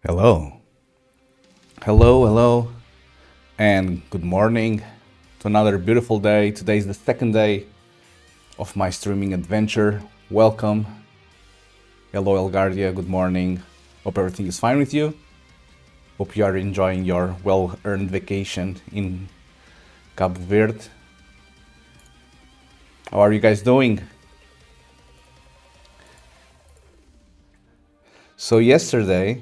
Hello. Hello, and good morning to another beautiful day. Today is the second day of my streaming adventure. Welcome. Hello, Elgardia. Good morning. Hope everything is fine with you. Hope you are enjoying your well earned vacation in Cabo Verde. How are you guys doing? So, yesterday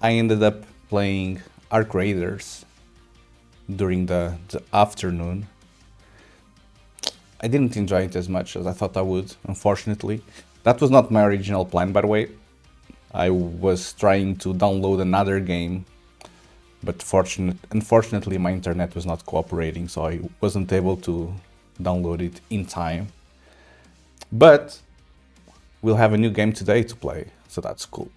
I ended up playing Arc Raiders during the afternoon. I didn't enjoy it as much as I thought I would, unfortunately. That was not my original plan, by the way. I was trying to download another game, but unfortunately my internet was not cooperating, so I wasn't able to download it in time. But we'll have a new game today to play, so that's cool.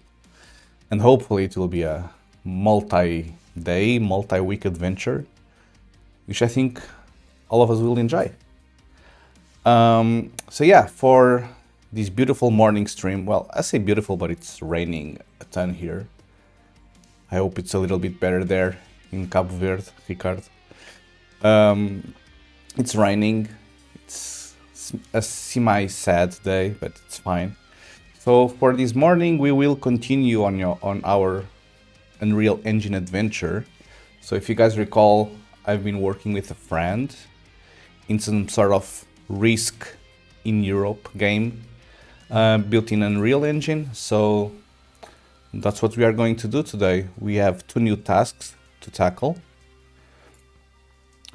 And hopefully it will be a multi-day, multi-week adventure, which I think all of us will enjoy. So yeah, for this beautiful morning stream, well, I say beautiful, but it's raining a ton here. I hope it's a little bit better there in Cabo Verde, Ricardo. It's raining. It's a semi-sad day, but it's fine. So for this morning, we will continue on our Unreal Engine adventure. So if you guys recall, I've been working with a friend in some sort of Risk in Europe game built in Unreal Engine. So that's what we are going to do today. We have two new tasks to tackle.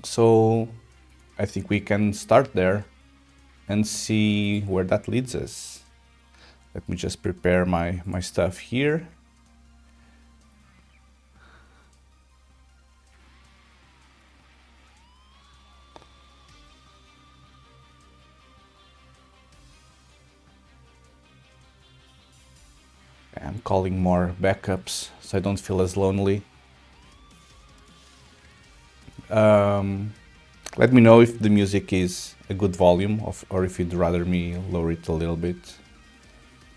So I think we can start there and see where that leads us. Let me just prepare my stuff here. I'm calling more backups so I don't feel as lonely. Let me know if the music is a good volume or if you'd rather me lower it a little bit.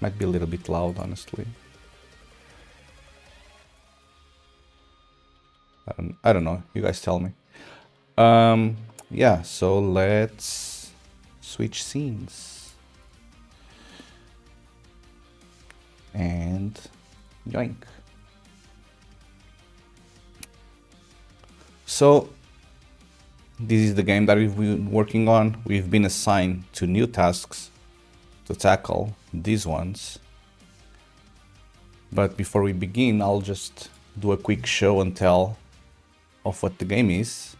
Might be a little bit loud, honestly. I don't know. You guys tell me. Yeah, so let's switch scenes. And yoink. So this is the game that we've been working on. We've been assigned to new tasks to tackle, these ones. But before we begin, I'll just do a quick show and tell of what the game is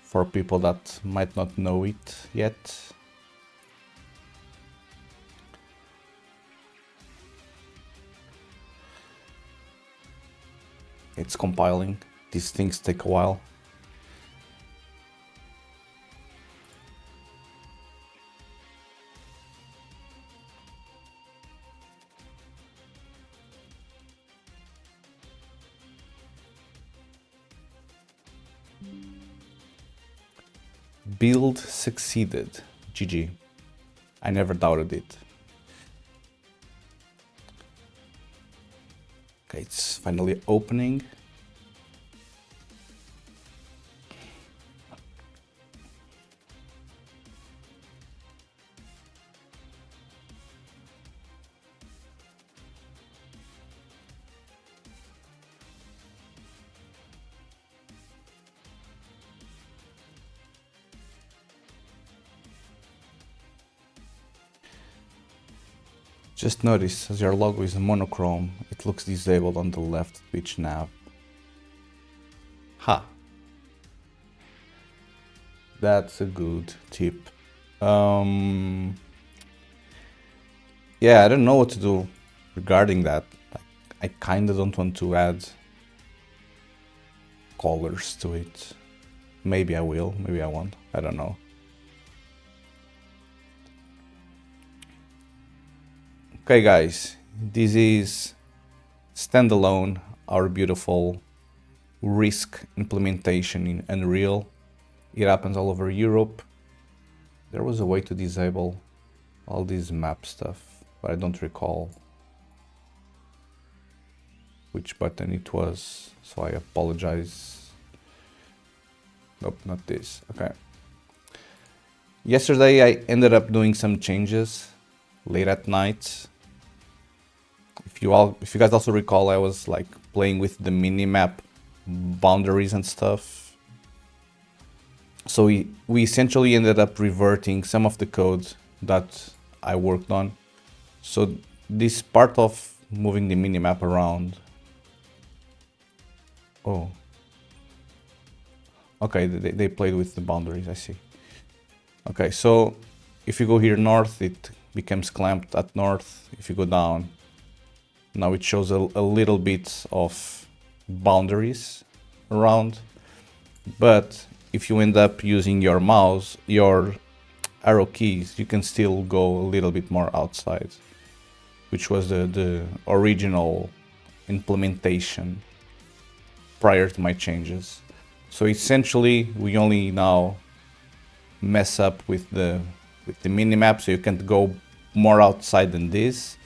for people that might not know it yet. It's compiling. These things take a while. Build succeeded. GG. I never doubted it. Okay, it's finally opening. Just notice, as your logo is monochrome, it looks disabled on the left Twitch nav. Ha! That's a good tip. Yeah, I don't know what to do regarding that. I kinda don't want to add colors to it. Maybe I will, maybe I won't. I don't know. Okay guys, this is standalone, our beautiful Risk implementation in Unreal. It happens all over Europe. There was a way to disable all this map stuff, but I don't recall. which button it was, so I apologize. Nope, not this. Okay. Yesterday I ended up doing some changes late at night. If you guys also recall, I was like playing with the mini-map boundaries and stuff. So we essentially ended up reverting some of the code that I worked on. So this part of moving the minimap around. Oh. Okay, they played with the boundaries, I see. Okay, so if you go here north, it becomes clamped at north. If you go down, now it shows a little bit of boundaries around. But if you end up using your mouse, your arrow keys, you can still go a little bit more outside, which was the original implementation prior to my changes. So essentially, we only now mess up with the minimap, so you can't go more outside than this,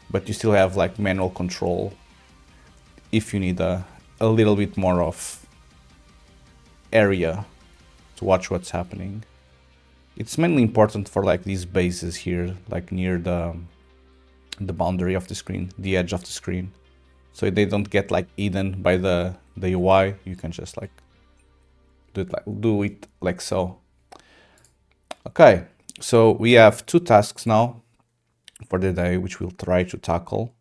but you still have like manual control if you need a little bit more of area to watch what's happening. It's mainly important for like these bases here, like near the boundary of the screen, the edge of the screen, so they don't get like eaten by the UI. You can just like do it like so. Okay, so we have 2 tasks now for the day, which we'll try to tackle.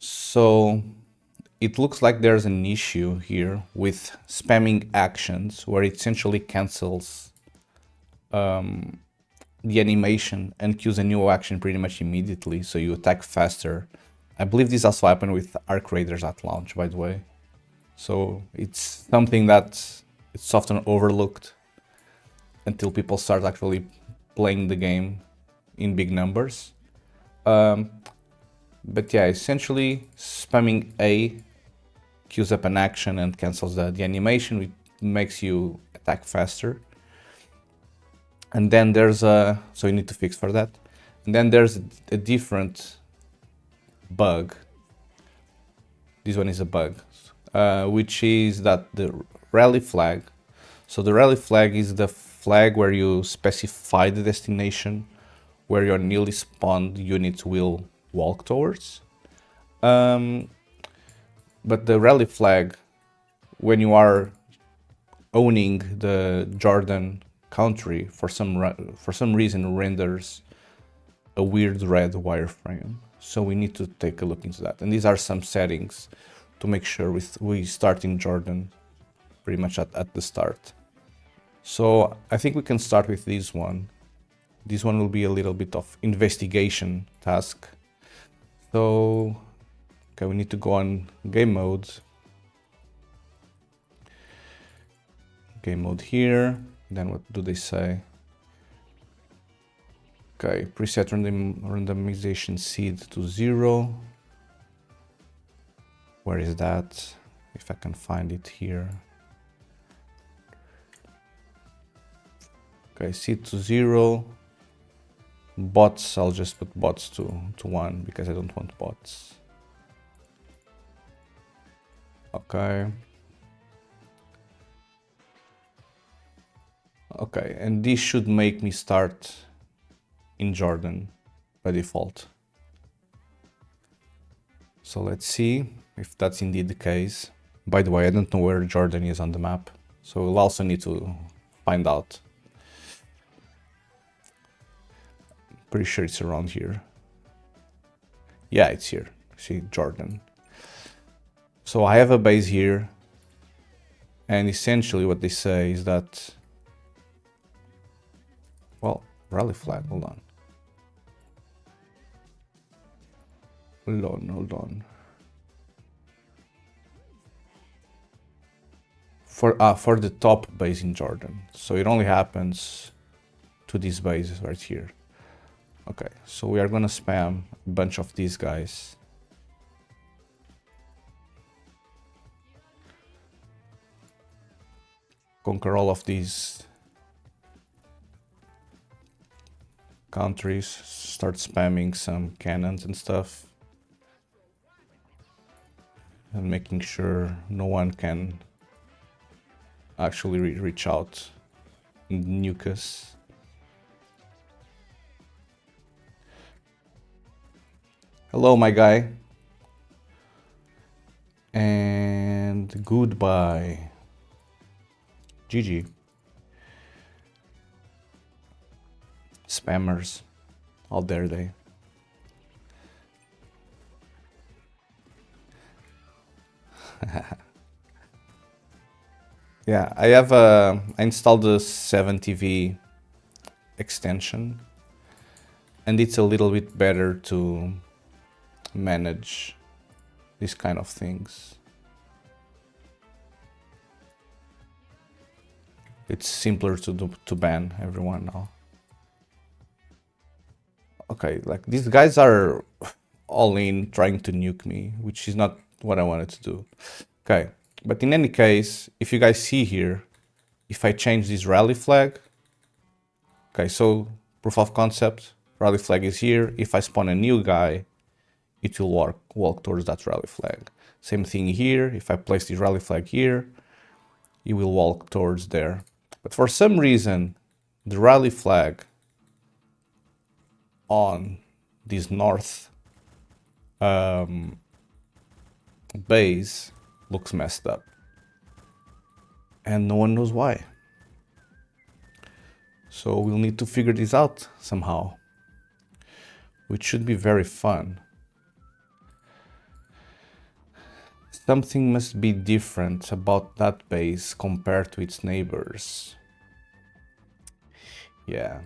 So it looks like there's an issue here with spamming actions, where it essentially cancels the animation and cues a new action pretty much immediately, so you attack faster. I believe this also happened with Arc Raiders at launch, by the way. So it's something that it's often overlooked until people start actually playing the game in big numbers. But yeah, essentially spamming A queues up an action and cancels the animation, which makes you attack faster. And then there's so you need to fix for that. And then there's a different bug. This one is a bug, which is that the rally flag. So the rally flag is the flag where you specify the destination where your newly spawned units will walk towards. But the rally flag, when you are owning the Jordan country, for some reason renders a weird red wireframe. So we need to take a look into that. And these are some settings to make sure we start in Jordan pretty much at the start. So I think we can start with this one. This one will be a little bit of investigation task. So, okay, we need to go on game mode. Game mode here. Then what do they say? Okay, preset randomization seed to 0. Where is that? If I can find it here. Okay, seed to 0. Bots, I'll just put bots to 1 because I don't want bots. Okay. Okay, and this should make me start in Jordan by default. So let's see if that's indeed the case. By the way, I don't know where Jordan is on the map, so we'll also need to find out. Pretty sure it's around here. Yeah, it's here. See, Jordan. So I have a base here, and essentially what they say is that, well, rally flag, hold on. Hold on. For the top base in Jordan. So it only happens to these bases right here. Okay, so we are gonna spam a bunch of these guys. Conquer all of these countries, start spamming some cannons and stuff. and making sure no one can actually reach out and nuke us. Hello, my guy. And goodbye. GG. Spammers. How dare they? Yeah, I installed the 7TV extension, and it's a little bit better to manage these kind of things. It's simpler to ban everyone now. Okay, like these guys are all in trying to nuke me, which is not what I wanted to do. Okay, but in any case, if you guys see here, if I change this rally flag, okay, so proof of concept, rally flag is here. If I spawn a new guy, it will walk towards that rally flag. Same thing here. If I place the rally flag here, it will walk towards there. But for some reason, the rally flag on this north base looks messed up. And no one knows why. So we'll need to figure this out somehow, which should be very fun. Something must be different about that base compared to its neighbors. Yeah,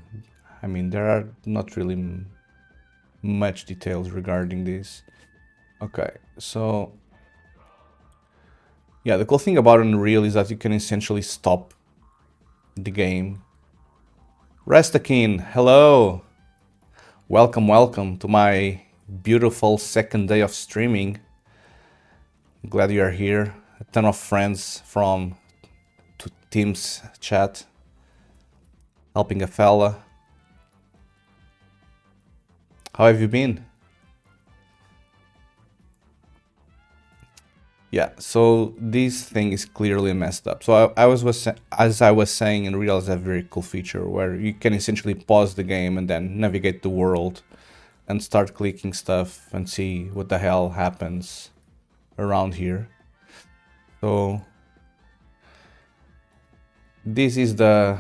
I mean, there are not really much details regarding this. Okay, so yeah, the cool thing about Unreal is that you can essentially stop the game. Restakin, hello! Welcome, welcome to my beautiful second day of streaming. Glad you are here. A ton of friends from Teams chat, helping a fella. How have you been? Yeah, so this thing is clearly messed up. So as I was saying, Unreal is a very cool feature where you can essentially pause the game and then navigate the world and start clicking stuff and see what the hell happens around here. So this is the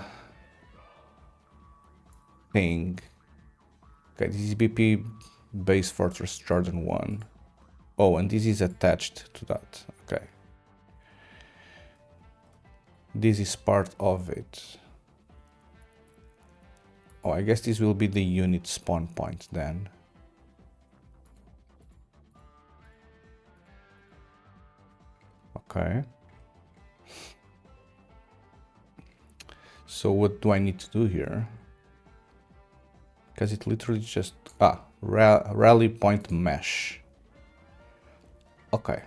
thing. Okay, this is BP Base Fortress Jordan 1. Oh, and this is attached to that. Okay. This is part of it. Oh, I guess this will be the unit spawn point then. Okay. So what do I need to do here? Because it literally just... rally point mesh. Okay.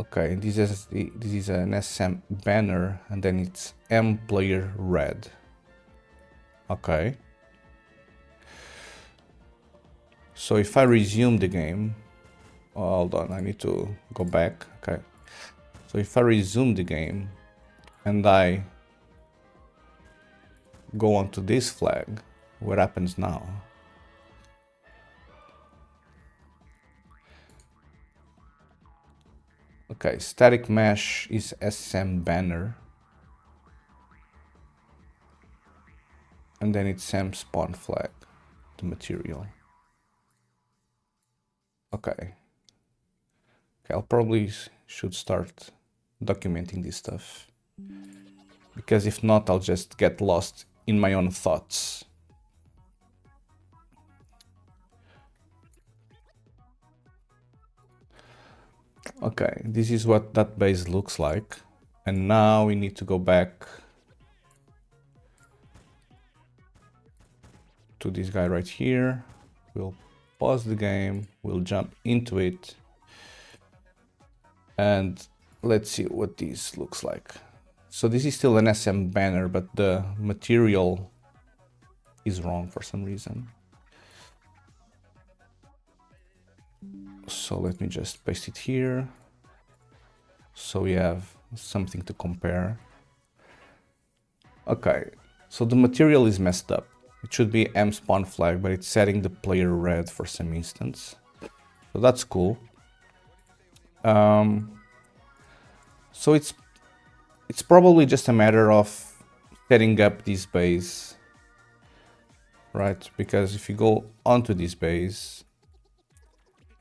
Okay, this is an SM banner, and then it's M player red. Okay. So if I resume the game, oh, hold on, I need to go back. Okay. So if I resume the game and I go onto this flag, what happens now? Okay, static mesh is SM banner. And then it's SM spawn flag, the material. Okay. Okay, I'll probably should start documenting this stuff. Because if not, I'll just get lost in my own thoughts. Okay, this is what that base looks like. And now we need to go back to this guy right here. We'll pause the game, we'll jump into it. And let's see what this looks like. So this is still an SM banner, but the material is wrong for some reason. So let me just paste it here. So we have something to compare. Okay, so the material is messed up. It should be M spawn flag, but it's setting the player red for some instance. So that's cool. So it's probably just a matter of setting up this base, right? Because if you go onto this base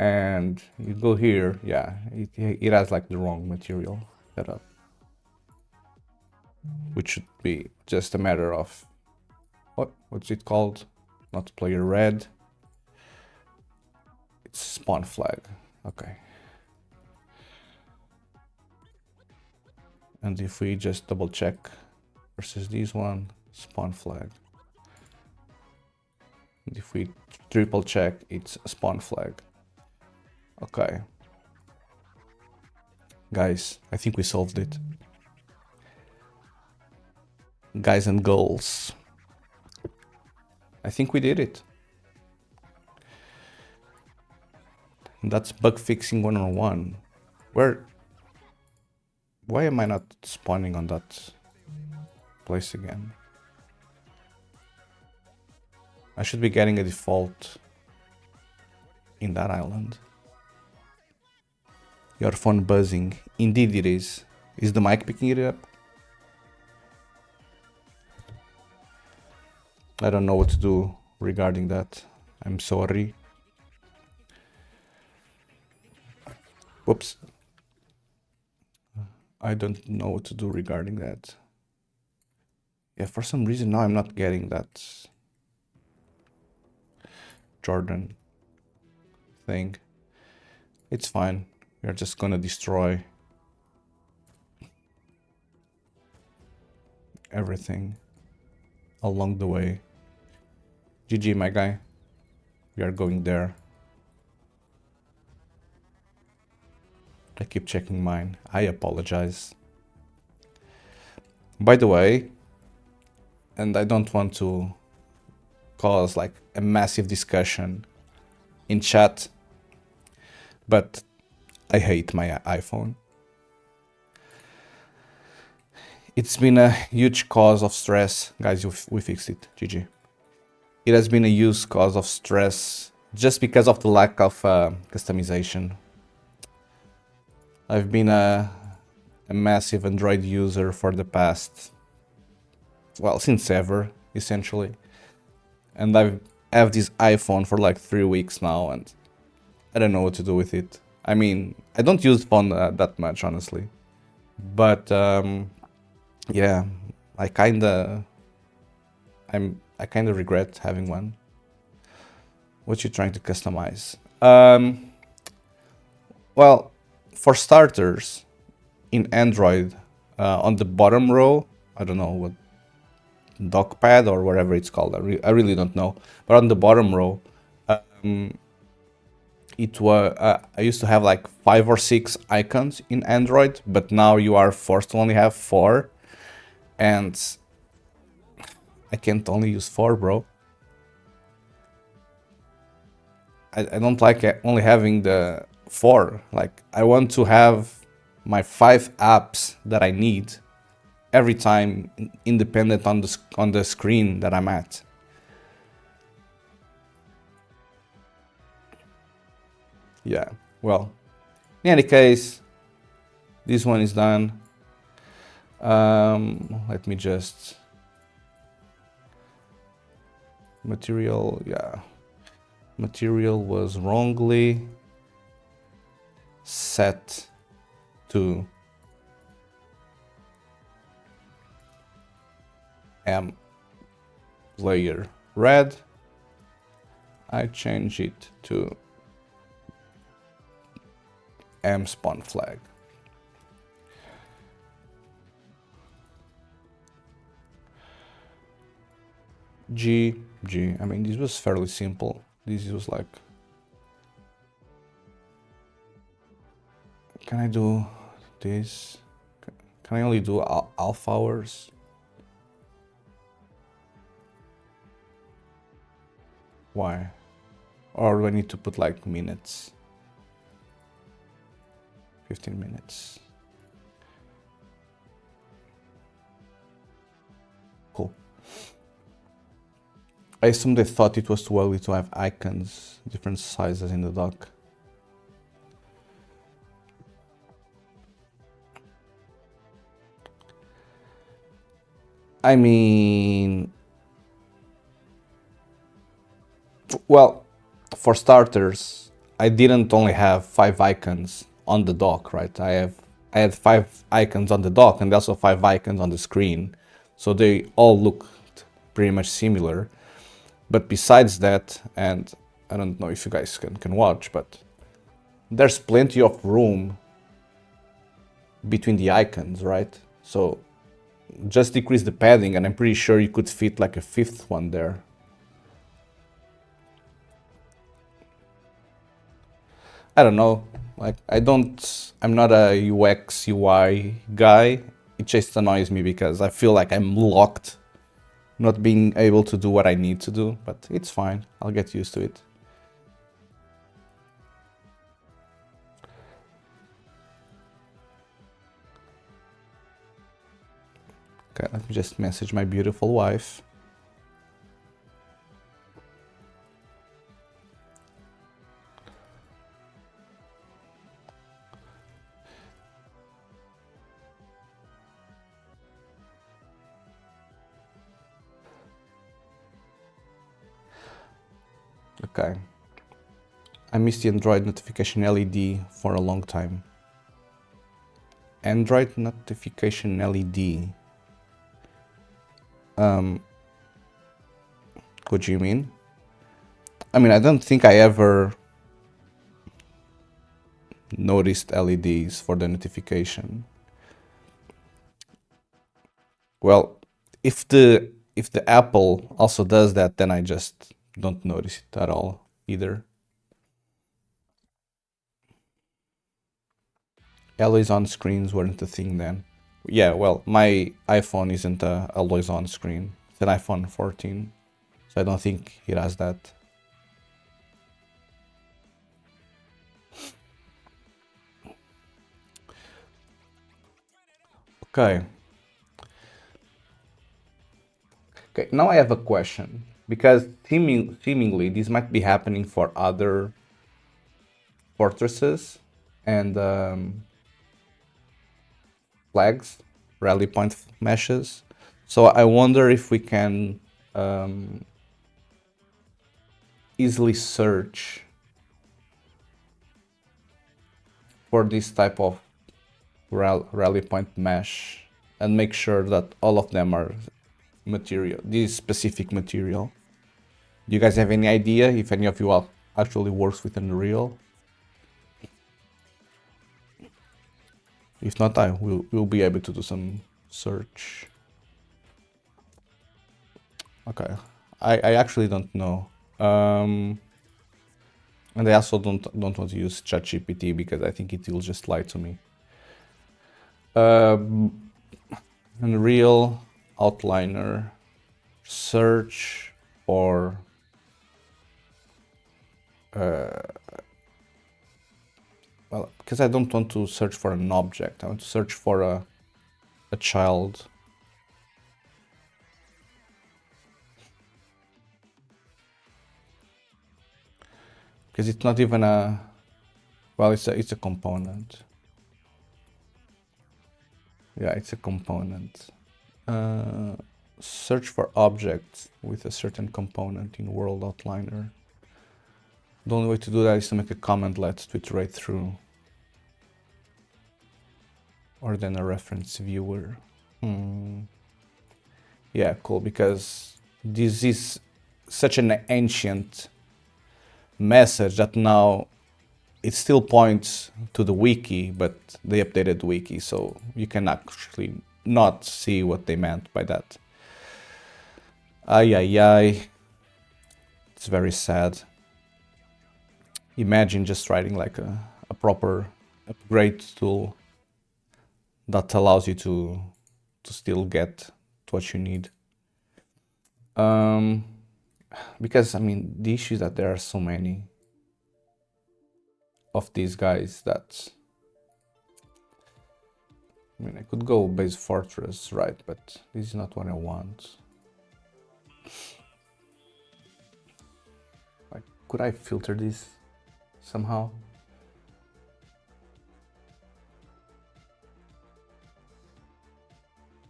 and you go here, yeah, it has like the wrong material set up, which should be just a matter of what's it called? Not player red. It's spawn flag. Okay. And if we just double check versus this one, spawn flag. And if we triple check, it's spawn flag. Okay. Guys, I think we solved it. Guys and girls, I think we did it. And that's bug fixing 101. Why am I not spawning on that place again? I should be getting a default in that island. Your phone buzzing. Indeed it is. Is the mic picking it up? I don't know what to do regarding that. I'm sorry. Whoops. I don't know what to do regarding that. Yeah, for some reason now I'm not getting that Jordan thing. It's fine. We're just gonna destroy everything along the way. GG, my guy. We are going there. I keep checking mine. I apologize. By the way, and I don't want to cause like a massive discussion in chat, but I hate my iPhone. It's been a huge cause of stress. Guys, we fixed it. GG. It has been a huge cause of stress just because of the lack of customization. I've been a massive Android user for the past, well, since ever, essentially. And I have this iPhone for like 3 weeks now, and I don't know what to do with it. I mean, I don't use phone that much, honestly. But yeah, I kinda regret having one. What you trying to customize? Well, for starters, in Android, on the bottom row, I don't know what DocPad or whatever it's called. I really don't know. But on the bottom row, it was I used to have like 5 or 6 icons in Android, but now you are forced to only have 4, and I can't only use 4, bro. I don't like only having the 4. Like, I want to have my 5 apps that I need every time, independent on the screen that I'm at. Yeah, well, in any case, this one is done. Let me just material, yeah, material was wrongly set to M layer red. I change it to M spawn flag. G. I mean, this was fairly simple. This was like, can I do this? Can I only do alpha hours? Why? Or do I need to put like minutes? 15 minutes. Cool. I assume they thought it was too ugly to have icons, different sizes in the dock. I mean, well, for starters, I didn't only have 5 icons on the dock, right? I had 5 icons on the dock and also 5 icons on the screen, so they all looked pretty much similar. But besides that, and I don't know if you guys can watch, but there's plenty of room between the icons, right? So just decrease the padding and I'm pretty sure you could fit like a 5th one there. I don't know, like I'm not a UX UI guy. It just annoys me because I feel like I'm locked, not being able to do what I need to do, but it's fine. I'll get used to it. Okay, let me just message my beautiful wife. Okay. I missed the Android notification LED for a long time. Android notification LED. What do you mean? I mean, I don't think I ever noticed LEDs for the notification. Well, if the Apple also does that, then I just don't notice it at all either. Always on screens weren't a thing then. Yeah, well, my iPhone isn't a always on screen. It's an iPhone 14, so I don't think it has that. Okay. Okay, now I have a question because seemingly this might be happening for other fortresses and flags, rally point meshes. So I wonder if we can easily search for this type of rally point mesh and make sure that all of them are material, this specific material. Do you guys have any idea if any of you all actually works with Unreal? If not, I will be able to do some search. Okay, I actually don't know. And I also don't want to use ChatGPT because I think it will just lie to me. Unreal outliner search for well, because I don't want to search for an object. I want to search for a child. Because it's not even a, well, it's a component. Yeah, it's a component. Search for objects with a certain component in World Outliner. The only way to do that is to make a commandlet to iterate through. Or then a reference viewer. Yeah, cool, because this is such an ancient message that now it still points to the wiki, but they updated the wiki, so you can actually not see what they meant by that. Ay, ay, ay. It's very sad. Imagine just writing like a proper upgrade tool that allows you to still get what you need. Because I mean, the issue is that there are so many of these guys that I mean, I could go base fortress, right, but this is not what I want. Like, could I filter this somehow?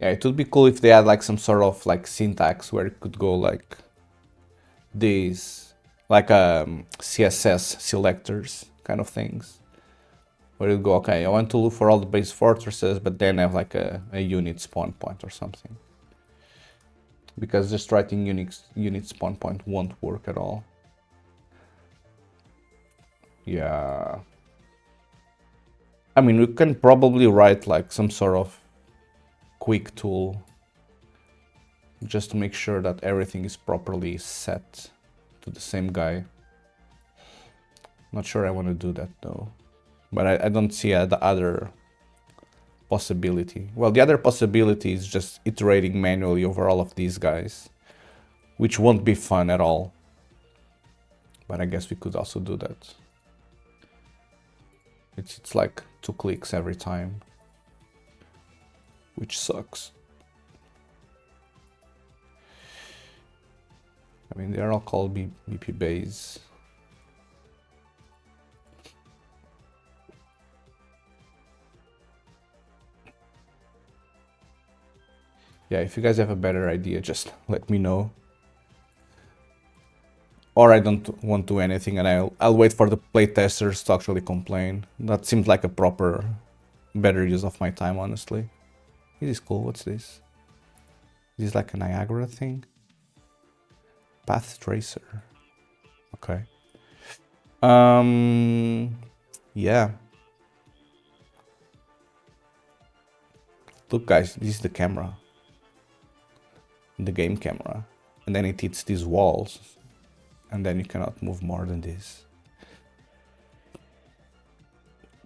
Yeah, it would be cool if they had like some sort of like syntax where it could go like these, like CSS selectors kind of things. Where you go, okay, I want to look for all the base fortresses, but then have like a unit spawn point or something. Because just writing unit spawn point won't work at all. Yeah. I mean, we can probably write like some sort of quick tool just to make sure that everything is properly set to the same guy. Not sure I want to do that though. But I don't see the other possibility. Well, the other possibility is just iterating manually over all of these guys, which won't be fun at all. But I guess we could also do that. It's like 2 clicks every time, which sucks. I mean, they're all called BP base. Yeah, if you guys have a better idea, just let me know. Or I don't want to do anything and I'll wait for the playtesters to actually complain. That seems like a proper, better use of my time, honestly. This is cool. What's this? This is like a Niagara thing? Path tracer. Okay. Yeah. Look guys, this is the camera. The game camera. And then it hits these walls. And then you cannot move more than this.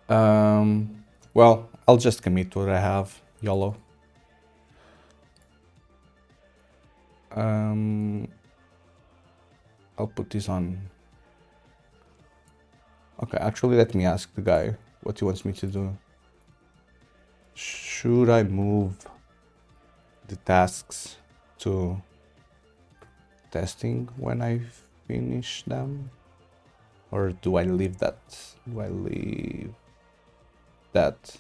Well, I'll just commit to what I have. YOLO. I'll put this on. Okay, actually let me ask the guy what he wants me to do. Should I move the tasks to testing when I finish them? Or do I leave that? Do I leave that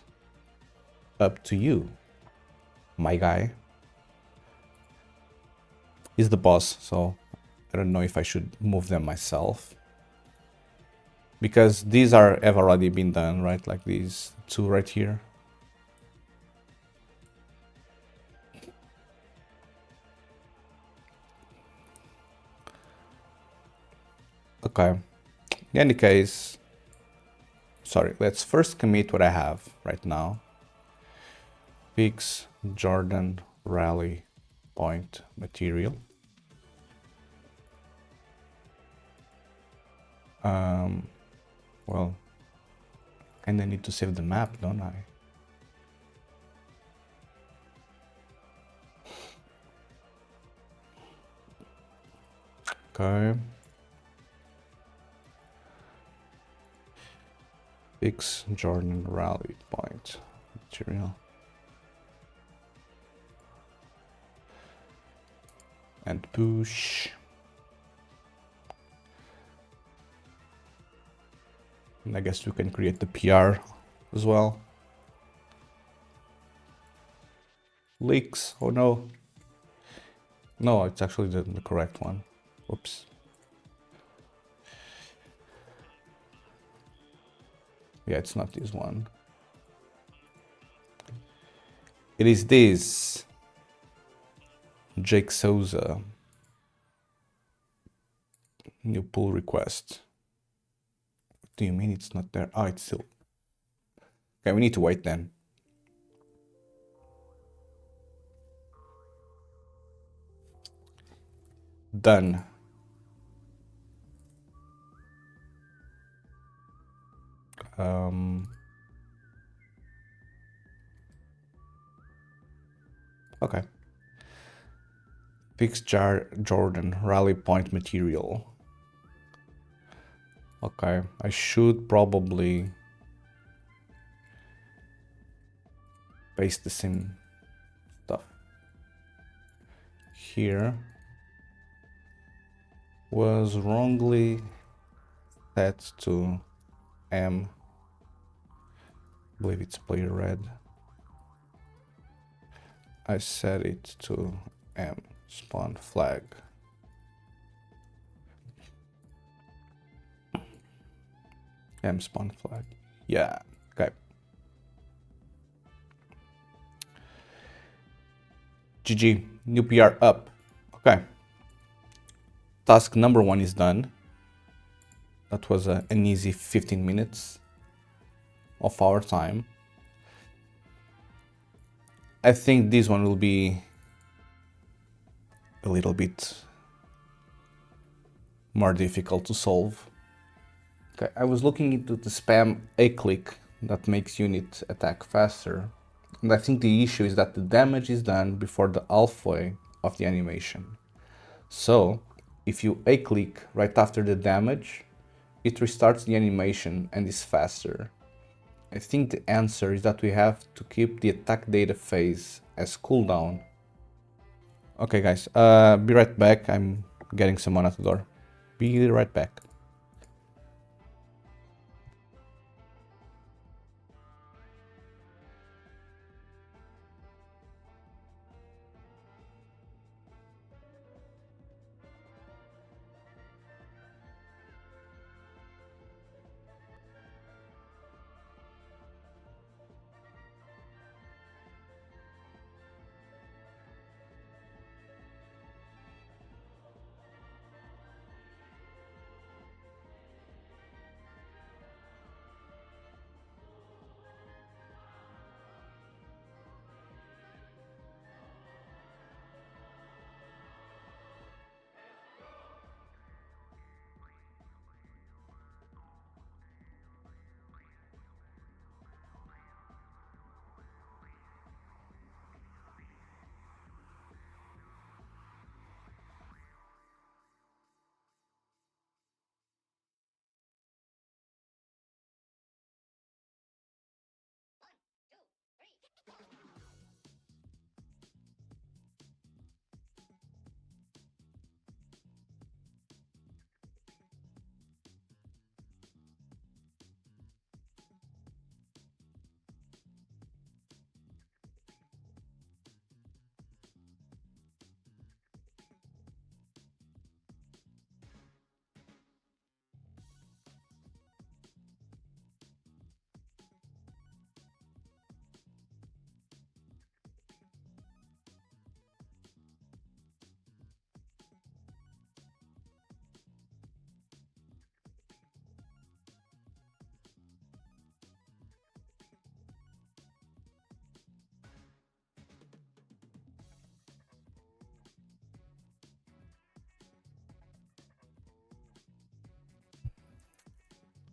up to you, my guy? He's the boss, so I don't know if I should move them myself. Because these have already been done, right? Like these 2 right here. Okay. In any case, sorry, let's first commit what I have right now. Fix Jordan rally point material. Well, kinda need to save the map, don't I? Okay. Fix Jordan rally point material. And push. And I guess we can create the PR as well. Leaks, oh no. No, it's actually the correct one. Whoops. Yeah, it's not this one. It is this. Jake Souza. New pull request. What do you mean it's not there? Oh, it's still... Okay, we need to wait then. Done. Okay. Fix Jordan rally point material. Okay, I should probably paste the same stuff. Here was wrongly set to M. I believe it's player red. I set it to M spawn flag. M spawn flag. Yeah. Okay. GG. New PR up. Okay. Task number 1 is done. That was an easy 15 minutes of our time. I think this one will be a little bit more difficult to solve. Okay, I was looking into the spam A-click that makes unit attack faster, and I think the issue is that the damage is done before the halfway of the animation. So, if you A-click right after the damage, it restarts the animation and is faster. I think the answer is that we have to keep the attack data phase as cooldown. Okay guys, be right back, I'm getting someone at the door. Be right back.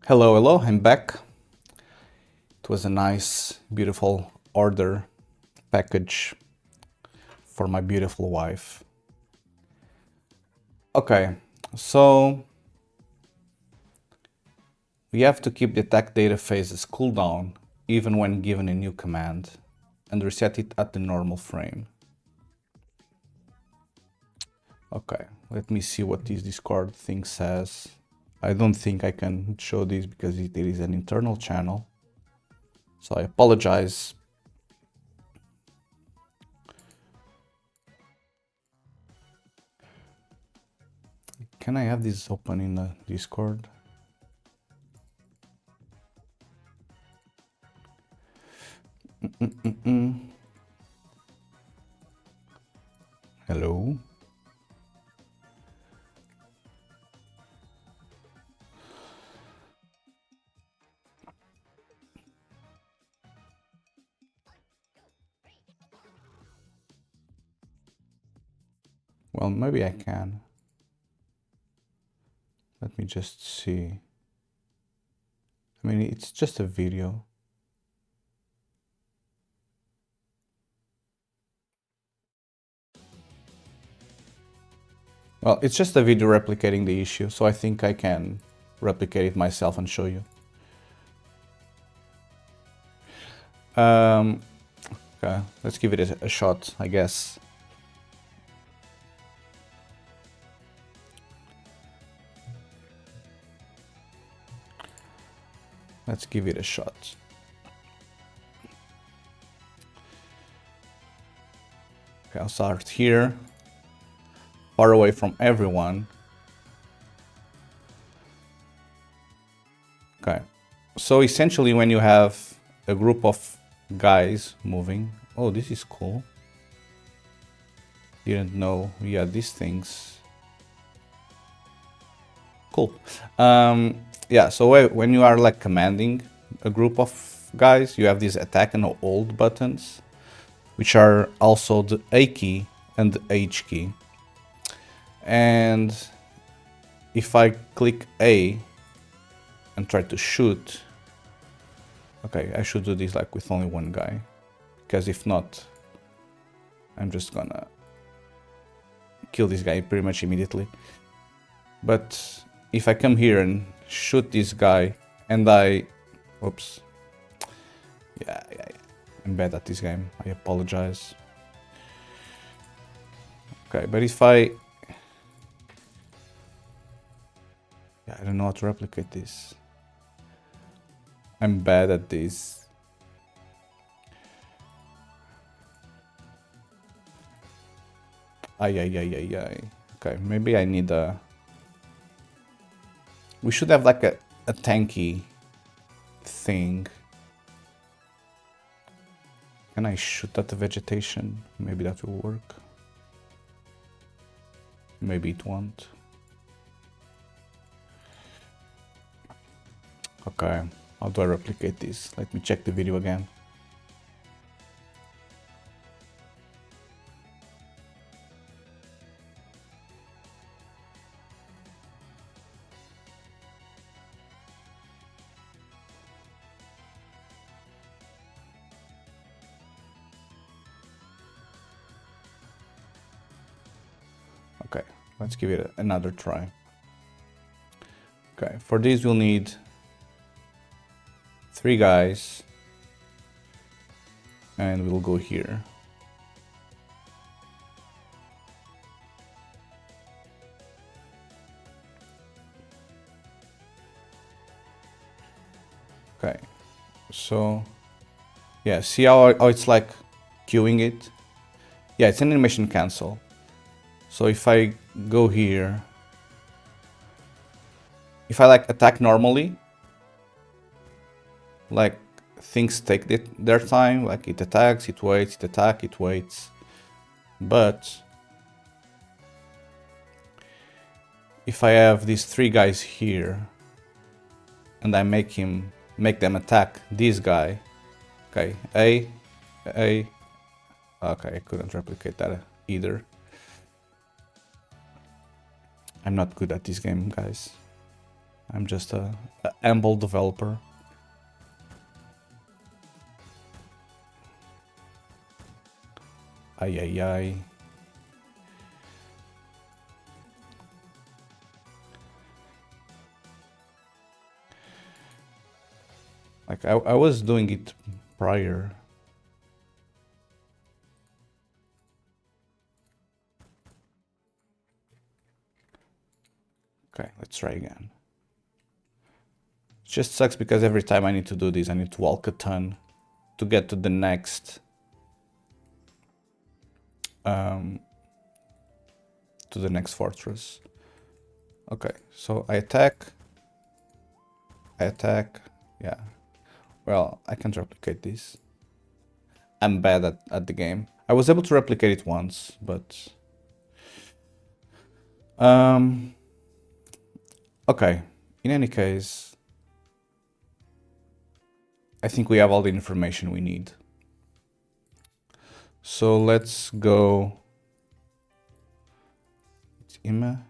Hello, I'm back. It was a nice, beautiful order package for my beautiful wife. Okay, so we have to keep the attack data phases cooldown even when given a new command and reset it at the normal frame. Okay, let me see what this Discord thing says. I don't think I can show this because it is an internal channel, so I apologize. Can I have this open in the Discord? Hello? Well, maybe I can. Let me just see. I mean, it's just a video. Well, it's just a video replicating the issue, so I think I can replicate it myself and show you. Okay, let's give it a shot, I guess. Let's give it a shot. Okay, I'll start here, far away from everyone. Okay, so essentially when you have a group of guys moving, oh, this is cool. Didn't know we had these things. Cool. Yeah, so when you are like commanding a group of guys, you have these attack and hold buttons, which are also the A key and the H key. And if I click A and try to shoot, okay, I should do this like with only one guy, because if not, I'm just gonna kill this guy pretty much immediately. But if I come here and shoot this guy and whoops, yeah, I'm bad at this game, I apologize. Okay, but if I don't know how to replicate this. I'm bad at this. Ay. Okay, maybe I need a... We should have like a tanky thing. Can I shoot at the vegetation? Maybe that will work. Maybe it won't. Okay, how do I replicate this? Let me check the video again. Okay, let's give it another try. Okay, for this we'll need 3 guys, and we'll go here. Okay, so yeah, see how it's like queuing it? Yeah, it's an animation cancel. So if I go here, if I like attack normally, like things take their time, like it attacks, it waits, it attacks, it waits. But if I have these 3 guys here and I make them attack this guy, okay, okay, I couldn't replicate that either. I'm not good at this game, guys. I'm just a humble developer. Ay. Like I was doing it prior. Okay, let's try again. It just sucks because every time I need to do this, I need to walk a ton to get to the next fortress. Okay, so I attack, yeah. Well, I can't replicate this. I'm bad at the game. I was able to replicate it once, but... Okay, in any case, I think we have all the information we need. So let's go... It's Ima?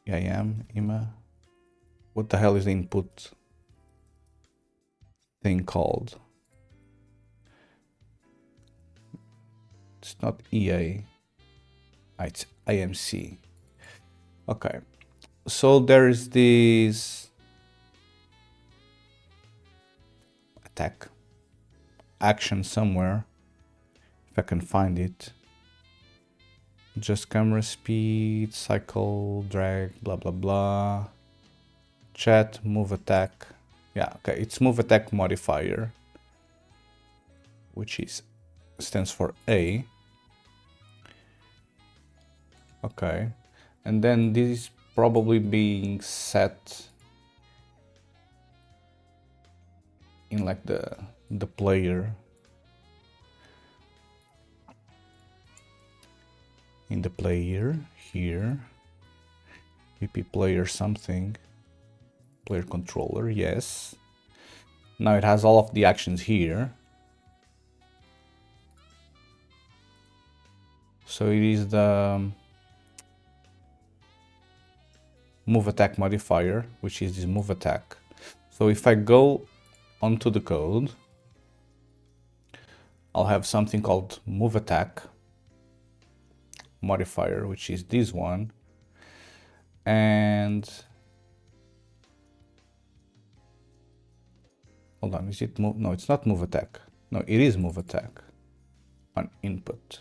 Yeah, I am Ima. What the hell is the input thing called? It's not EA. It's IMC. Okay. So there is this attack. action somewhere, if I can find it. Just camera speed, cycle, drag, blah blah blah. Chat, move attack. Yeah, okay, it's move attack modifier, which stands for A. Okay, and then this is probably being set in like the player, in the player here, VP player something, player controller, yes. Now it has all of the actions here. So it is the move attack modifier, which is this move attack. So if I go onto the code, I'll have something called move attack modifier, which is this one. And hold on, is it move? No, it's not move attack. No, it is move attack on input.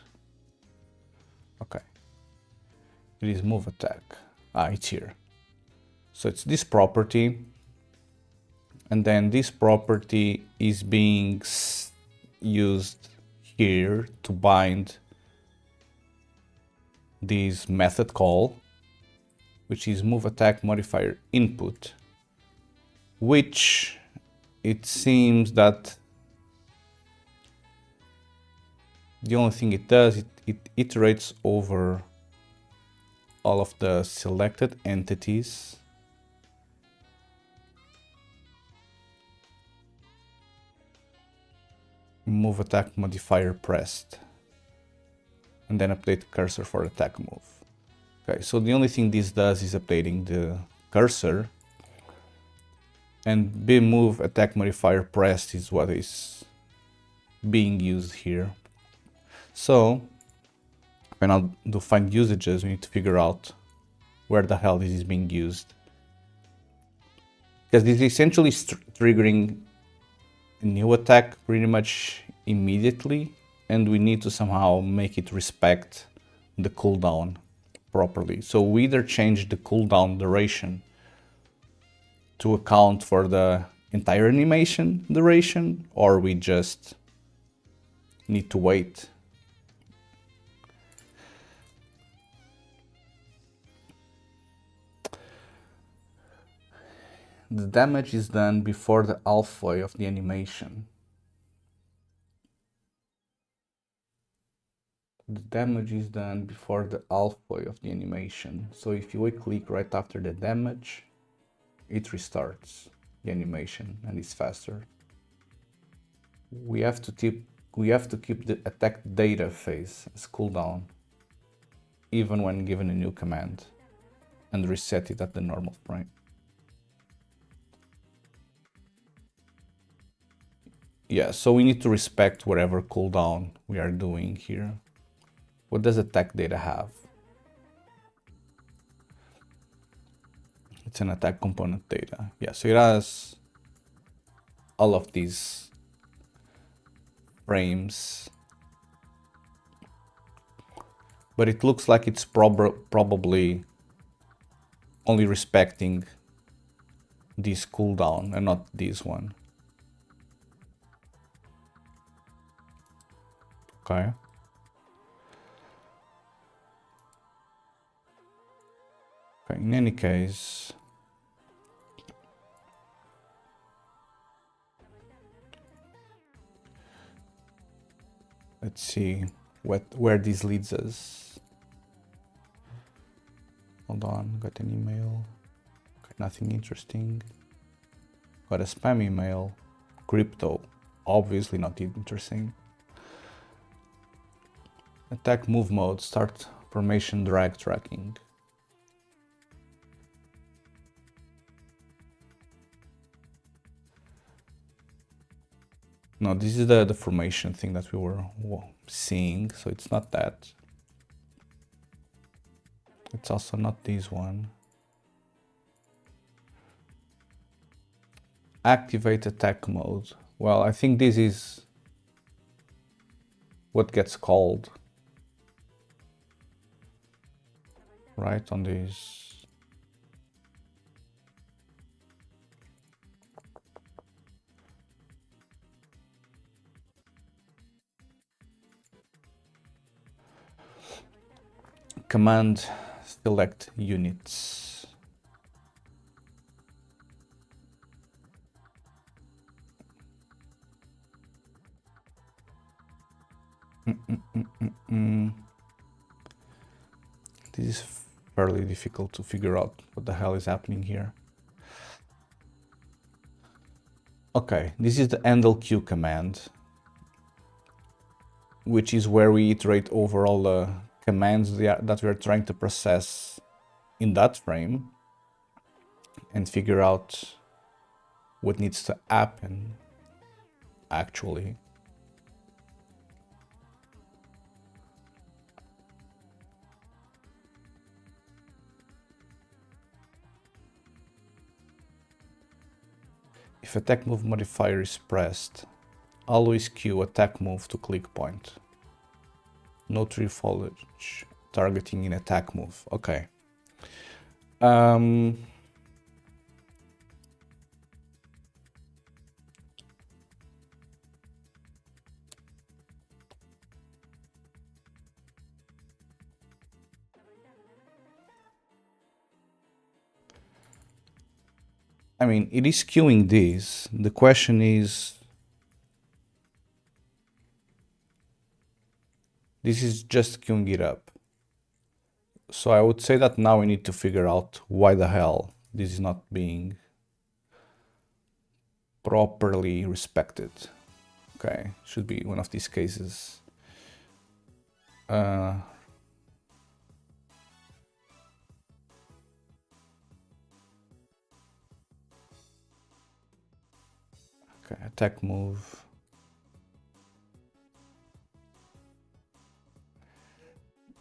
Okay, it is move attack. It's here. So it's this property, and then this property is being used here to bind this method call, which is move attack modifier input, which it seems that the only thing it does, it iterates over all of the selected entities. Move attack modifier pressed, and then update cursor for attack move. Okay, so the only thing this does is updating the cursor, and B move attack modifier pressed is what is being used here. So when I do find usages, we need to figure out where the hell this is being used, because this is essentially triggering a new attack pretty much immediately, and we need to somehow make it respect the cooldown properly. So we either change the cooldown duration to account for the entire animation duration, or we just need to wait. The damage is done before the halfway of the animation. The damage is done before the halfway of the animation. So if you click right after the damage, it restarts the animation and it's faster. We have to keep the attack data phase as cooldown, even when given a new command, and reset it at the normal frame. Yeah, so we need to respect whatever cooldown we are doing here. What does attack data have? It's an attack component data. Yeah, so it has all of these frames, but it looks like it's probably only respecting this cooldown and not this one. Okay. Okay, in any case, let's see where this leads us. Hold on, got an email. Okay, nothing interesting. Got a spam email. Crypto, obviously not interesting. Attack move mode, start formation drag tracking. No, this is the formation thing that we were seeing, so it's not that. It's also not this one. Activate attack mode. Well, I think this is what gets called, right, on these. Command select units. This is fairly difficult to figure out what the hell is happening here. Okay, this is the handle queue command, which is where we iterate over all the commands that we are trying to process in that frame and figure out what needs to happen actually. If attack move modifier is pressed, always queue attack move to click point. No tree foliage targeting in attack move. Okay. I mean, it is queuing this. The question is, this is just queuing it up. So I would say that now we need to figure out why the hell this is not being properly respected. Okay, should be one of these cases. Okay, attack move.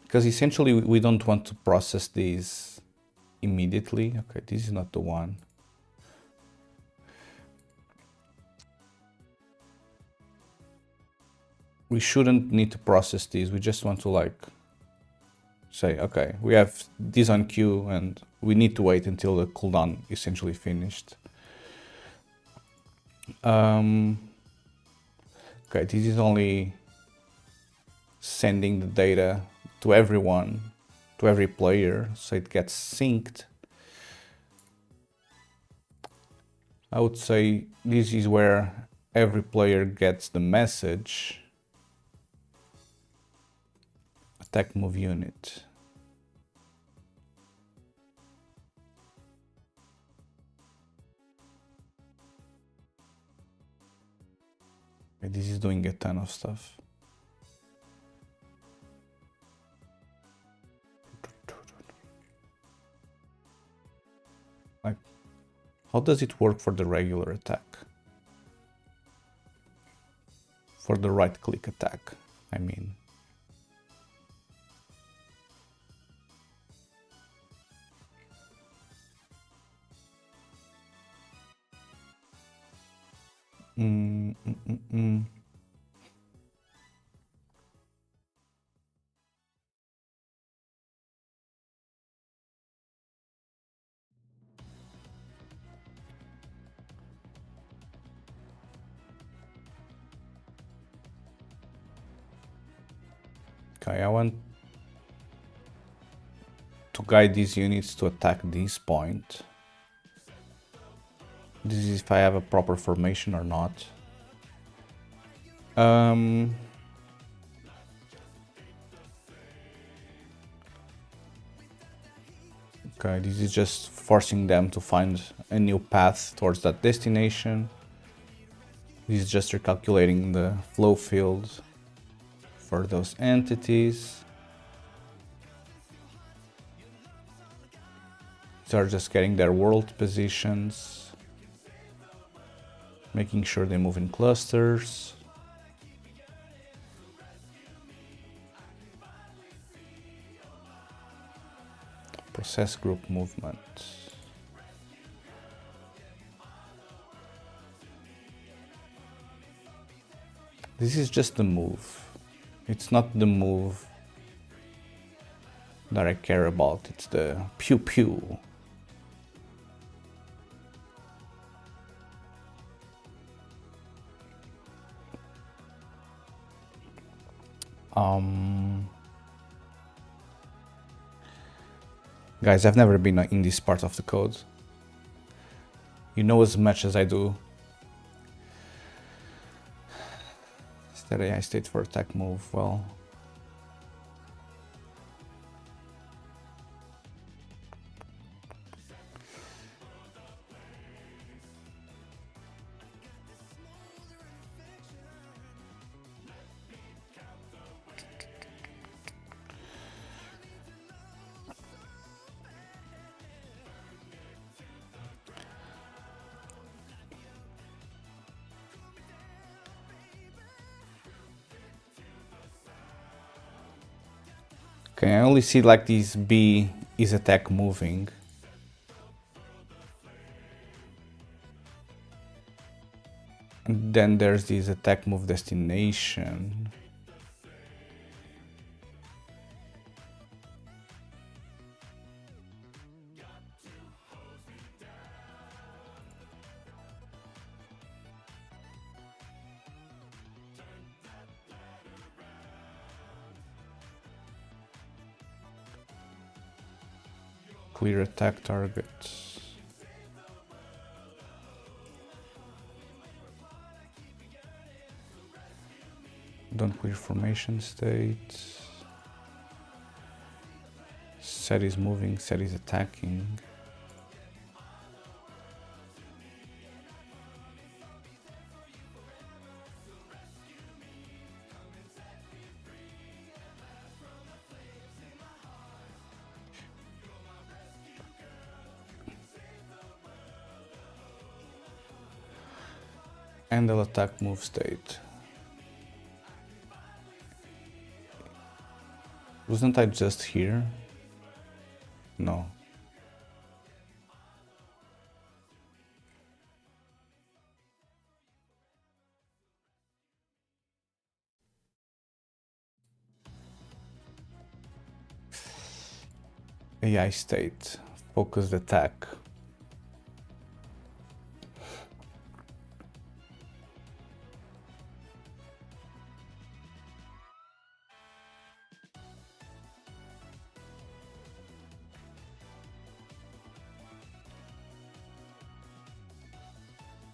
Because essentially we don't want to process these immediately. Okay, this is not the one. We shouldn't need to process these. We just want to like say, okay, we have this on queue and we need to wait until the cooldown essentially finished. Okay, this is only sending the data to everyone, to every player, so it gets synced. I would say this is where every player gets the message. Attack move unit. Okay, this is doing a ton of stuff. Like, how does it work for the regular attack? For the right click attack, I mean. Okay, I want to guide these units to attack this point. This is if I have a proper formation or not. Okay, this is just forcing them to find a new path towards that destination. This is just recalculating the flow field for those entities. These are just getting their world positions, making sure they move in clusters. Process group movement. This is just the move. It's not the move that I care about, it's the pew pew. Guys, I've never been in this part of the code. You know as much as I do. That AI state for attack move, well. Okay, I only see like this B is attack moving. And then there's this attack move destination. Clear attack target. Don't clear formation state. Set is moving, set is attacking. Handle attack move state. Wasn't I just here? No. AI state, focused attack.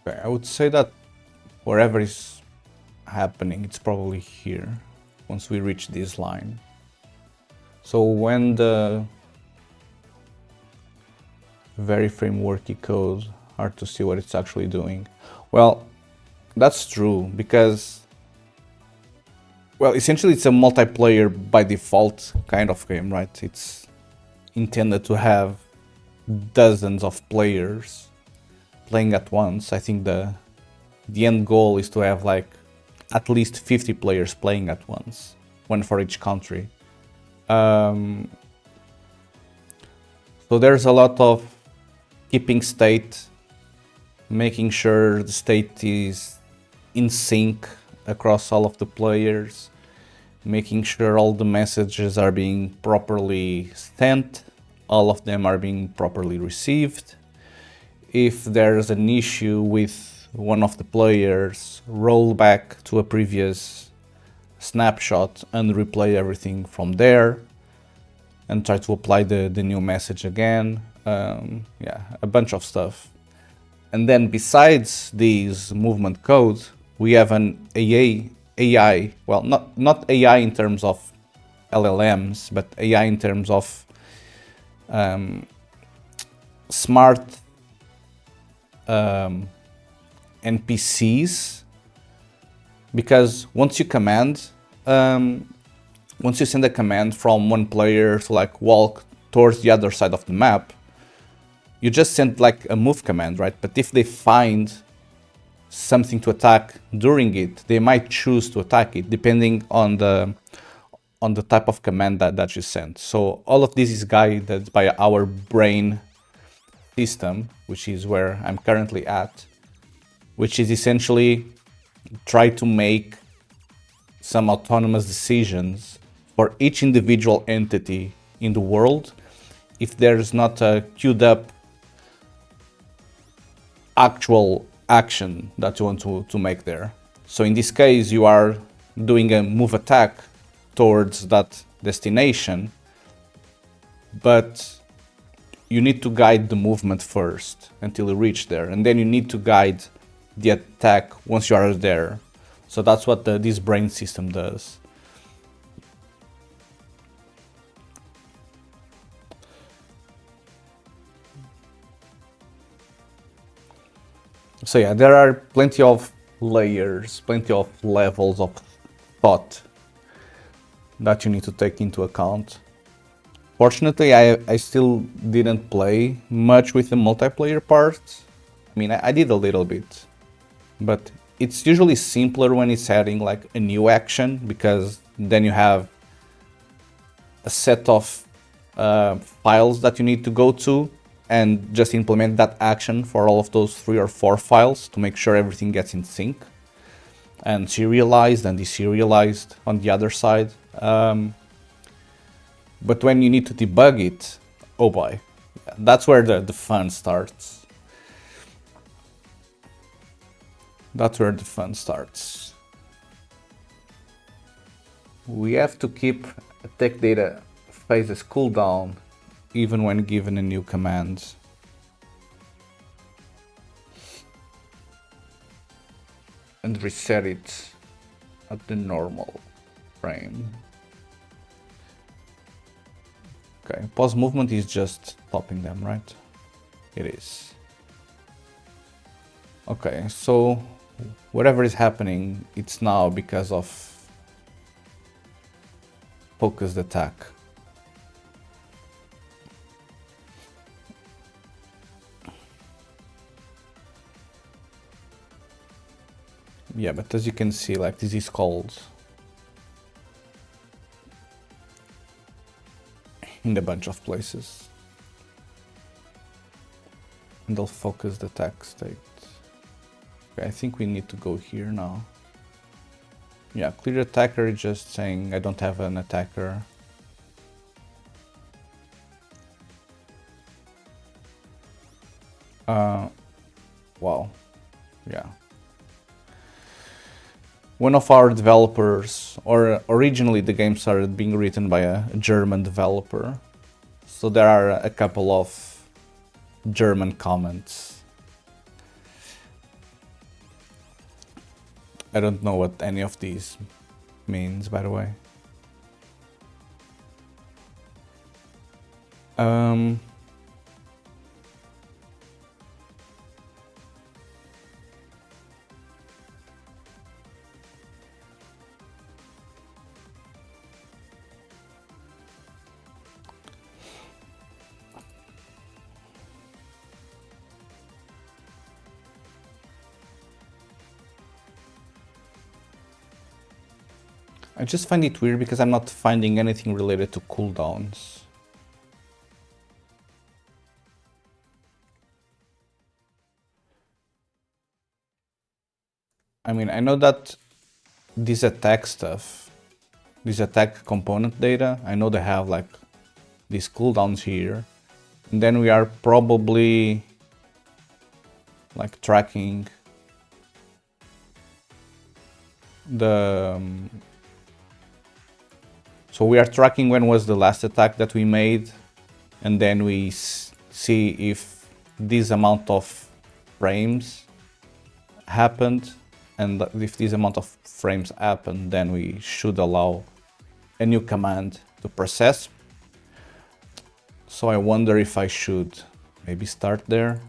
Okay, I would say that wherever is happening, it's probably here, once we reach this line. So when the very frameworky code, hard to see what it's actually doing. Well, that's true, because, well, essentially it's a multiplayer by default kind of game, right? It's intended to have dozens of players playing at once. I think the end goal is to have like at least 50 players playing at once, one for each country. So there's a lot of keeping state, making sure the state is in sync across all of the players, making sure all the messages are being properly sent, all of them are being properly received. If there's an issue with one of the players, roll back to a previous snapshot and replay everything from there and try to apply the new message again. Yeah, a bunch of stuff. And then besides these movement codes, we have an AI, well, not AI in terms of LLMs, but AI in terms of smart NPCs, because once you send a command from one player to like walk towards the other side of the map, you just send like a move command, right? But if they find something to attack during it, they might choose to attack it depending on the type of command that you sent. So all of this is guided by our brain system, which is where I'm currently at, which is essentially try to make some autonomous decisions for each individual entity in the world if there's not a queued up actual action that you want to make there. So in this case, you are doing a move attack towards that destination, but you need to guide the movement first until you reach there, and then you need to guide the attack once you are there. So that's what this brain system does. So yeah, there are plenty of layers, plenty of levels of thought that you need to take into account. Fortunately, I still didn't play much with the multiplayer part. I mean, I did a little bit, but it's usually simpler when it's adding like a new action, because then you have a set of files that you need to go to and just implement that action for all of those 3 or 4 files to make sure everything gets in sync and serialized and deserialized on the other side. But when you need to debug it, oh boy, that's where the fun starts. That's where the fun starts. We have to keep attack data phases cooldown even when given a new command. And reset it at the normal frame. Okay, pause movement is just stopping them, right? It is. Okay, so whatever is happening, it's now because of focused attack. Yeah, but as you can see, like, this is called in a bunch of places. And they'll focus the attack state. Okay, I think we need to go here now. Yeah, clear attacker is just saying I don't have an attacker. Wow. Yeah. One of our developers, or originally the game started being written by a German developer, so there are a couple of German comments. I don't know what any of these means, by the way. I just find it weird because I'm not finding anything related to cooldowns. I mean, I know that this attack stuff, this attack component data, I know they have like these cooldowns here. And then we are probably like tracking the... So we are tracking when was the last attack that we made, and then we see if this amount of frames happened, and if this amount of frames happened, then we should allow a new command to process. So I wonder if I should maybe start there.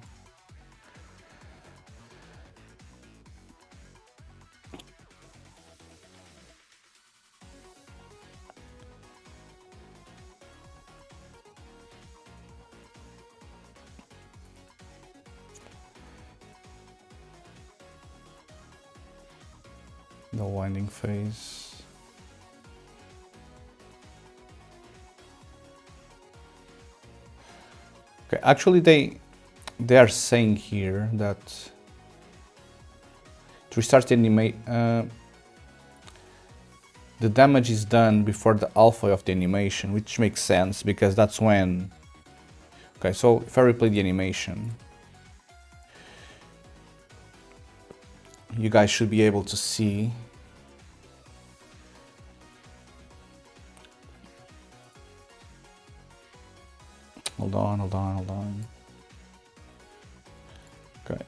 The winding phase. Okay, actually they are saying here that to restart the the damage is done before the alpha of the animation, which makes sense because that's when... Okay, so if I replay the animation, you guys should be able to see hold on. Okay.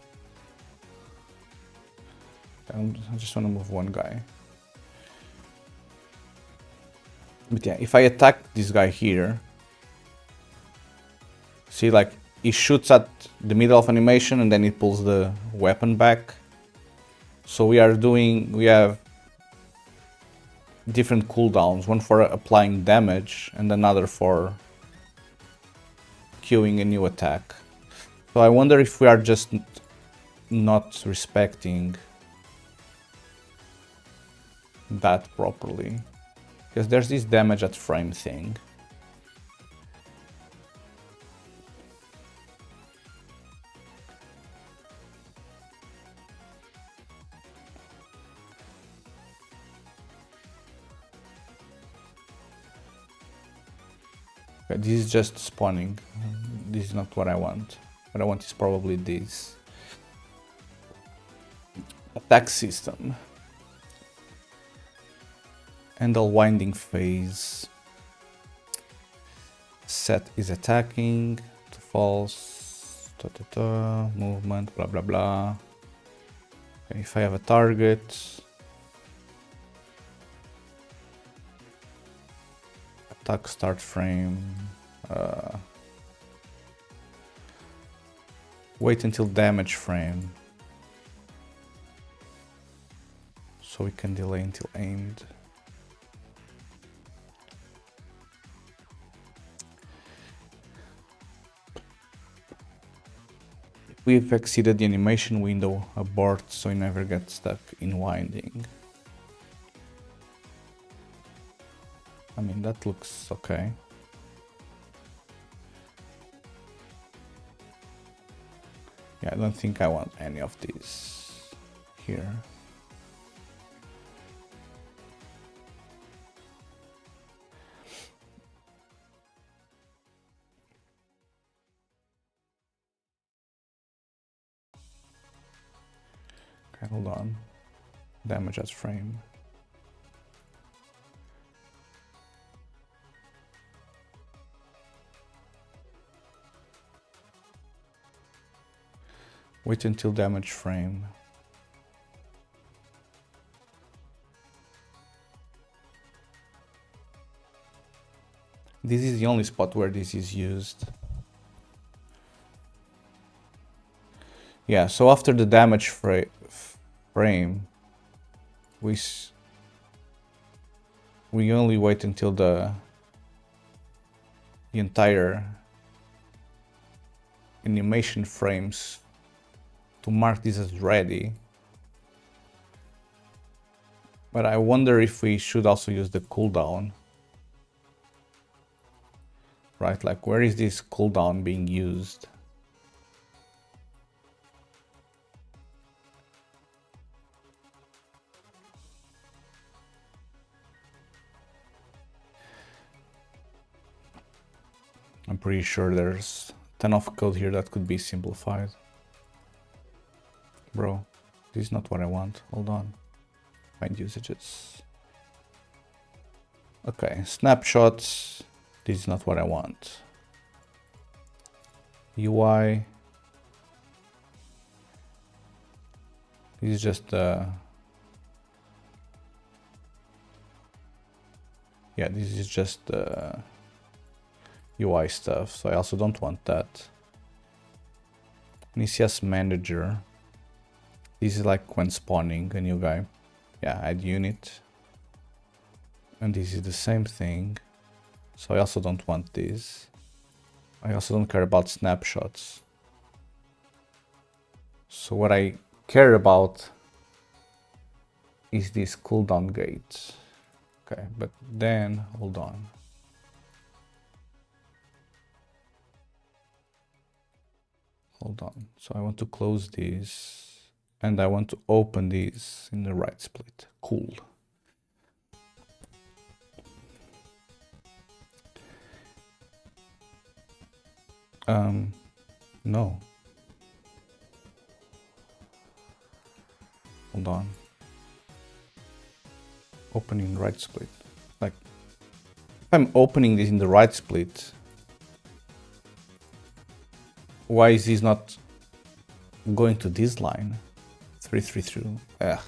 I just want to move one guy. But yeah, if I attack this guy here, see, like, he shoots at the middle of animation and then he pulls the weapon back. So we have different cooldowns, one for applying damage and another for queuing a new attack. So I wonder if we are just not respecting that properly. Because there's this damage at frame thing. Okay, this is just spawning. This is not what I want. What I want is probably this. Attack system. Handle winding phase. Set is attacking to false. Movement, blah blah blah. Okay, if I have a target, attack start frame. Wait until damage frame, so we can delay until aimed. We've exceeded the animation window, abort so we never get stuck in winding. I mean, that looks okay. Yeah, I don't think I want any of these here. Okay, hold on. Damage as frame. Wait until damage frame. This is the only spot where this is used. Yeah, so after the damage frame, we only wait until the entire animation frames to mark this as ready. But I wonder if we should also use the cooldown. Right, like where is this cooldown being used? I'm pretty sure there's a ton of code here that could be simplified. Bro, this is not what I want. Hold on. Find usages. Okay, snapshots. This is not what I want. UI. This is just yeah, this is just UI stuff, so I also don't want that. ECS manager. This is like when spawning a new guy. Yeah, add unit. And this is the same thing. So I also don't want this. I also don't care about snapshots. So what I care about is this cooldown gate. Okay, but then, hold on. Hold on, so I want to close this and I want to open this in the right split. Cool. No. Hold on. Opening right split. Like, if I'm opening this in the right split, why is this not going to this line? 332. Ugh.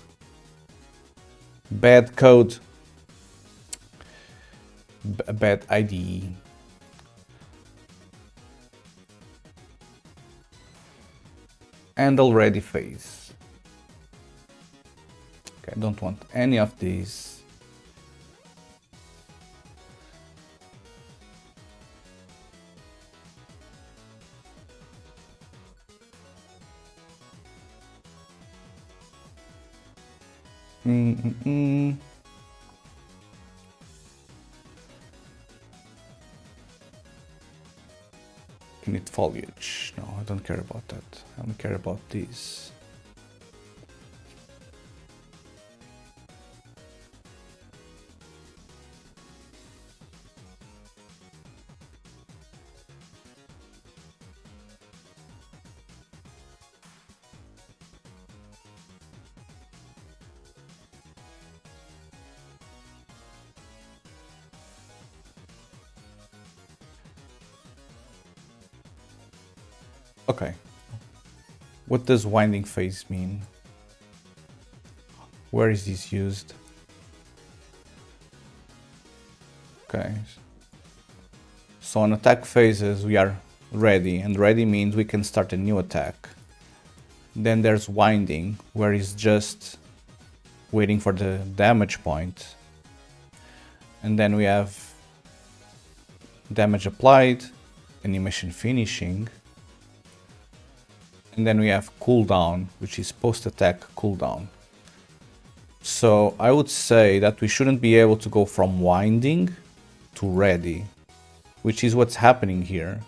Bad code. Bad IDE. Handle ready phase. Okay, I don't want any of these. Init foliage. No, I don't care about that. I don't care about this. Okay. What does winding phase mean? Where is this used? Okay. So on attack phases we are ready, and ready means we can start a new attack. Then there's winding, where it's just waiting for the damage point. And then we have damage applied, animation finishing. And then we have cooldown, which is post-attack cooldown. So I would say that we shouldn't be able to go from winding to ready, which is what's happening here.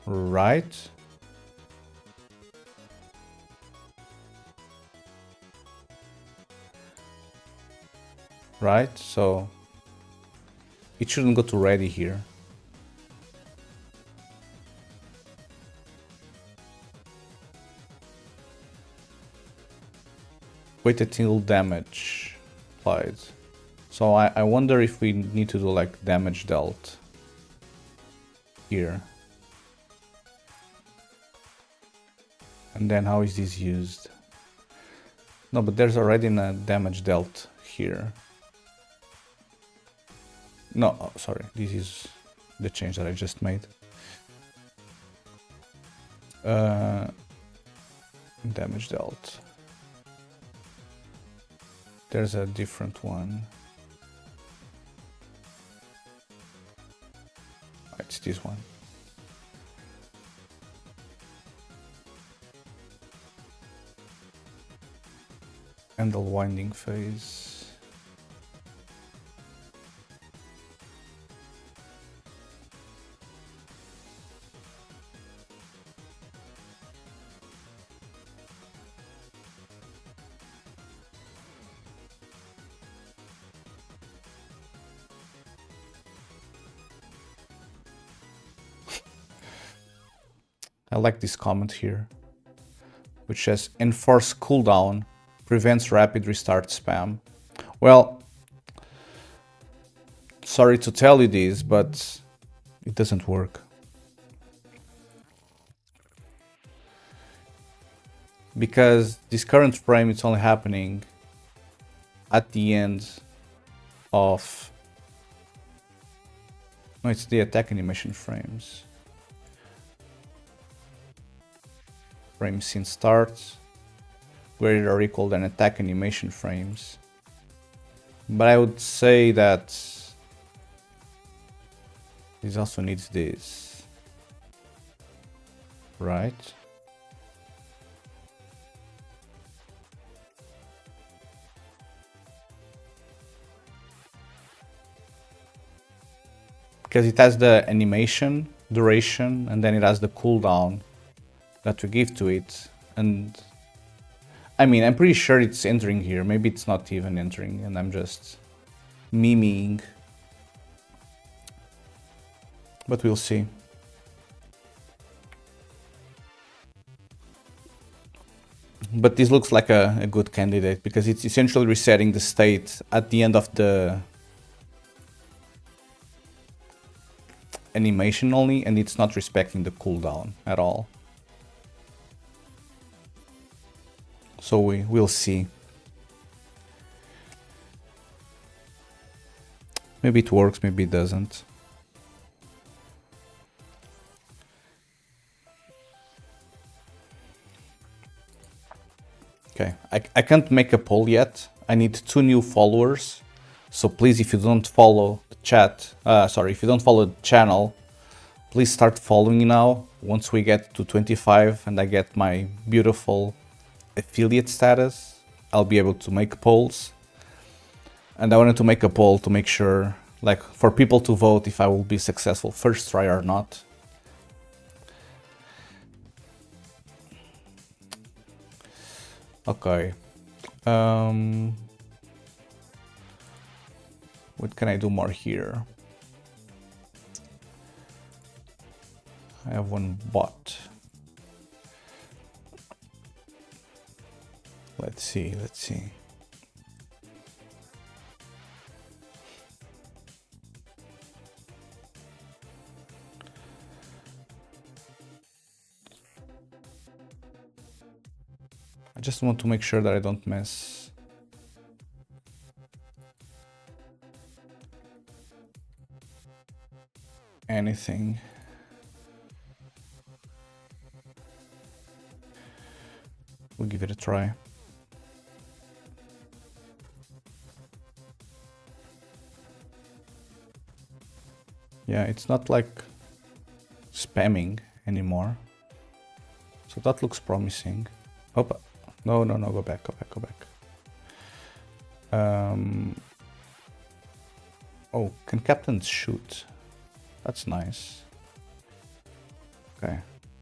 Right? Right? So it shouldn't go to ready here. Wait until damage applied. So I wonder if we need to do like damage dealt here. And then how is this used? No, but there's already a damage dealt here. No, oh, sorry, this is the change that I just made. Damage dealt. There's a different one. It's this one. Handle winding phase. I like this comment here, which says enforce cooldown, prevents rapid restart spam. Well, sorry to tell you this, but it doesn't work. Because this current frame is only happening at the end of... No, it's the attack animation frames. Frames since start, greater or equal than attack animation frames. But I would say that this also needs this, right? Because it has the animation duration and then it has the cooldown that we give to it. And I mean, I'm pretty sure it's entering here. Maybe it's not even entering and I'm just miming. but we'll see. But this looks like a good candidate because it's essentially resetting the state at the end of the animation only, and it's not respecting the cooldown at all. So we'll see. Maybe it works, maybe it doesn't. Okay, I can't make a poll yet. I need 2 new followers. So please, if you don't follow the chat, if you don't follow the channel, please start following now. Once we get to 25 and I get my beautiful affiliate status, I'll be able to make polls. And I wanted to make a poll to make sure, like, for people to vote if I will be successful first try or not. Okay. What can I do more here? I have one bot. Let's see. I just want to make sure that I don't mess anything. We'll give it a try. Yeah, it's not like spamming anymore. So that looks promising. Oh, no, go back. Oh, can captains shoot? That's nice. Okay,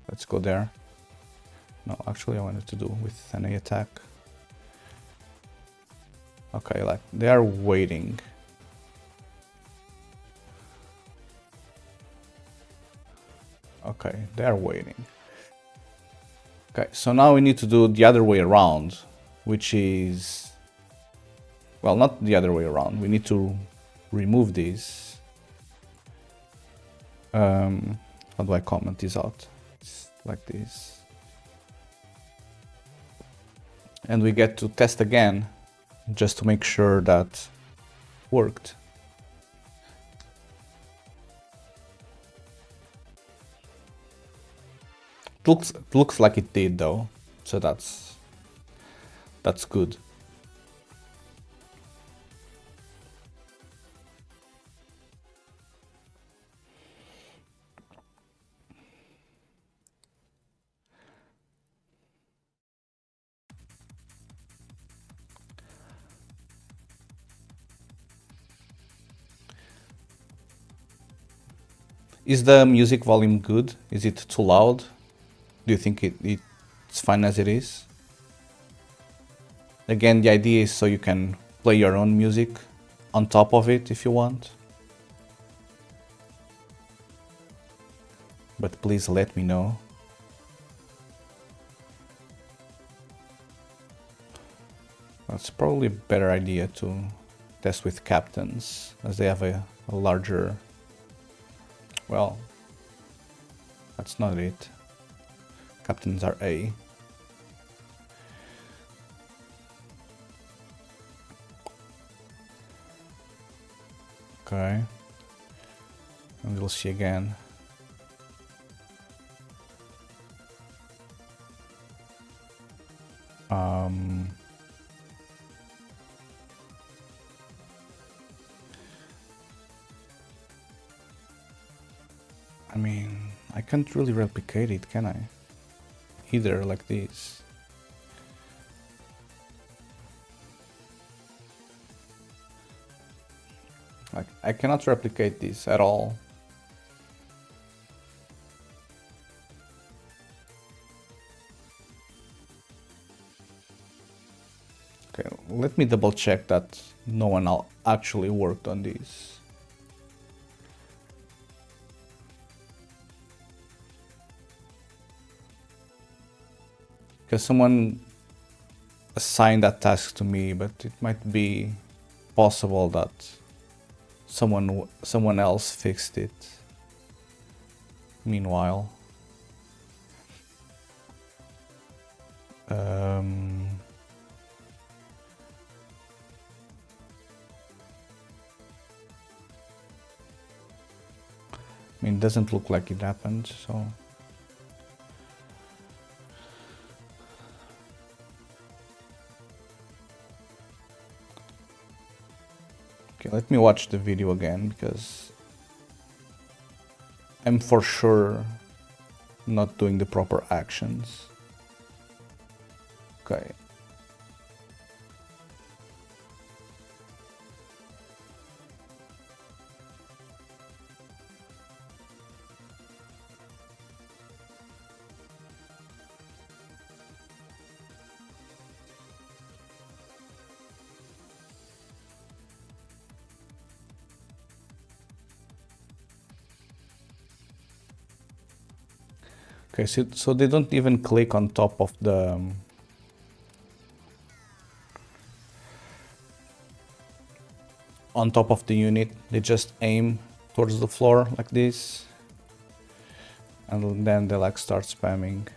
let's go there. No, actually I wanted to do with an A attack. Okay, like, they are waiting. Okay, they are waiting. Okay, so now we need to do the other way around, which is... Well, not the other way around. We need to remove these. How do I comment this out? It's like this. And we get to test again, just to make sure that worked. Looks like it did though, so that's good. Is the music volume good? Is it too loud? Do you think it's fine as it is? Again, the idea is so you can play your own music on top of it if you want. But please let me know. It's probably a better idea to test with captains, as they have a larger... Well, that's not it. Captains are A. Okay. And we'll see again. I mean, I can't really replicate it, can I? Either like this. Like, I cannot replicate this at all. Okay, let me double check that no one actually worked on this. because someone assigned that task to me, but it might be possible that someone else fixed it meanwhile. I mean, it doesn't look like it happened, so... Okay, let me watch the video again, because I'm for sure not doing the proper actions. Okay. Okay, so they don't even click on top of the... on top of the unit, they just aim towards the floor like this. And then they like start spamming.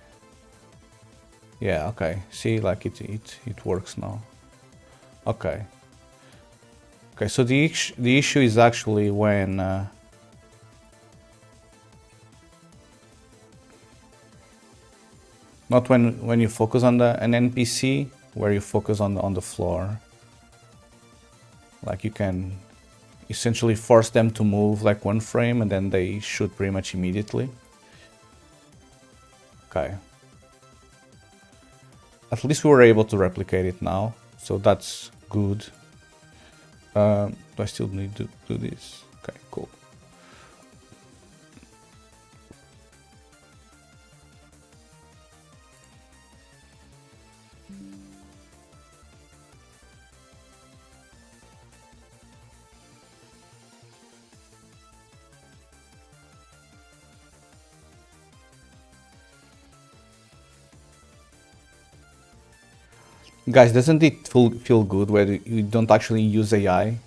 Yeah, okay, see, like it works now. Okay. Okay, so the issue is actually when... not when you focus on an NPC, where you focus on the floor. Like you can essentially force them to move like one frame and then they shoot pretty much immediately. Okay. At least we were able to replicate it now, so that's good. Do I still need to do this? Okay, cool. Guys, doesn't it feel good where you don't actually use AI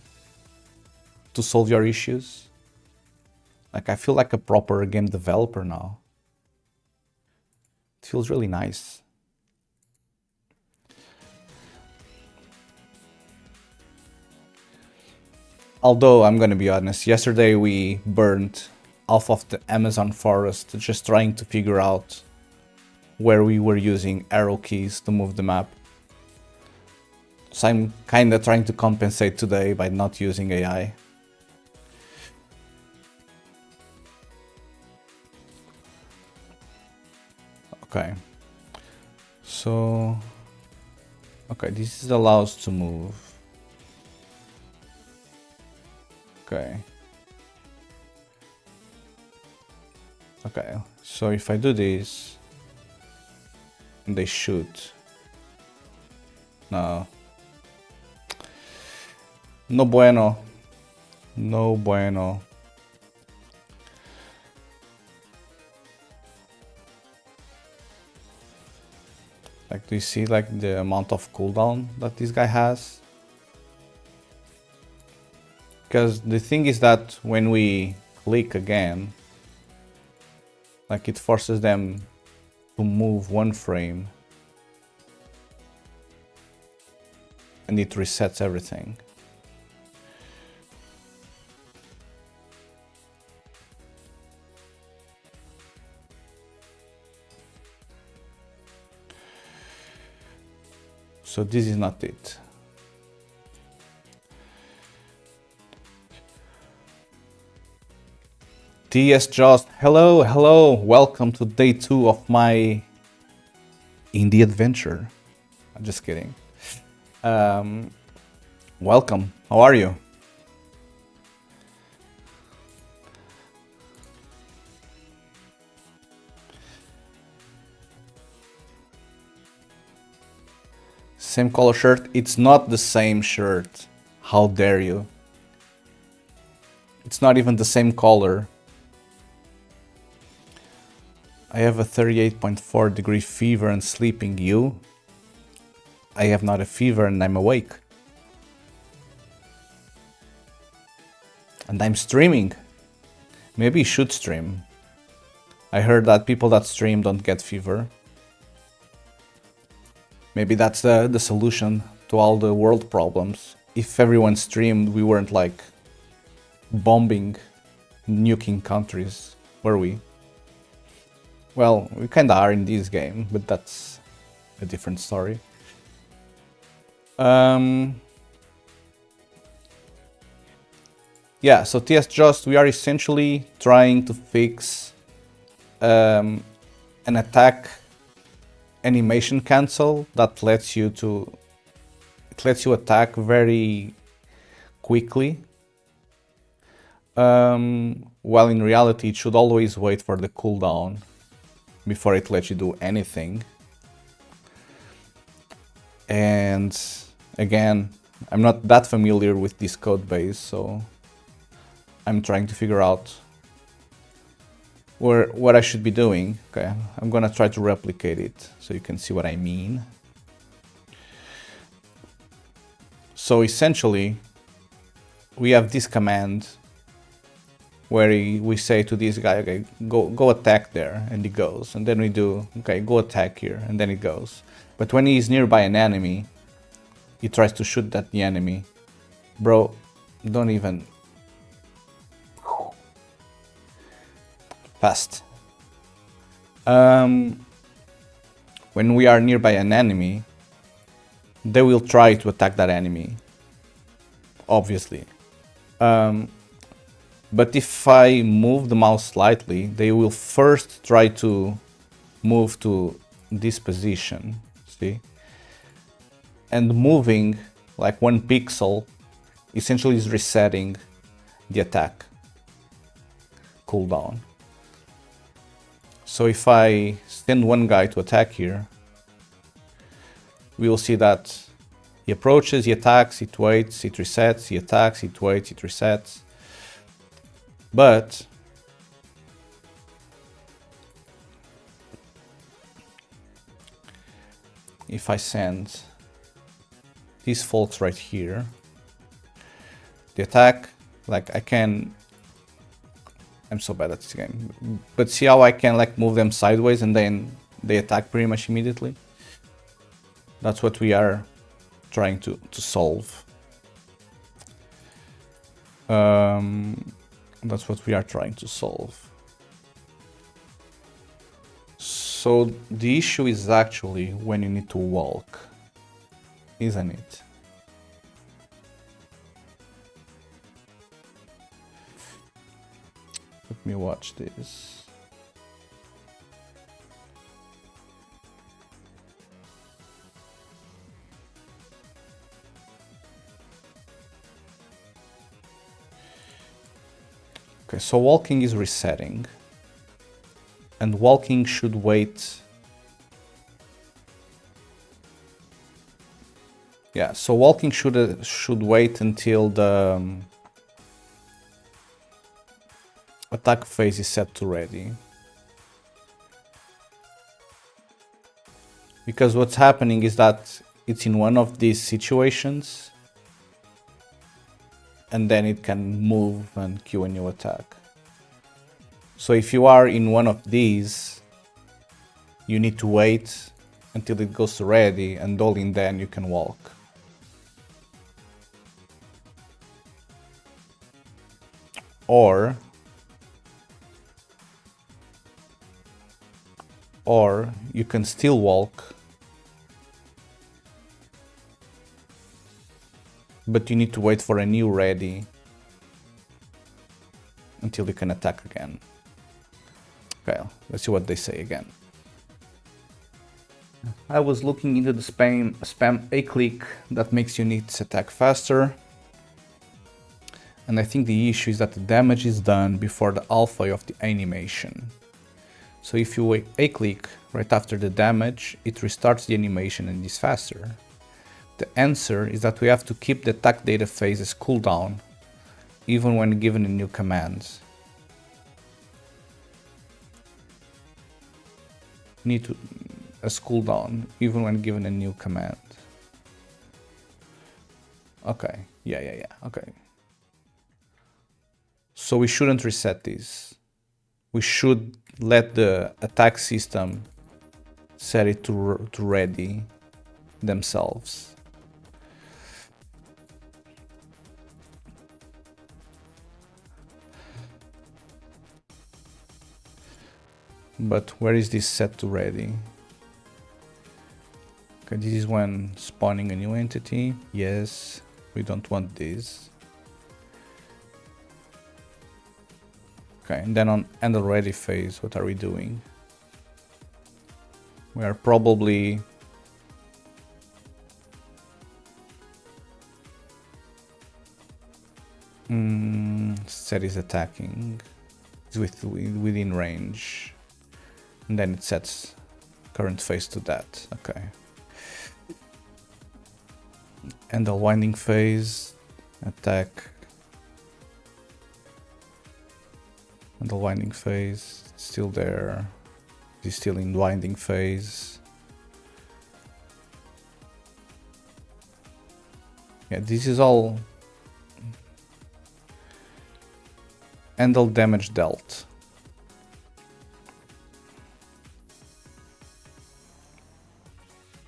to solve your issues? Like, I feel like a proper game developer now. It feels really nice. Although, I'm gonna be honest, yesterday we burned half of the Amazon forest just trying to figure out where we were using arrow keys to move the map. So I'm kinda trying to compensate today by not using AI. Okay. So... okay, this allows to move. Okay. Okay, so if I do this... and they shoot... no. No bueno. No bueno. Like, do you see like the amount of cooldown that this guy has? Because the thing is that when we click again, like it forces them to move one frame and it resets everything. So this is not it. TS Just, hello, hello, welcome to day 2 of my indie adventure. I'm just kidding. Welcome, how are you? Same color shirt? It's not the same shirt. How dare you? It's not even the same color. I have a 38.4-degree fever and sleeping. You? I have not a fever and I'm awake. And I'm streaming. Maybe you should stream. I heard that people that stream don't get fever. Maybe that's the solution to all the world problems. If everyone streamed, we weren't like bombing, nuking countries, were we? Well, we kinda are in this game, but that's a different story. Yeah, so TS Just, we are essentially trying to fix an attack animation cancel that lets you attack very quickly. While in reality it should always wait for the cooldown before it lets you do anything. And again, I'm not that familiar with this code base, so I'm trying to figure out what I should be doing. Okay, I'm gonna try to replicate it so you can see what I mean. So essentially, we have this command where we say to this guy, okay, go attack there, and he goes. And then we do, okay, go attack here, and then it goes. But when he's nearby an enemy, he tries to shoot at the enemy. Bro, don't even... Fast. When we are nearby an enemy, they will try to attack that enemy, obviously. But if I move the mouse slightly, they will first try to move to this position, see? And moving like 1 pixel essentially is resetting the attack cooldown. So if I send one guy to attack here, we will see that he approaches, he attacks, it waits, it resets, he attacks, it waits, it resets. But if I send these folks right here, the attack, like I'm so bad at this game, but see how I can like move them sideways and then they attack pretty much immediately? That's what we are trying to solve. That's what we are trying to solve. So the issue is actually when you need to walk, isn't it? Let me watch this. Okay, so walking is resetting, and walking should wait. Yeah, so walking should wait until the attack phase is set to ready. Because what's happening is that it's in one of these situations, and then it can move and queue a new attack. So if you are in one of these, you need to wait until it goes to ready, and only then you can walk. Or you can still walk, but you need to wait for a new ready until you can attack again. Okay, let's see what they say again. I was looking into the spam a click that makes units attack faster. And I think the issue is that the damage is done before the alpha of the animation. So if you a click right after the damage, it restarts the animation and is faster. The answer is that we have to keep the attack data phases cooldown, even when given a new command. need to a cooldown even when given a new command. Okay, yeah, okay. So we shouldn't reset these. We should let the attack system set it to ready themselves. But where is this set to ready? Okay, this is when spawning a new entity. Yes, we don't want this. Okay, and then on handle ready phase, what are we doing? We are probably set is attacking. It's within range. And then it sets current phase to that. Okay. And the winding phase, attack. And the winding phase, still there. It's still in winding phase. Yeah, this is all handle damage dealt.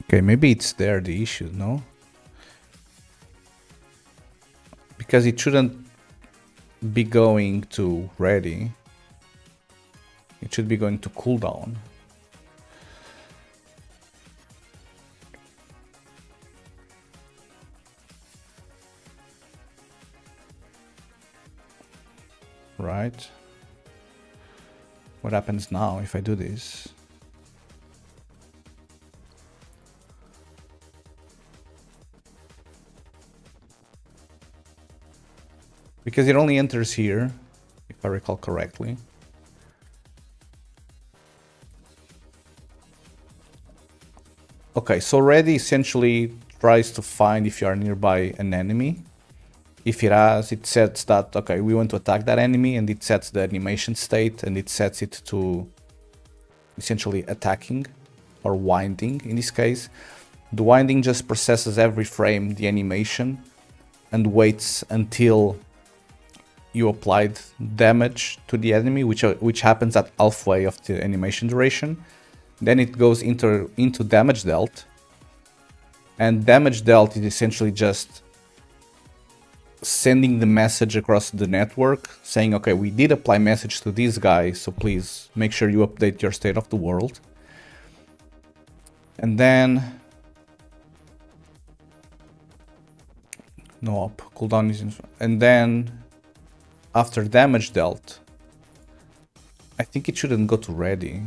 Okay, maybe it's there the issue, no? Because it shouldn't be going to ready. It should be going to cooldown. Right? What happens now if I do this? Because it only enters here, if I recall correctly. Okay, so ready essentially tries to find if you are nearby an enemy. If it has, it sets that, okay, we want to attack that enemy, and it sets the animation state, and it sets it to essentially attacking or winding in this case. The winding just processes every frame the animation and waits until you applied damage to the enemy, which happens at halfway of the animation duration. Then it goes into damage dealt, and damage dealt is essentially just sending the message across the network saying, okay, we did apply message to this guy, so please make sure you update your state of the world. And then no up, cooldown is in, and then after damage dealt, I think it shouldn't go to ready.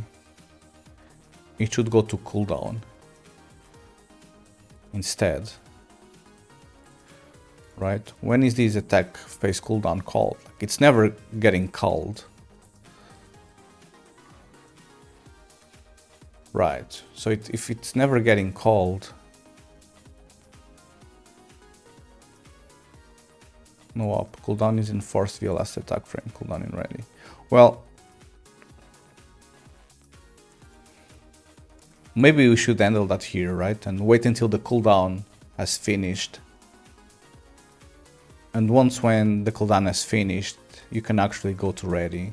It should go to cooldown instead. Right? When is this attack phase cooldown called? Like, it's never getting called. Right. So if it's never getting called, no up. Cooldown is enforced via last attack frame. Cooldown in ready. Well, maybe we should handle that here, right? And wait until the cooldown has finished. And once when the cooldown has finished, you can actually go to ready.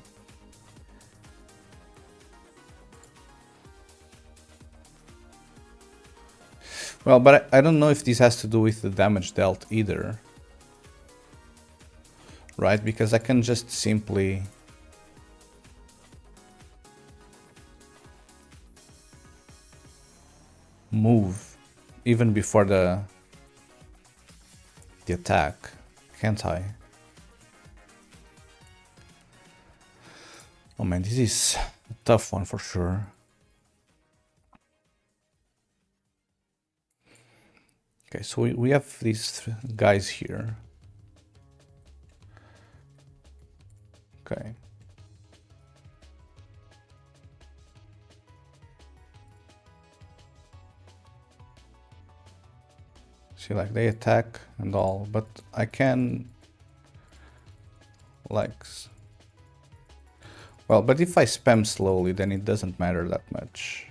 Well, but I don't know if this has to do with the damage dealt either. Right? Because I can just simply move even before the attack, can't I? Oh man, this is a tough one for sure. Okay, so we have these guys here. Okay. See, like, they attack and all, but I can, like, well, but if I spam slowly, then it doesn't matter that much.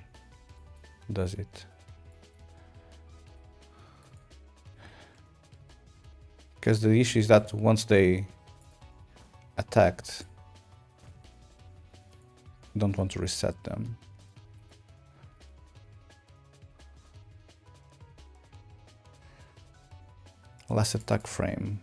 does it. Because the issue is that once they attacked, you don't want to reset them. Last attack frame.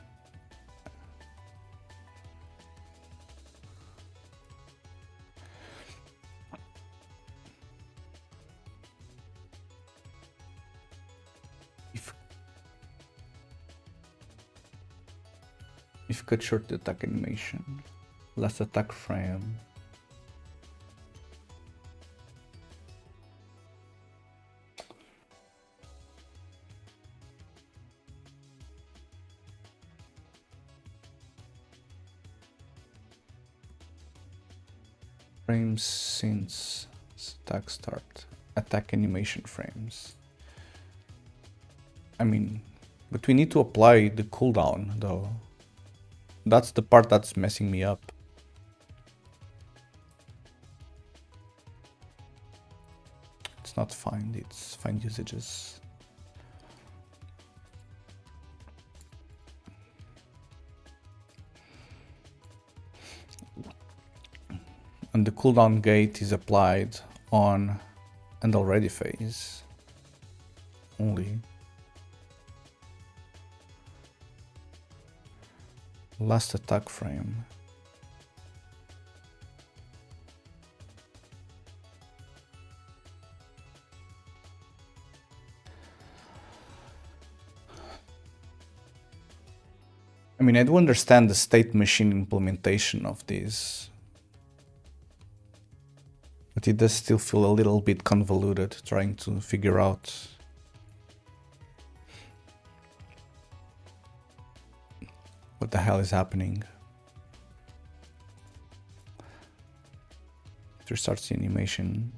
If cut short the attack animation. Last attack frame. Frames since attack start. Attack animation frames. I mean, but we need to apply the cooldown though. That's the part that's messing me up. It's not find, it's find usages. And the cooldown gate is applied on and already phase only. Last attack frame. I mean, I do understand the state machine implementation of this, but it does still feel a little bit convoluted trying to figure out what the hell is happening. It restarts the animation.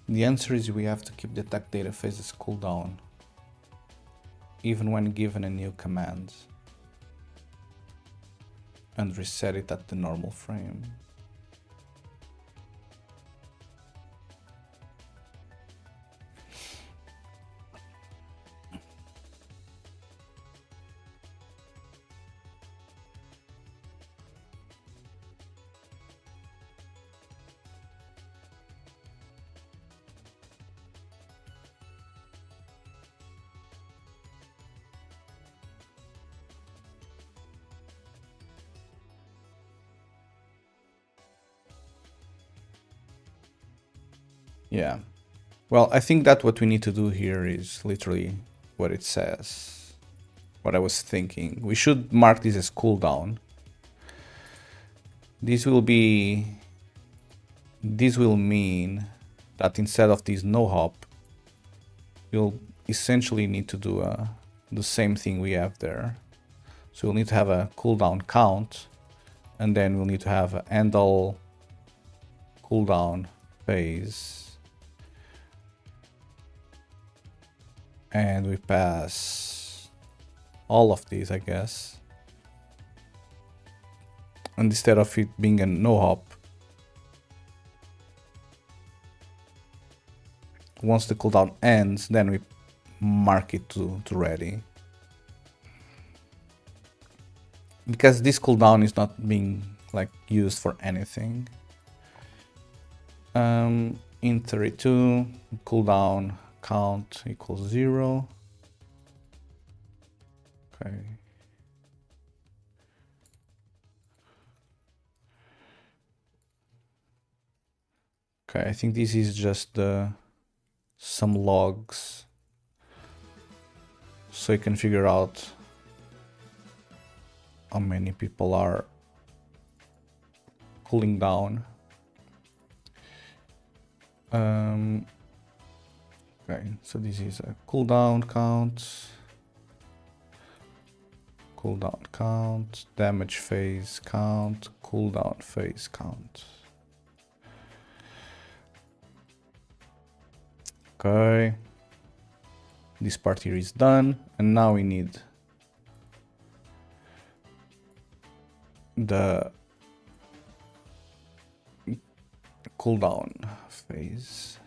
The answer is we have to keep the attack data phases cooldown, even when given a new command, and reset it at the normal frame. Yeah. Well, I think that what we need to do here is literally what it says. What I was thinking. We should mark this as cooldown. This will mean that instead of this no hop, you'll essentially need to do the same thing we have there. So we'll need to have a cooldown count, and then we'll need to have a handle cooldown phase. And we pass all of these, I guess. And instead of it being a no hop, once the cooldown ends, then we mark it to ready. Because this cooldown is not being like used for anything. In 32, cooldown count equals 0. Okay. Okay, I think this is just some logs, so you can figure out how many people are cooling down. Okay, so this is a cooldown count, damage phase count, cooldown phase count. Okay, this part here is done, and now we need the cooldown phase.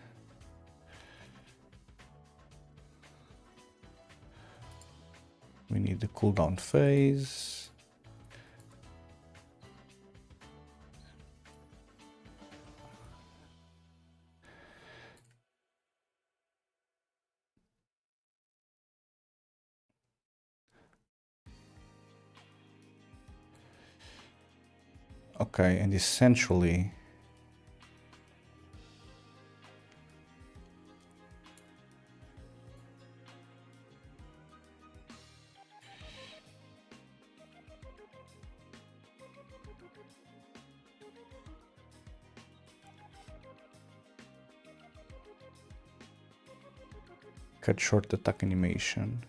We need the cooldown phase. Okay, and essentially cut short attack animation.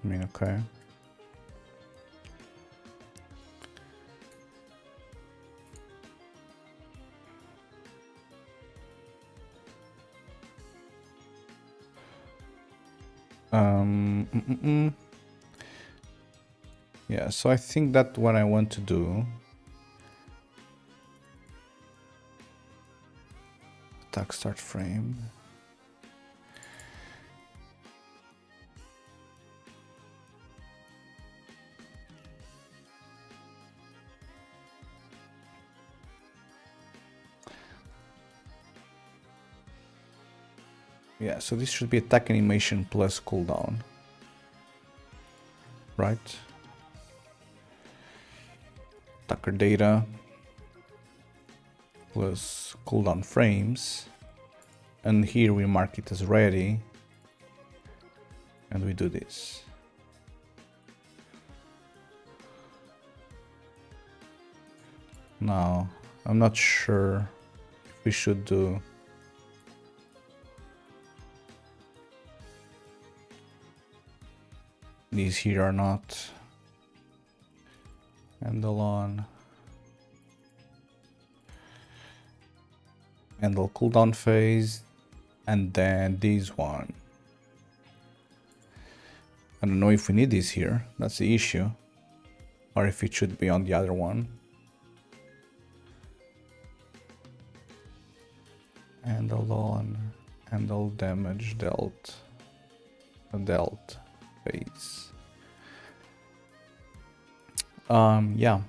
I mean, okay. Yeah, so I think that what I want to do, attack start frame. Yeah, so this should be attack animation plus cooldown, right? Attacker data plus cooldown frames, and here we mark it as ready, and we do this. Now, I'm not sure if we should do these here or not. Handle on. Handle cooldown phase. And then this one. I don't know if we need this here. That's the issue. Or if it should be on the other one. Handle on. Handle damage dealt. Dealt phase. Yeah.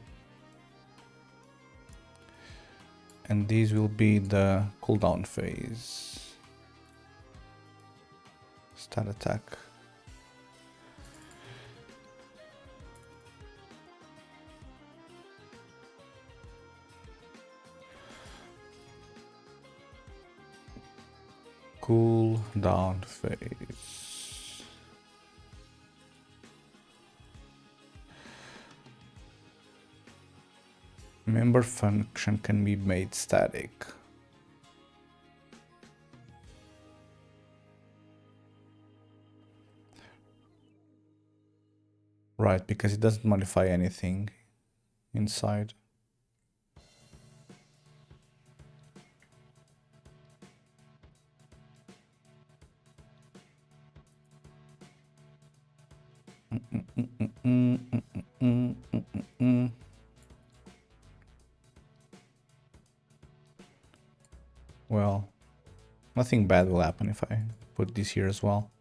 And these will be the cooldown phase. Stat attack. Cooldown phase. Member function can be made static. Right, because it doesn't modify anything inside. Well, nothing bad will happen if I put this here as well.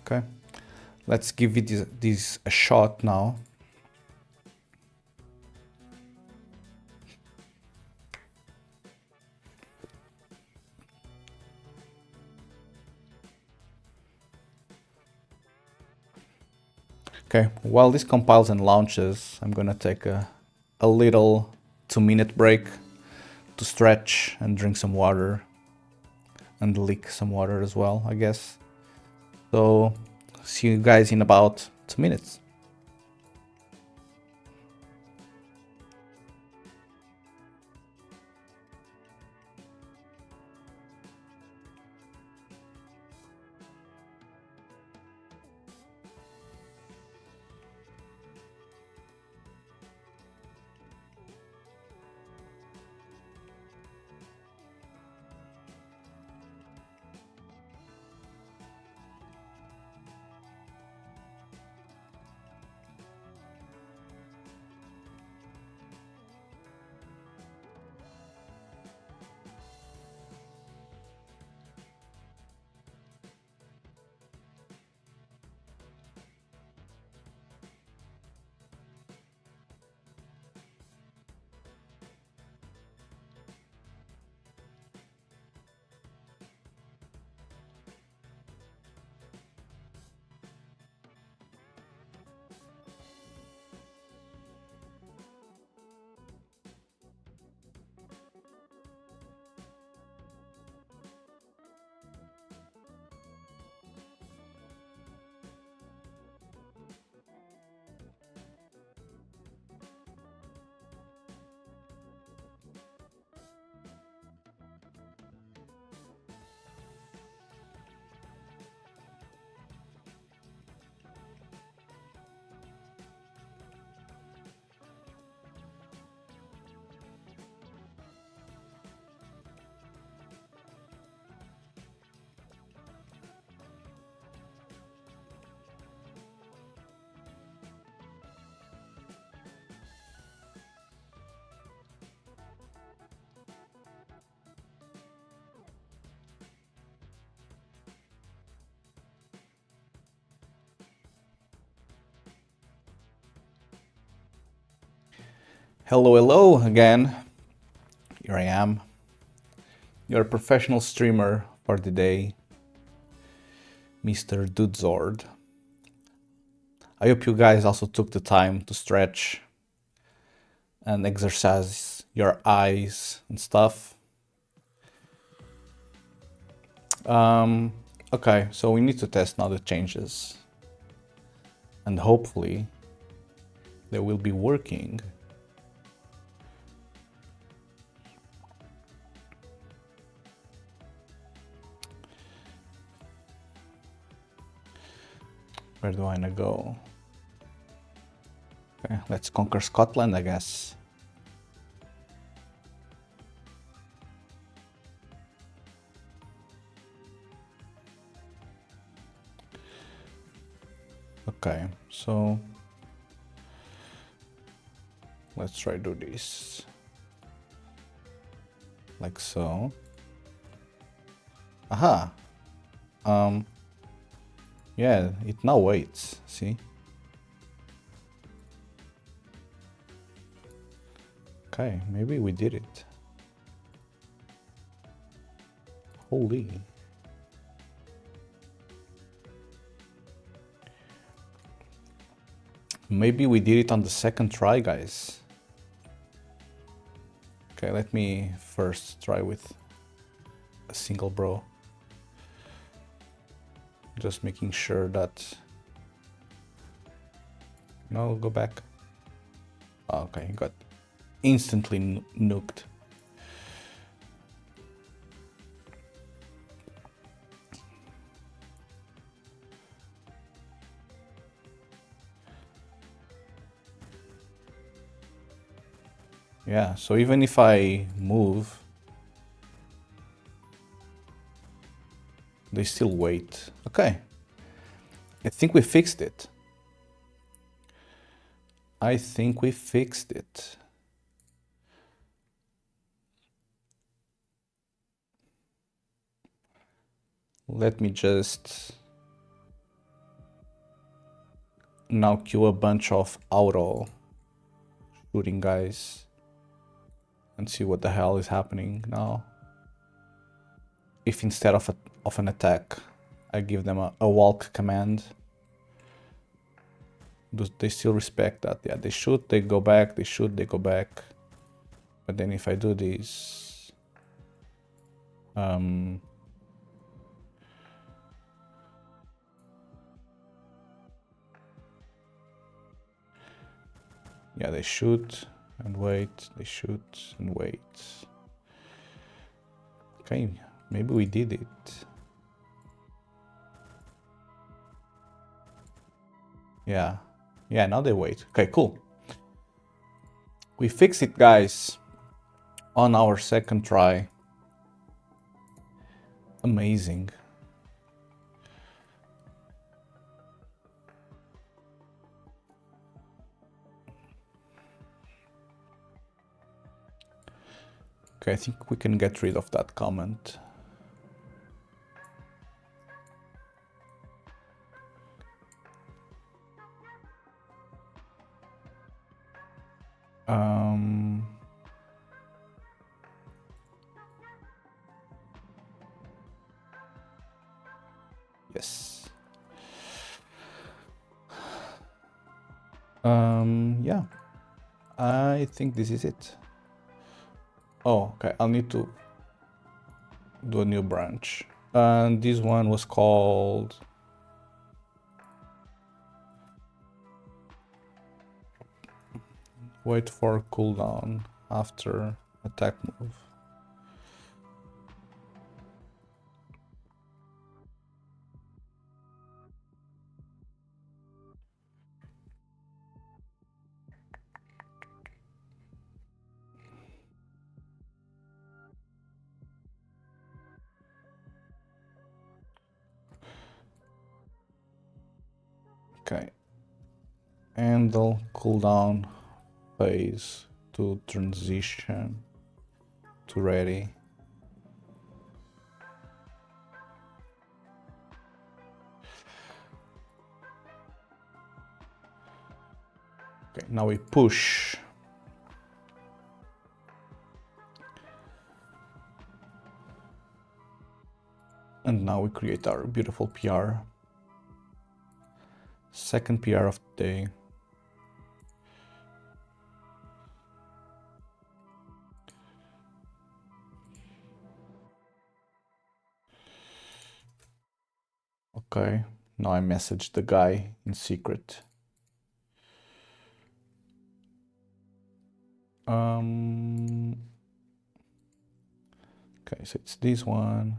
Okay, let's give it this a shot now. Okay, while this compiles and launches, I'm gonna take a little 2-minute break to stretch and drink some water and lick some water as well, I guess. So see you guys in about 2 minutes. Hello, hello again. Here I am, your professional streamer for the day, Mr. Dudezord. I hope you guys also took the time to stretch and exercise your eyes and stuff. Okay, so we need to test now the changes. And hopefully they will be working. Where do I wanna go? Okay, let's conquer Scotland, I guess. Okay, so let's try do this. Like so. Aha! Yeah, it now waits, see? Okay, maybe we did it. Holy. Maybe we did it on the second try, guys. Okay, let me first try with a single bro. Just making sure that... No, go back. Oh, okay, got instantly nuked. Yeah, so even if I move, they still wait. Okay. I think we fixed it. I think we fixed it. Let me just now queue a bunch of auto shooting guys and see what the hell is happening now. If instead of an attack, I give them a walk command, do they still respect that? Yeah, they shoot, they go back, they shoot, they go back. But then if I do this, yeah, they shoot and wait, they shoot and wait. Okay, maybe we did it. Yeah, yeah, now they wait. Okay, cool. We fixed it, guys, on our second try. Amazing. Okay, I think we can get rid of that comment. Yes. Yeah, I think this is it. Oh, okay, I'll need to do a new branch. And this one was called... Wait for cooldown after attack move. Okay. Handle cooldown phase to transition to ready. Okay, now we push. And now we create our beautiful PR. Second PR of the day. Okay, now I message the guy in secret. Okay, so it's this one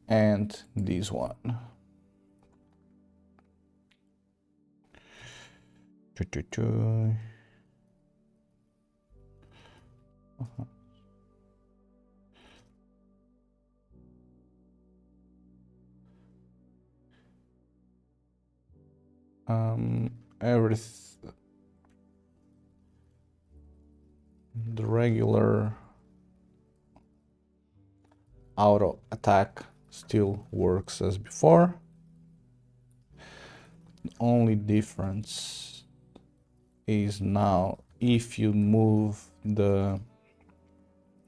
and this one. Everything, the regular auto attack still works as before. The only difference is now if you move the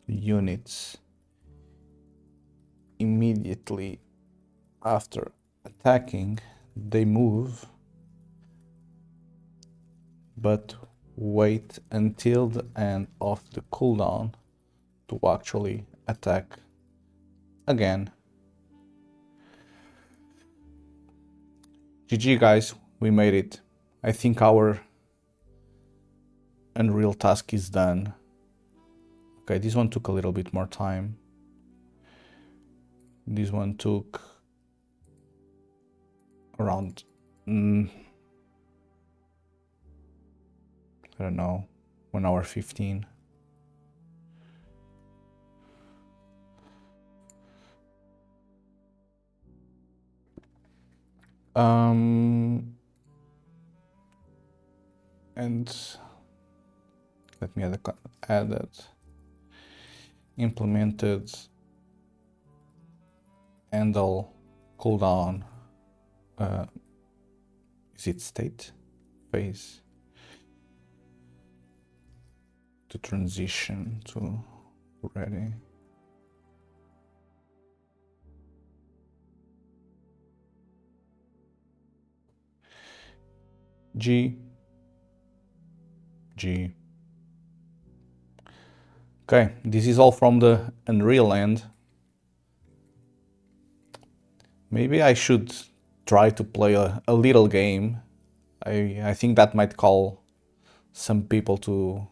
units immediately after attacking, they move, but wait until the end of the cooldown to actually attack again. GG guys, we made it. I think our Unreal task is done. Okay, this one took a little bit more time. This one took around, I don't know, 1 hour 15. And let me add that implemented handle cooldown. Is it state phase to transition to ready? G. Okay, this is all from the Unreal end. Maybe I should try to play a little game. I think that might call some people to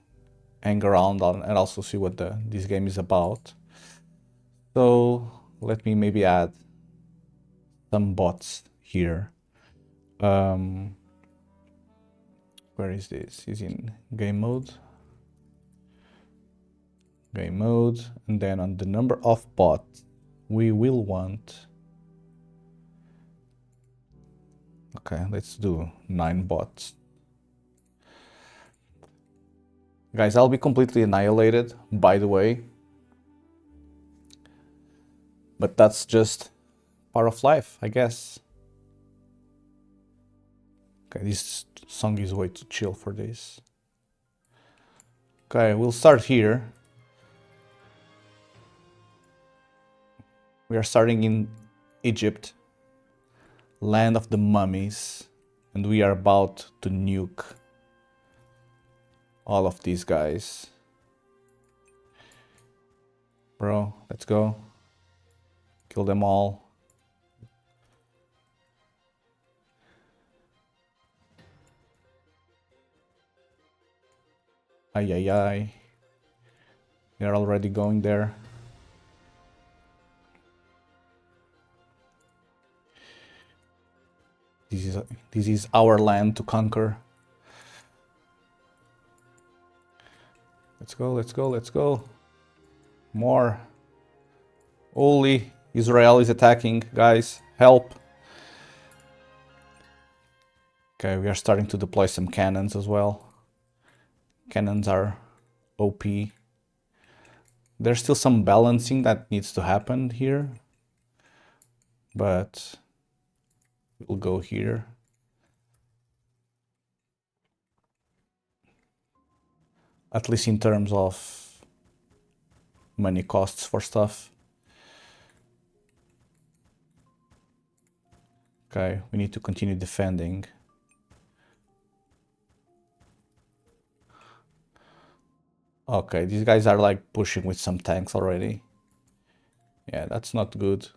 hang around on and also see what this game is about. So let me maybe add some bots here. Where is this? Is in game mode. Game mode, and then on the number of bots, we will want. Okay, let's do 9 bots. Guys, I'll be completely annihilated, by the way. But that's just part of life, I guess. Okay, this song is way too chill for this. Okay, we'll start here. We are starting in Egypt, land of the mummies, and we are about to nuke all of these guys. Bro, let's go. Kill them all. Ay, ay, ay. They're already going there. This is our land to conquer. Let's go, let's go, let's go. More. Only Israel is attacking, guys. Help. Okay, we are starting to deploy some cannons as well. Cannons are OP. There's still some balancing that needs to happen here. But we'll go here. At least in terms of money costs for stuff. Okay, we need to continue defending. Okay, these guys are like pushing with some tanks already. Yeah, that's not good.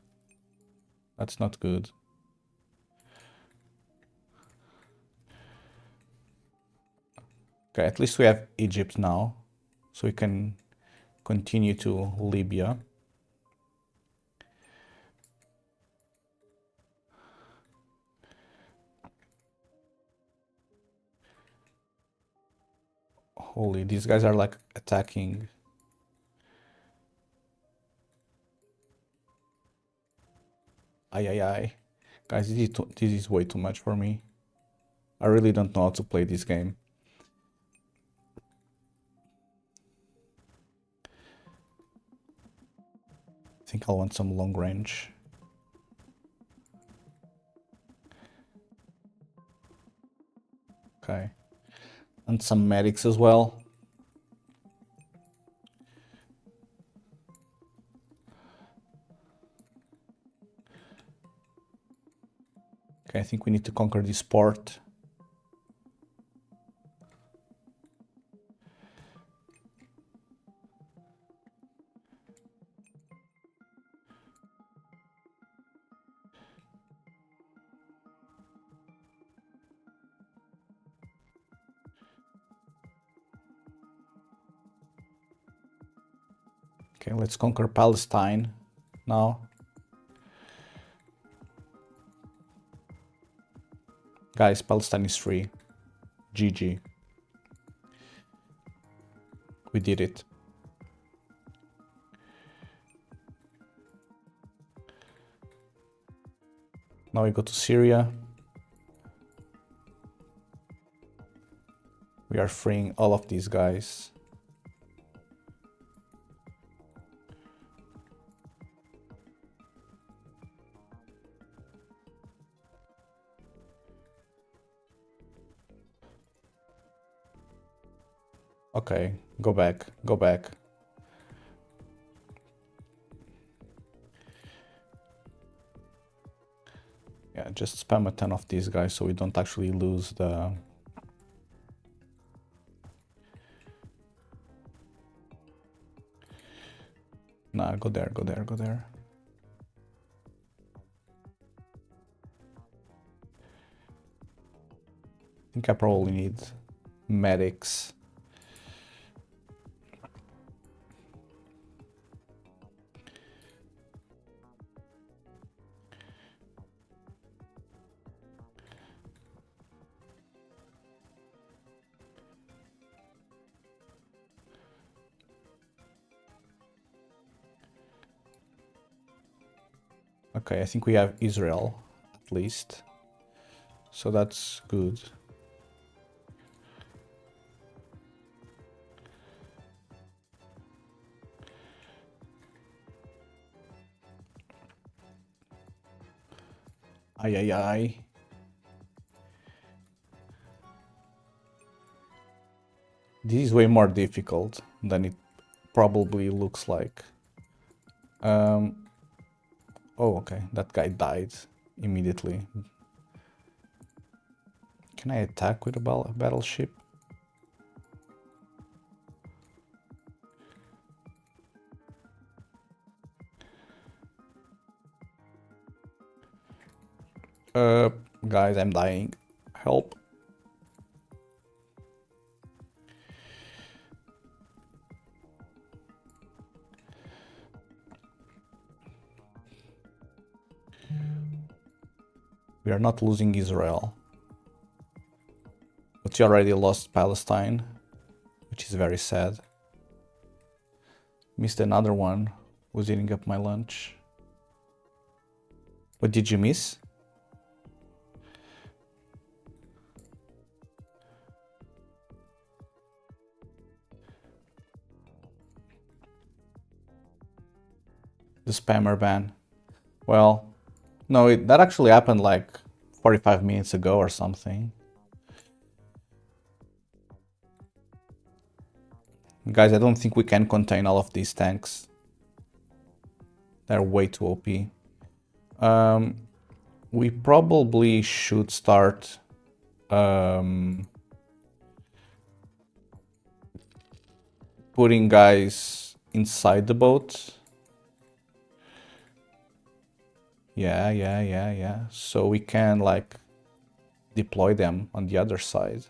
That's not good. Okay, at least we have Egypt now, so we can continue to Libya. Holy, these guys are like attacking. Ay, ay, ay. Guys, this is way too much for me. I really don't know how to play this game. I think I'll want some long range. Okay. And some medics as well. Okay, I think we need to conquer this port. Okay, let's conquer Palestine now. Guys, Palestine is free. GG. We did it. Now we go to Syria. We are freeing all of these guys. Okay, go back, go back. Yeah, just spam a ton of these guys so we don't actually lose the... Nah, go there, go there, go there. I think I probably need medics. Okay, I think we have Israel, at least. So that's good. Ay, ay, ay. This is way more difficult than it probably looks like. Oh, okay, that guy died immediately. Can I attack with a battleship? Guys, I'm dying. Help. We are not losing Israel. But we already lost Palestine, which is very sad. Missed another one. Was eating up my lunch. What did you miss? The spammer ban. Well, no, that actually happened like 45 minutes ago or something. Guys, I don't think we can contain all of these tanks. They're way too OP. We probably should start putting guys inside the boat. Yeah. So we can like deploy them on the other side.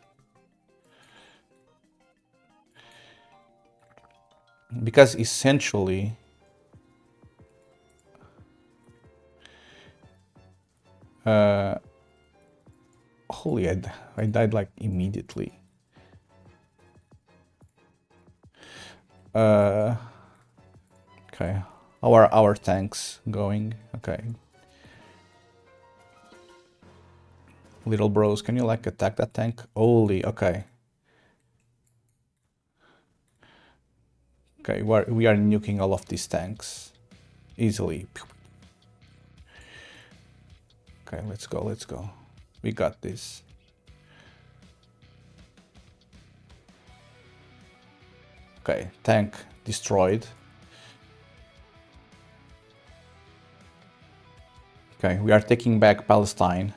Because essentially holy, I died like immediately. Okay, how are our tanks going? Okay. Little bros, can you like attack that tank? Holy, okay. Okay, we are nuking all of these tanks easily. Okay, let's go. We got this. Okay, tank destroyed. Okay, we are taking back Palestine.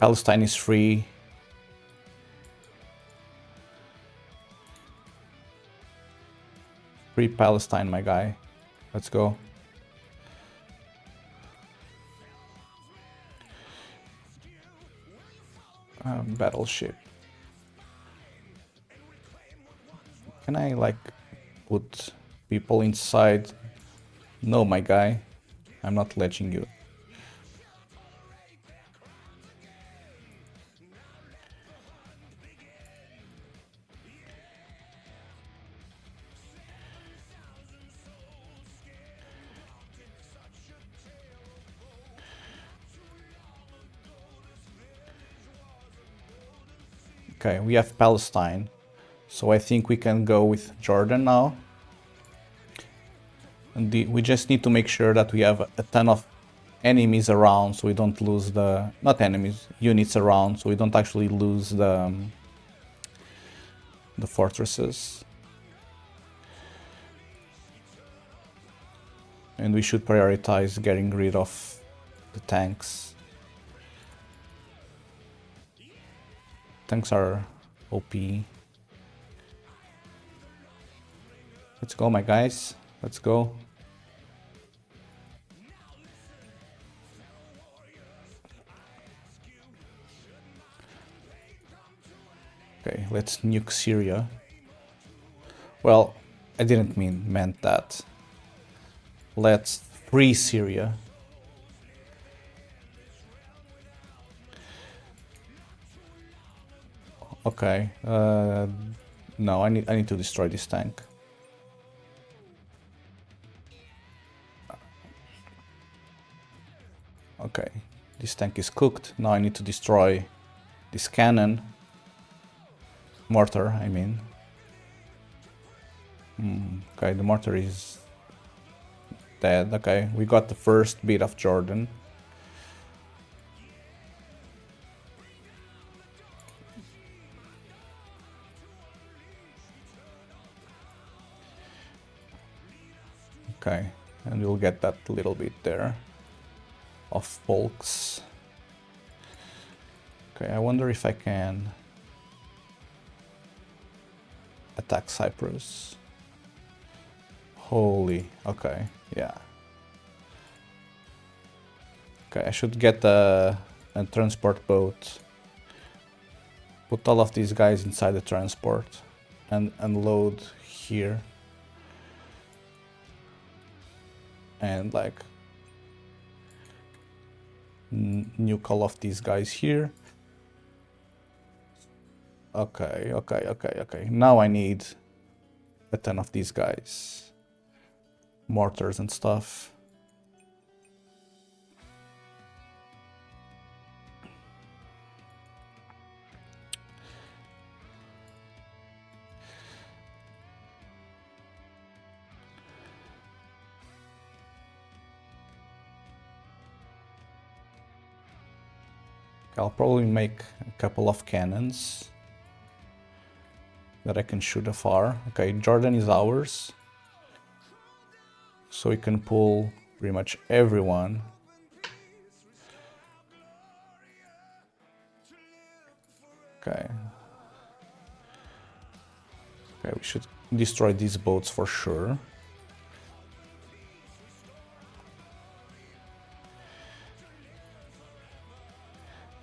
Palestine is free. Free Palestine, my guy. Let's go. Battleship. Can I like put people inside? No, my guy. I'm not letting you. Okay, we have Palestine. So I think we can go with Jordan now. And we just need to make sure that we have a ton of enemies around so we don't lose the... Not enemies, units around so we don't actually lose the fortresses. And we should prioritize getting rid of the tanks. Tanks are OP. Let's go, my guys. Let's go. Okay, let's nuke Syria. Well, I didn't meant that. Let's free Syria. Okay. No, I need to destroy this tank. Okay, this tank is cooked. Now I need to destroy this cannon. Mortar, I mean. Okay, the mortar is dead. Okay, we got the first bit of Jordan. Okay, and we'll get that little bit there of folks. Okay, I wonder if I can attack Cyprus. Holy, okay, yeah. Okay, I should get a transport boat. Put all of these guys inside the transport and unload here. And like nuke all of these guys here. Okay. Now I need a ton of these guys. Mortars and stuff. I'll probably make a couple of cannons that I can shoot afar. Okay, Jordan is ours. So we can pull pretty much everyone Okay. Okay, we should destroy these boats for sure.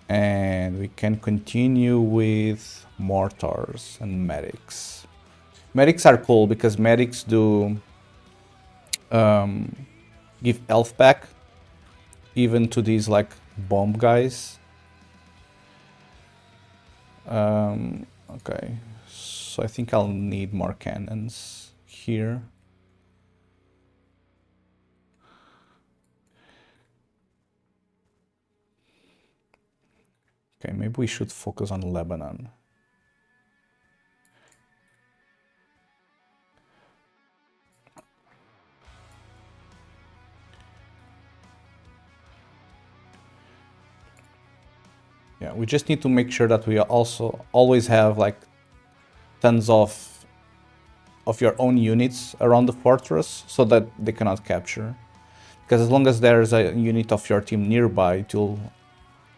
And we can continue with mortars and medics. Medics are cool because medics do give health back even to these like bomb guys. Okay, so I think I'll need more cannons here. Okay, maybe we should focus on Lebanon. Yeah, we just need to make sure that we also always have like tons of your own units around the fortress so that they cannot capture. Because as long as there's a unit of your team nearby, it will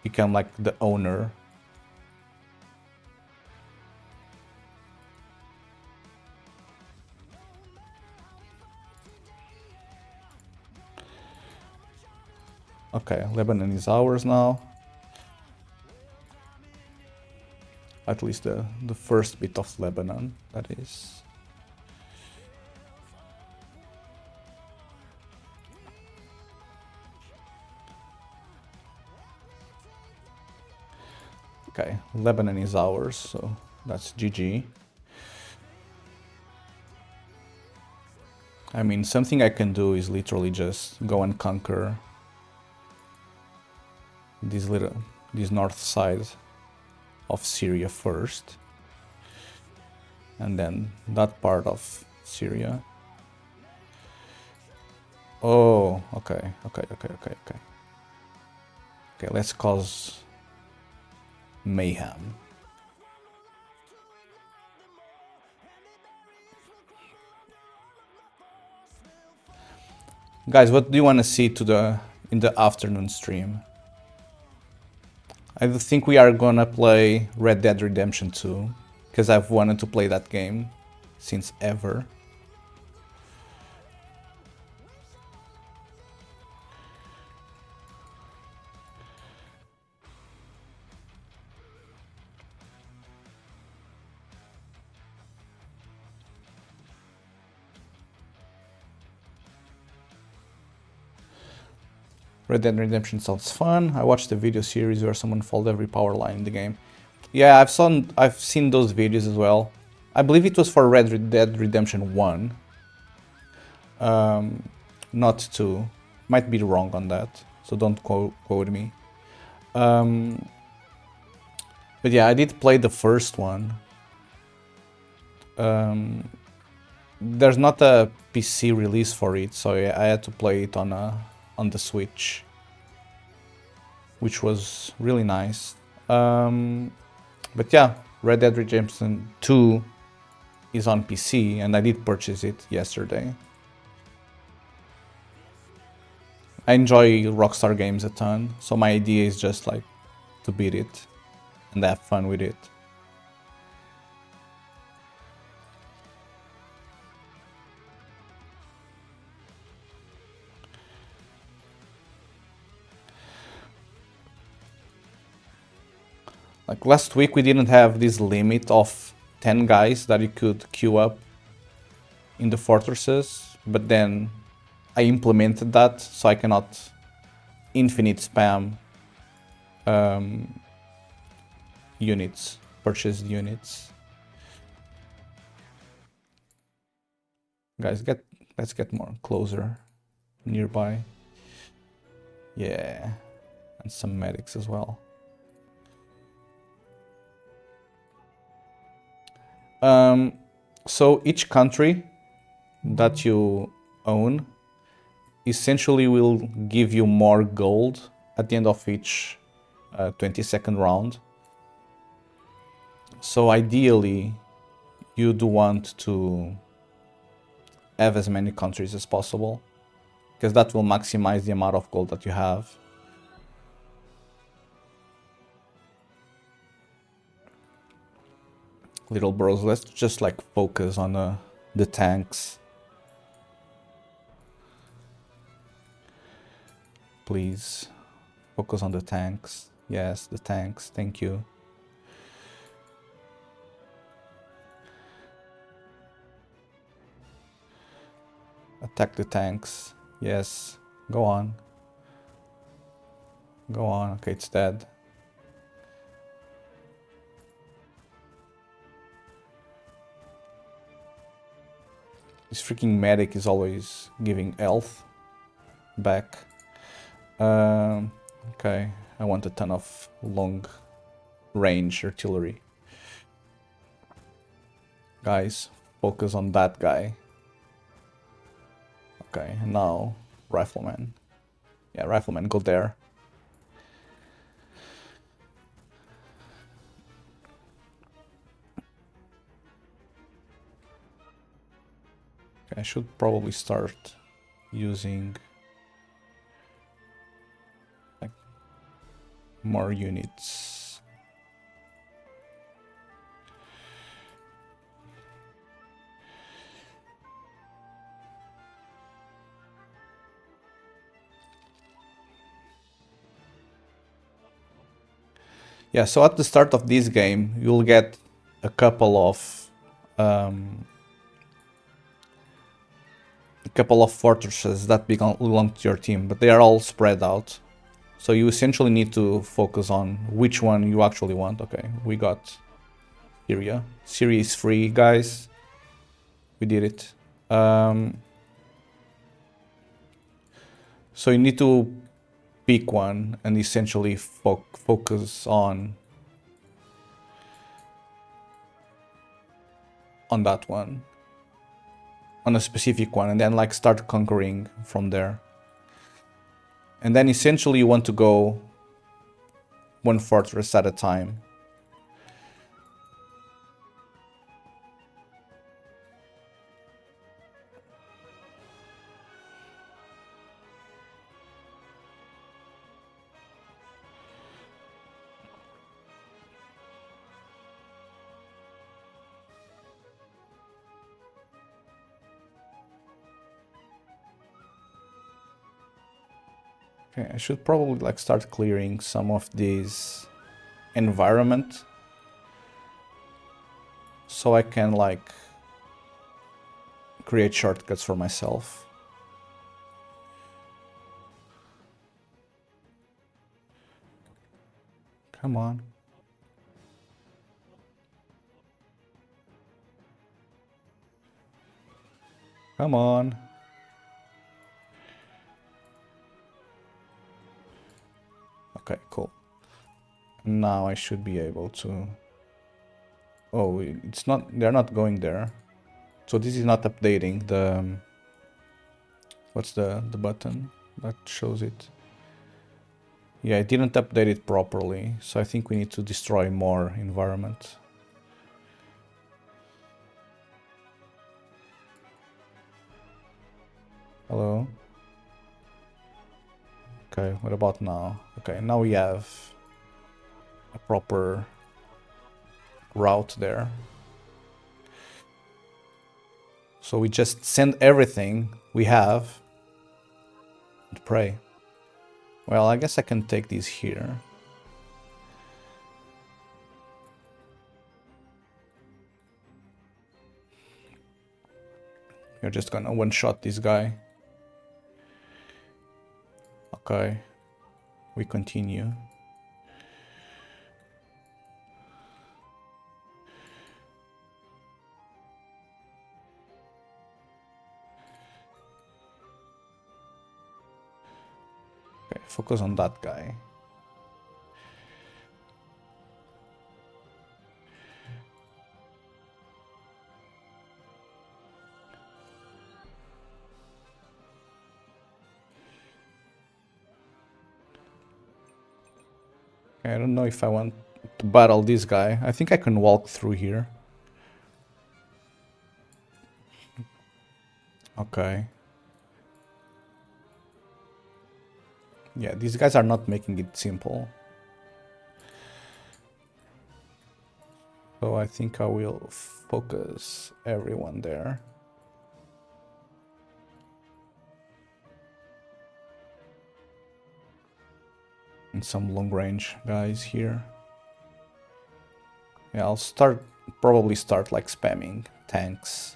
become like the owner. Okay, Lebanon is ours now. At least the first bit of Lebanon, that is. Okay, Lebanon is ours, so that's GG. I mean, something I can do is literally just go and conquer this north side of Syria first, and then that part of Syria. Oh, okay. Okay, let's cause mayhem. Guys, what do you want to see in the afternoon stream? I think we are gonna play Red Dead Redemption 2, because I've wanted to play that game since ever. Red Dead Redemption sounds fun. I watched a video series where someone followed every power line in the game. Yeah, I've seen those videos as well. I believe it was for Red Dead Redemption 1. Not 2. Might be wrong on that, so don't quote me. But yeah, I did play the first one. There's not a PC release for it, so yeah, I had to play it on the Switch, which was really nice. But yeah, Red Dead Redemption 2 is on PC, and I did purchase it yesterday. I enjoy Rockstar games a ton, so my idea is just like to beat it and have fun with it. Like last week we didn't have this limit of 10 guys that you could queue up in the fortresses, but then I implemented that so I cannot infinite spam units, purchased units. Guys, let's get more closer, nearby. Yeah, and some medics as well. So each country that you own essentially will give you more gold at the end of each 20-second round. So ideally, you do want to have as many countries as possible, because that will maximize the amount of gold that you have. little bros. Let's just like focus on the tanks. Please focus on the tanks. Yes, the tanks. Thank you. Attack the tanks. Yes. Go on. Go on. Okay, it's dead. This freaking medic is always giving health back. Okay, I want a ton of long range artillery. Guys, focus on that guy. Okay, now rifleman. Yeah, rifleman, go there. Okay, I should probably start using like more units. Yeah, so at the start of this game, you'll get a couple of fortresses that belong to your team, but they are all spread out. So you essentially need to focus on which one you actually want. Okay, we got Syria. Syria is free, guys. We did it. So you need to pick one and essentially focus on that one, on a specific one, and then like start conquering from there. And then essentially you want to go one fortress at a time. Okay, I should probably like start clearing some of these environment so I can like create shortcuts for myself. Come on. Come on. Okay, cool. Now I should be able to... Oh, it's not... They're not going there. So this is not updating the... What's the button that shows it? Yeah, I didn't update it properly, so I think we need to destroy more environment. Hello? Okay, what about now? Okay, now we have a proper route there. So we just send everything we have and pray. Well, I guess I can take these here. You're just gonna one-shot this guy. Okay. We continue. Okay, focus on that guy. I don't know if I want to battle this guy. I think I can walk through here. Okay. Yeah, these guys are not making it simple. So I think I will focus everyone there. And some long range guys here. Yeah, I'll probably start like spamming tanks.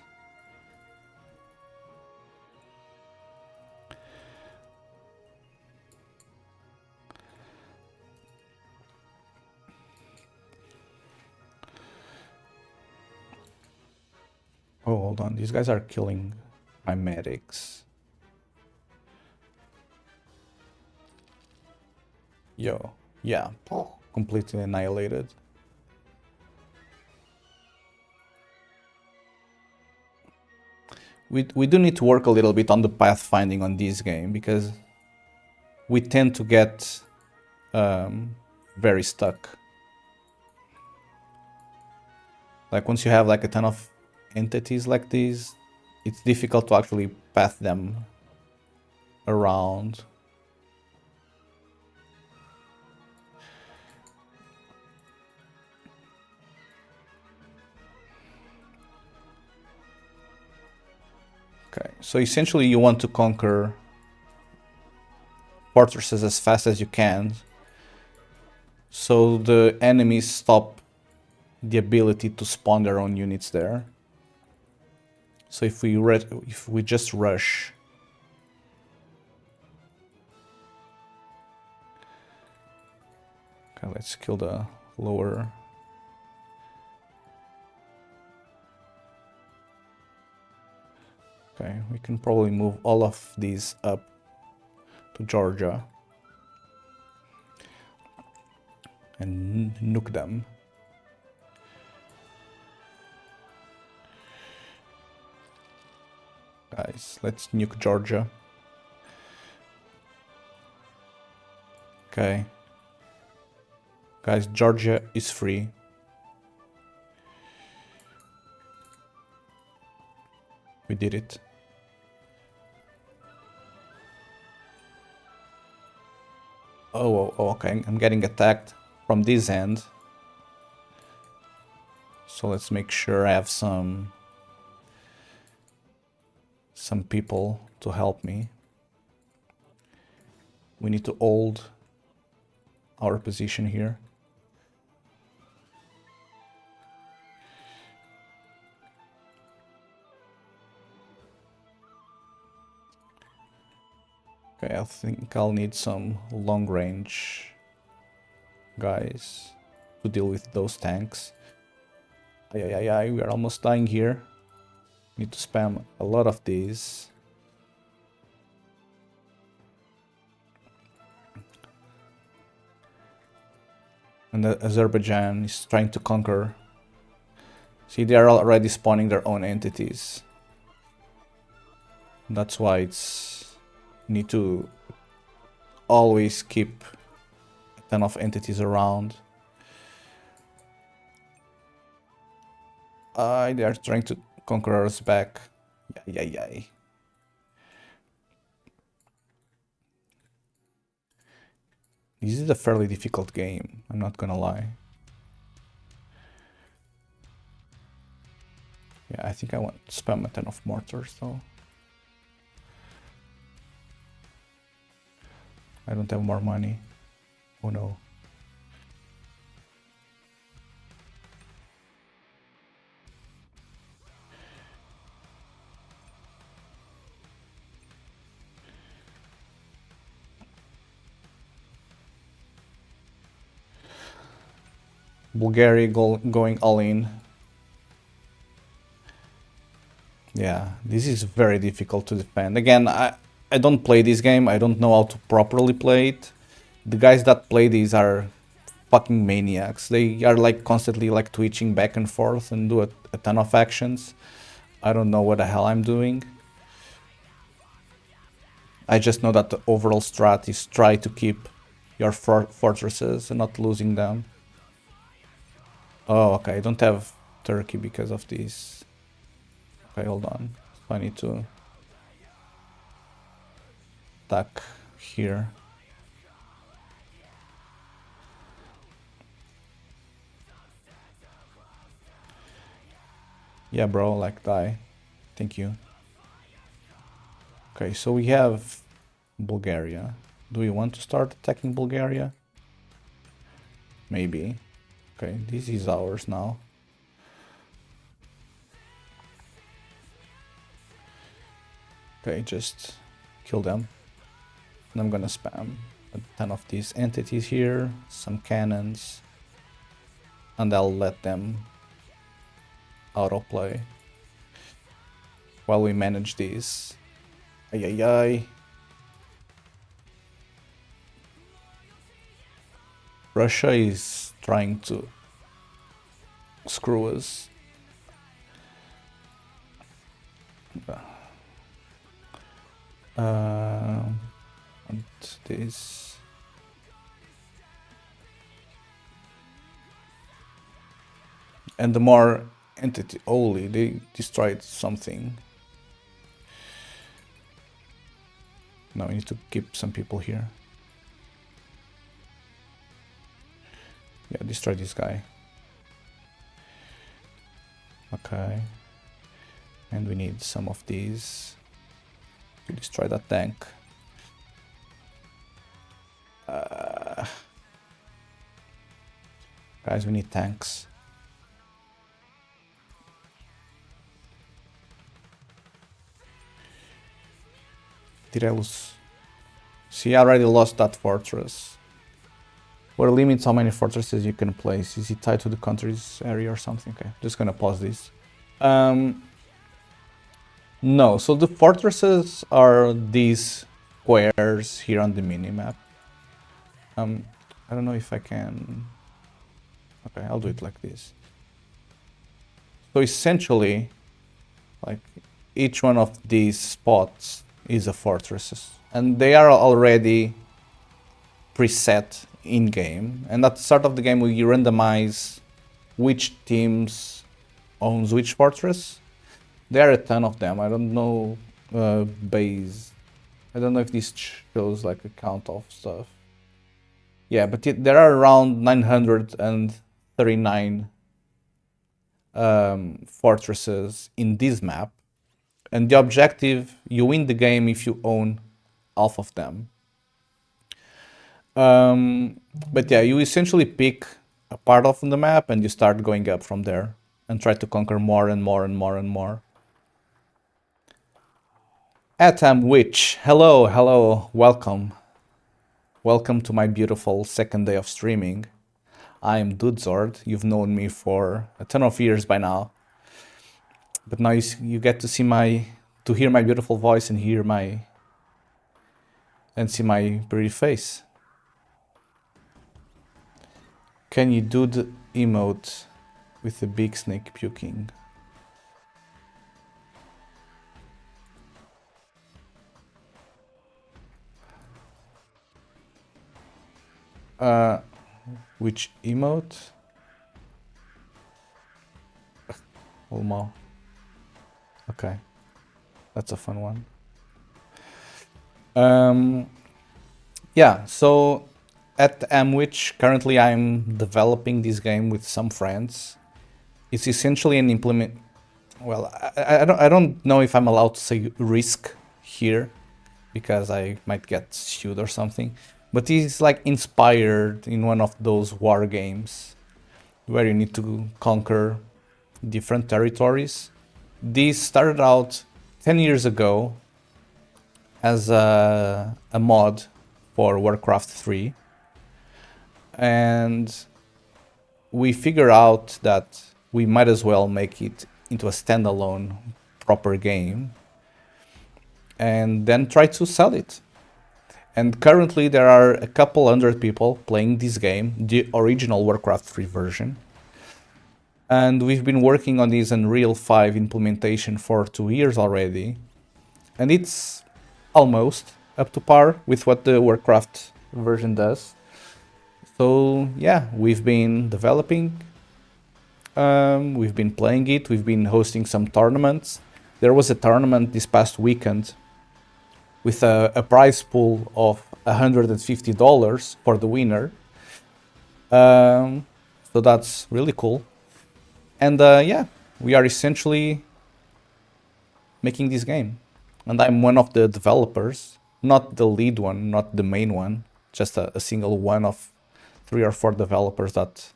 Oh, hold on. These guys are killing my medics. Yo, yeah, completely annihilated. We do need to work a little bit on the pathfinding on this game because we tend to get very stuck. Like once you have like a ton of entities like these, it's difficult to actually path them around. Okay, so essentially you want to conquer fortresses as fast as you can so the enemies stop the ability to spawn their own units there. So if we just rush, okay, let's kill the lower. Okay, we can probably move all of these up to Georgia and nuke them. Guys, let's nuke Georgia. Okay. Guys, Georgia is free. We did it. Oh, okay. I'm getting attacked from this end. So let's make sure I have some people to help me. We need to hold our position here. Okay, I think I'll need some long range guys to deal with those tanks. We are almost dying here. Need to spam a lot of these. And Azerbaijan is trying to conquer. See, they are already spawning their own entities. That's why it's need to always keep a ton of entities around. They are trying to conquer us back. Yay. This is a fairly difficult game, I'm not gonna lie. Yeah, I think I want to spam a ton of mortars though. I don't have more money. Oh no. Bulgaria going all in. Yeah, this is very difficult to defend. Again, I don't play this game. I don't know how to properly play it. The guys that play these are fucking maniacs. They are like constantly like twitching back and forth and do a ton of actions. I don't know what the hell I'm doing. I just know that the overall strat is try to keep your fortresses and not losing them. Oh, okay, I don't have Turkey because of this. Okay, hold on. I need to attack here. Yeah, bro, like die. Thank you. Okay, so we have Bulgaria. Do we want to start attacking Bulgaria? Maybe. Okay, this is ours now. Okay, just kill them. And I'm gonna spam a ton of these entities here, some cannons, and I'll let them autoplay while we manage these. Ay ay ay. Russia is trying to screw us. And this. And the more entity only, they destroyed something. Now we need to keep some people here. Yeah, destroy this guy. Okay. And we need some of these to destroy that tank. Guys, we need tanks. Did I lose? See, I already lost that fortress. What limits how many fortresses you can place? Is it tied to the country's area or something? Okay, just gonna pause this. No, so the fortresses are these squares here on the minimap. I don't know if I can... Okay, I'll do it like this. So essentially, like each one of these spots is a fortress, and they are already preset in game. And at the start of the game, we randomize which teams owns which fortress. There are a ton of them. I don't know base. I don't know if this shows like a count of stuff. Yeah, but there are around 939 fortresses in this map. And the objective, you win the game if you own half of them. But yeah, you essentially pick a part of the map and you start going up from there and try to conquer more and more and more and more. Atom Witch, hello, hello, welcome. Welcome to my beautiful second day of streaming. I am Dudezord. You've known me for a ton of years by now. But now you get to hear my beautiful voice and see my pretty face. Can you do the emote with the big snake puking? Which emote? Olmo. Okay, that's a fun one. Yeah, so at Amwich, currently I'm developing this game with some friends. It's essentially an implement. Well, I don't know if I'm allowed to say risk here, because I might get sued or something. But it's like inspired in one of those war games where you need to conquer different territories. This started out 10 years ago as a mod for Warcraft 3. And we figure out that we might as well make it into a standalone proper game and then try to sell it. And currently there are a couple hundred people playing this game, the original Warcraft 3 version. And we've been working on this Unreal 5 implementation for 2 years already. And it's almost up to par with what the Warcraft version does. So yeah, we've been developing, we've been playing it, we've been hosting some tournaments. There was a tournament this past weekend with a prize pool of $150 for the winner. So that's really cool. And yeah, we are essentially making this game. And I'm one of the developers, not the lead one, not the main one, just a single one of 3 or 4 developers that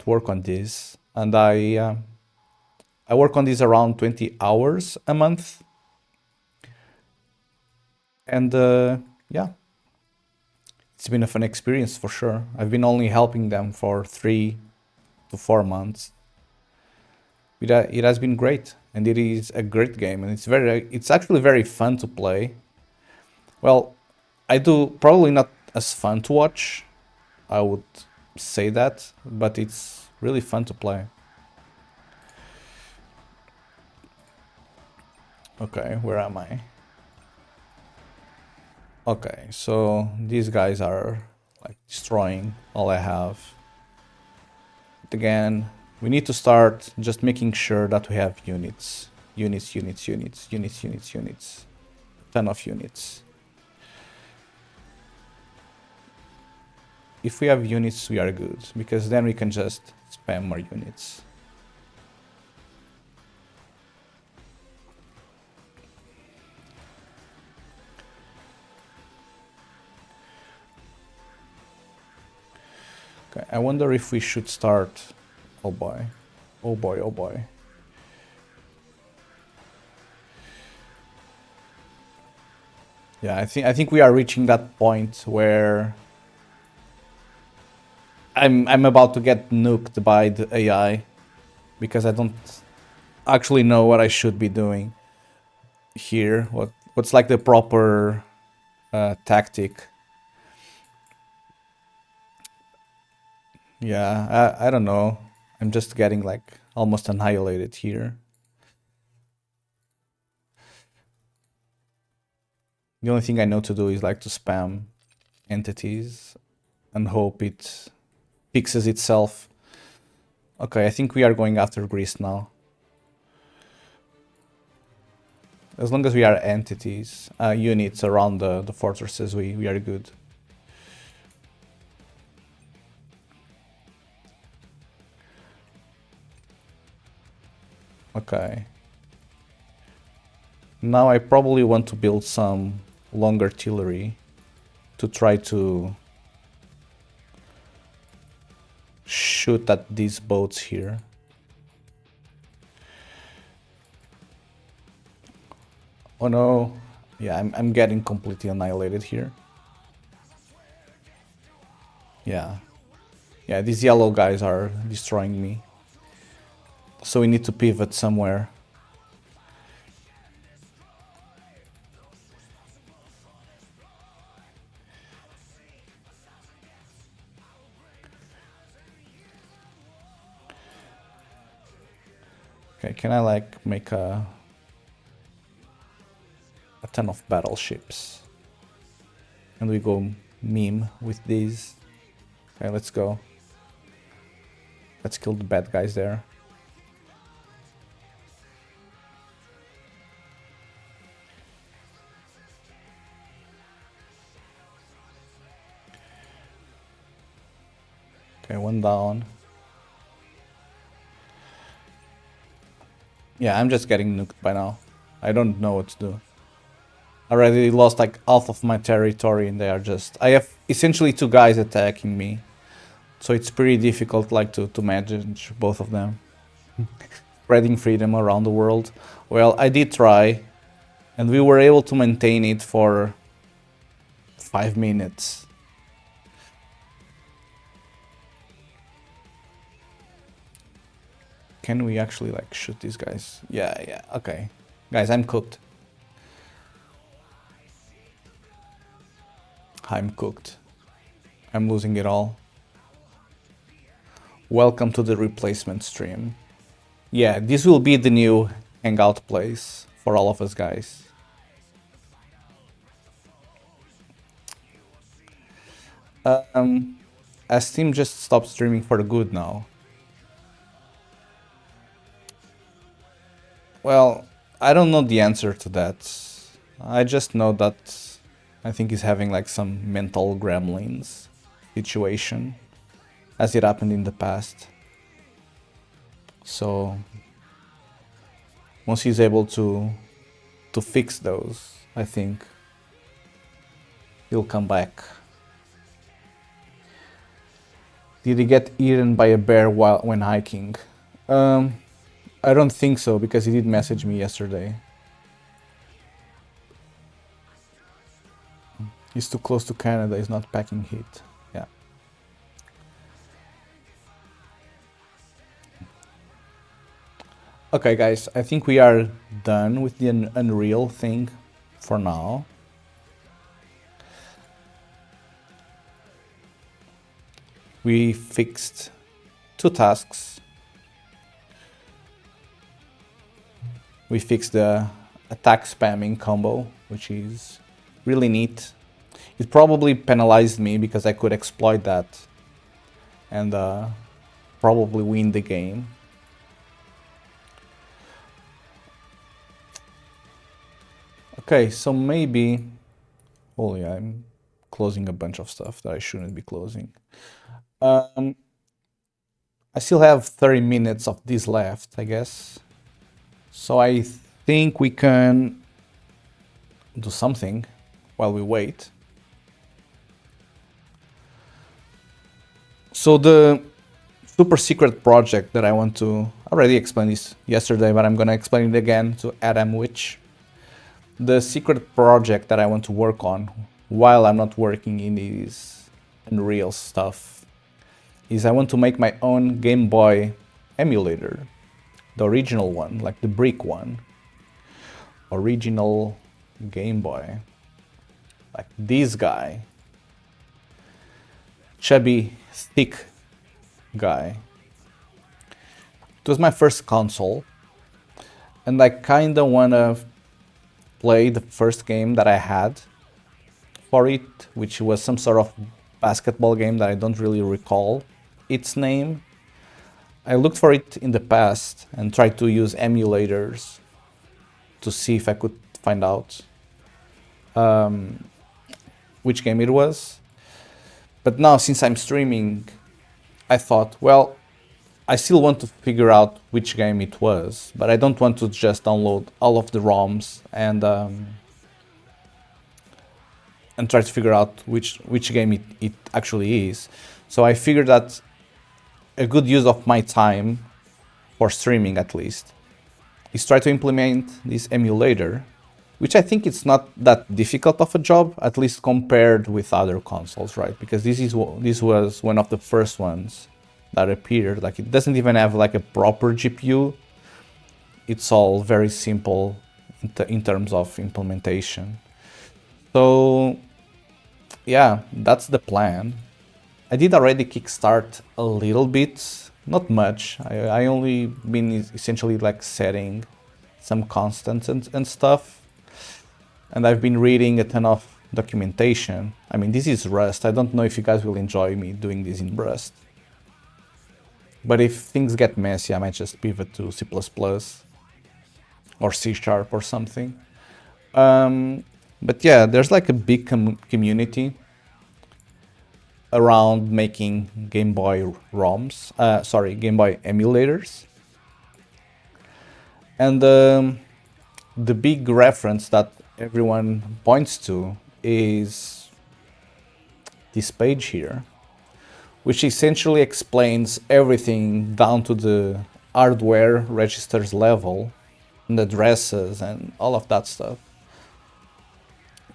work on this. And I work on this around 20 hours a month. And yeah, it's been a fun experience for sure. I've been only helping them for 3 to 4 months. It has been great, and it is a great game, and it's actually very fun to play. Well, I do probably not as fun to watch, I would say that, but it's really fun to play. Okay, where am I? Okay, so these guys are like destroying all I have. But again, we need to start just making sure that we have units. Units, units, units, units, units, units. A ton of units. If we have units, we are good, because then we can just spam more units. Okay, I wonder if we should start... Oh boy. Oh boy, oh boy. Yeah, I think we are reaching that point where I'm about to get nuked by the AI, because I don't actually know what I should be doing here. What's like the proper tactic? Yeah, I don't know. I'm just getting like almost annihilated here. The only thing I know to do is like to spam entities and hope it fixes itself. Okay, I think we are going after Greece now. As long as we are entities, units around the fortresses, we are good. Okay. Now I probably want to build some long artillery to try to shoot at these boats here. Oh no. Yeah, I'm getting completely annihilated here. Yeah. Yeah, these yellow guys are destroying me. So we need to pivot somewhere. Okay, can I like make a ton of battleships? And we go meme with these. Okay, let's go. Let's kill the bad guys there. Okay, one down. Yeah, I'm just getting nuked by now. I don't know what to do. I already lost like half of my territory and they are just... I have essentially 2 guys attacking me. So it's pretty difficult like to manage both of them. Spreading freedom around the world. Well, I did try. And we were able to maintain it for 5 minutes. Can we actually like shoot these guys? Yeah, okay. Guys, I'm cooked. I'm cooked. I'm losing it all. Welcome to the replacement stream. Yeah, this will be the new hangout place for all of us guys. As Steam just stopped streaming for good now. Well, I don't know the answer to that. I just know that I think he's having like some mental gremlins situation, as it happened in the past. So once he's able to fix those, I think he'll come back. Did he get eaten by a bear when hiking? I don't think so, because he did message me yesterday. He's too close to Canada, he's not packing heat. Yeah. Okay, guys, I think we are done with the Unreal thing for now. We fixed 2 tasks. We fixed the attack spamming combo, which is really neat. It probably penalized me because I could exploit that and probably win the game. Okay, so maybe... Oh yeah, I'm closing a bunch of stuff that I shouldn't be closing. I still have 30 minutes of this left, I guess. So I think we can do something while we wait. So the super secret project that I want to... I already explained this yesterday, but I'm gonna explain it again to Adam Witch. The secret project that I want to work on while I'm not working in this Unreal stuff is I want to make my own Game Boy emulator. The original one, like the brick one. Original Game Boy. Like this guy. Chubby, thick guy. It was my first console. And I kinda wanna play the first game that I had for it, which was some sort of basketball game that I don't really recall its name. I looked for it in the past and tried to use emulators to see if I could find out which game it was. But now, since I'm streaming, I thought, well, I still want to figure out which game it was, but I don't want to just download all of the ROMs and try to figure out which game it actually is. So I figured that a good use of my time, for streaming at least, is try to implement this emulator, which I think it's not that difficult of a job, at least compared with other consoles, right? Because this was one of the first ones that appeared. Like, it doesn't even have like a proper GPU. It's all very simple in terms of implementation. So yeah, that's the plan. I did already kickstart a little bit, not much. I only been essentially like setting some constants and stuff. And I've been reading a ton of documentation. I mean, this is Rust. I don't know if you guys will enjoy me doing this in Rust. But if things get messy, I might just pivot to C++ or C# or something. But yeah, there's like a big community around making Game Boy ROMs, Game Boy emulators. And the big reference that everyone points to is this page here, which essentially explains everything down to the hardware registers level and addresses and all of that stuff.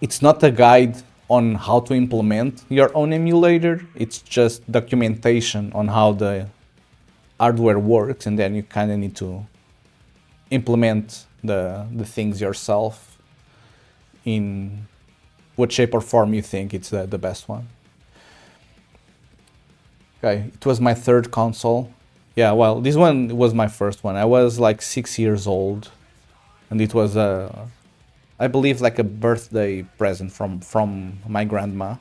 It's not a guide on how to implement your own emulator, it's just documentation on how the hardware works, and then you kind of need to implement the things yourself in what shape or form you think it's the best one. Okay, it was my third console. Yeah, well, this one was my first one. I was like 6 years old, and it was I believe like a birthday present from my grandma.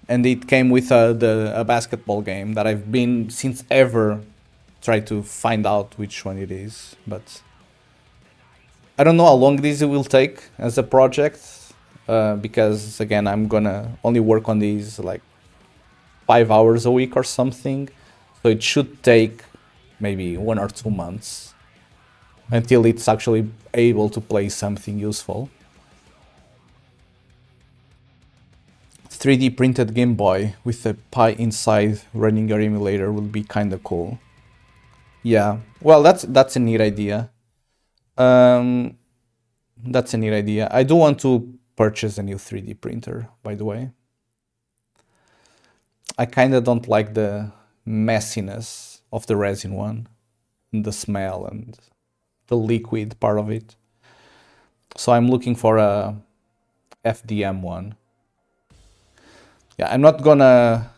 And it came with a basketball game that I've been since ever try to find out which one it is, but I don't know how long this will take as a project, because again, I'm gonna only work on these like 5 hours a week or something. So it should take maybe 1 or 2 months until it's actually able to play something useful. 3D printed Game Boy with a Pi inside running your emulator will be kinda cool. Yeah, well, that's a neat idea. Um, that's a neat idea. I do want to purchase a new 3D printer, by the way. I kinda don't like the messiness of the resin one, and the smell and the liquid part of it. So I'm looking for a FDM one. Yeah, I'm not gonna.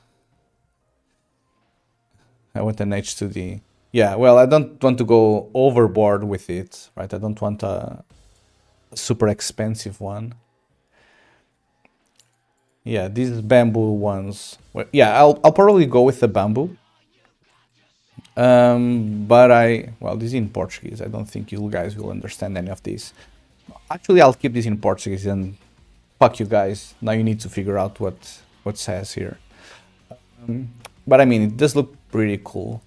I want an H2D. Yeah, well, I don't want to go overboard with it, right? I don't want a super expensive one. Yeah, these bamboo ones. Well, yeah, I'll probably go with the bamboo. But well, this is in Portuguese. I don't think you guys will understand any of these. Actually, I'll keep this in Portuguese and fuck you guys. Now you need to figure out what says here. But I mean, it does look pretty cool.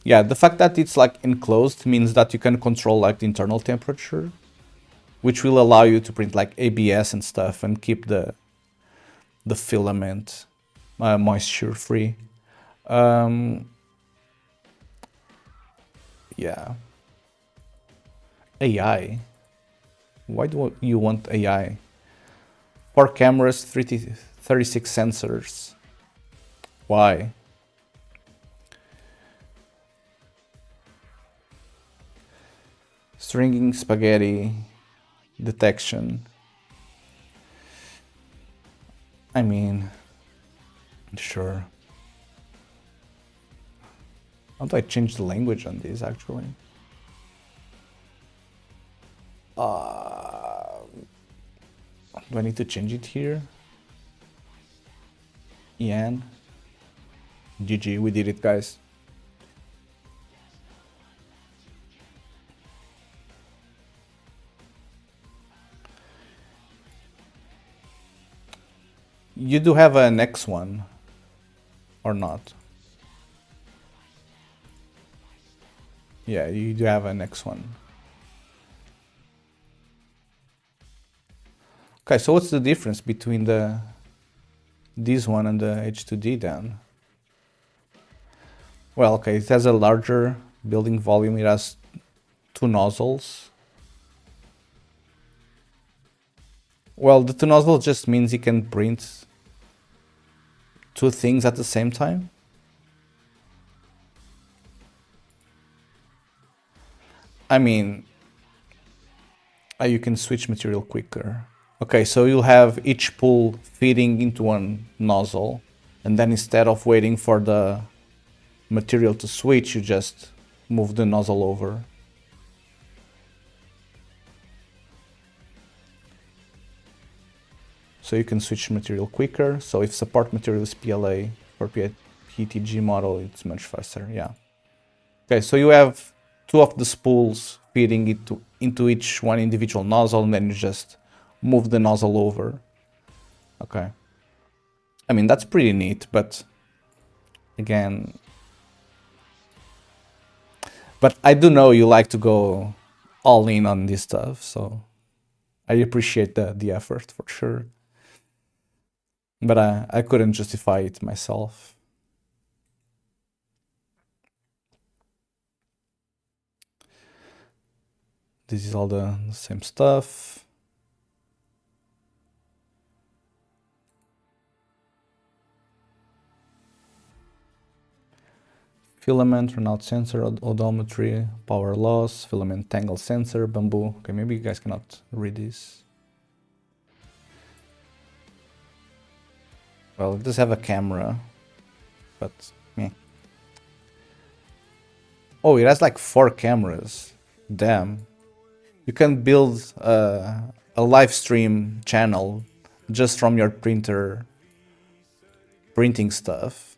Yeah, the fact that it's like enclosed means that you can control like the internal temperature, which will allow you to print like ABS and stuff and keep the filament moisture free. Yeah. AI. Why do you want AI? 4 cameras, 36 sensors. Why? Stringing spaghetti detection. I mean, sure. How do I change the language on this actually? Do I need to change it here? Ian. GG, we did it, guys. You do have an X1 or not? Yeah, you do have an X1. Okay, so what's the difference between this one and the H2D then? Well, okay, it has a larger building volume. It has 2 nozzles. Well, the 2 nozzles just means you can print 2 things at the same time. I mean, you can switch material quicker. Okay, so you'll have each pool feeding into one nozzle, and then instead of waiting for the material to switch, you just move the nozzle over. So you can switch material quicker. So if support material is PLA for PETG model, it's much faster, yeah. Okay, so you have 2 of the spools feeding into each one individual nozzle, and then you just move the nozzle over. Okay. I mean, that's pretty neat, but again... But I do know you like to go all in on this stuff, so I appreciate the effort for sure. But I couldn't justify it myself. This is all the same stuff. Filament, Renault sensor, odometry, power loss, filament tangle sensor, bamboo. Okay, maybe you guys cannot read this. Well, it does have a camera, but meh. Oh, it has like 4 cameras. Damn. You can build a live stream channel just from your printer printing stuff.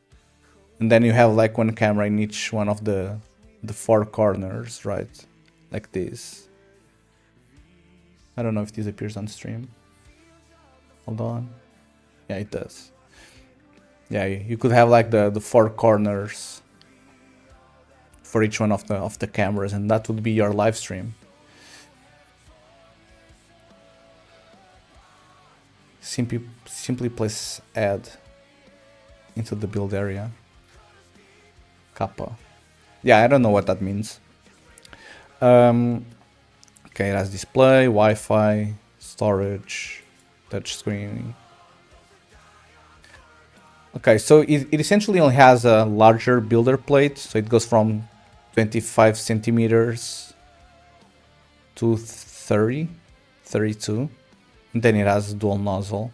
And then you have like 1 camera in each one of the 4 corners, right? Like this. I don't know if this appears on stream. Hold on. Yeah, it does. Yeah, you could have like the 4 corners for each one of the cameras, and that would be your live stream. Simply place add into the build area. Kappa. Yeah, I don't know what that means. Okay, it has display, Wi-Fi, storage, touchscreen. Okay, so it essentially only has a larger builder plate, so it goes from 25 centimeters to 30, 32. And then it has dual nozzle.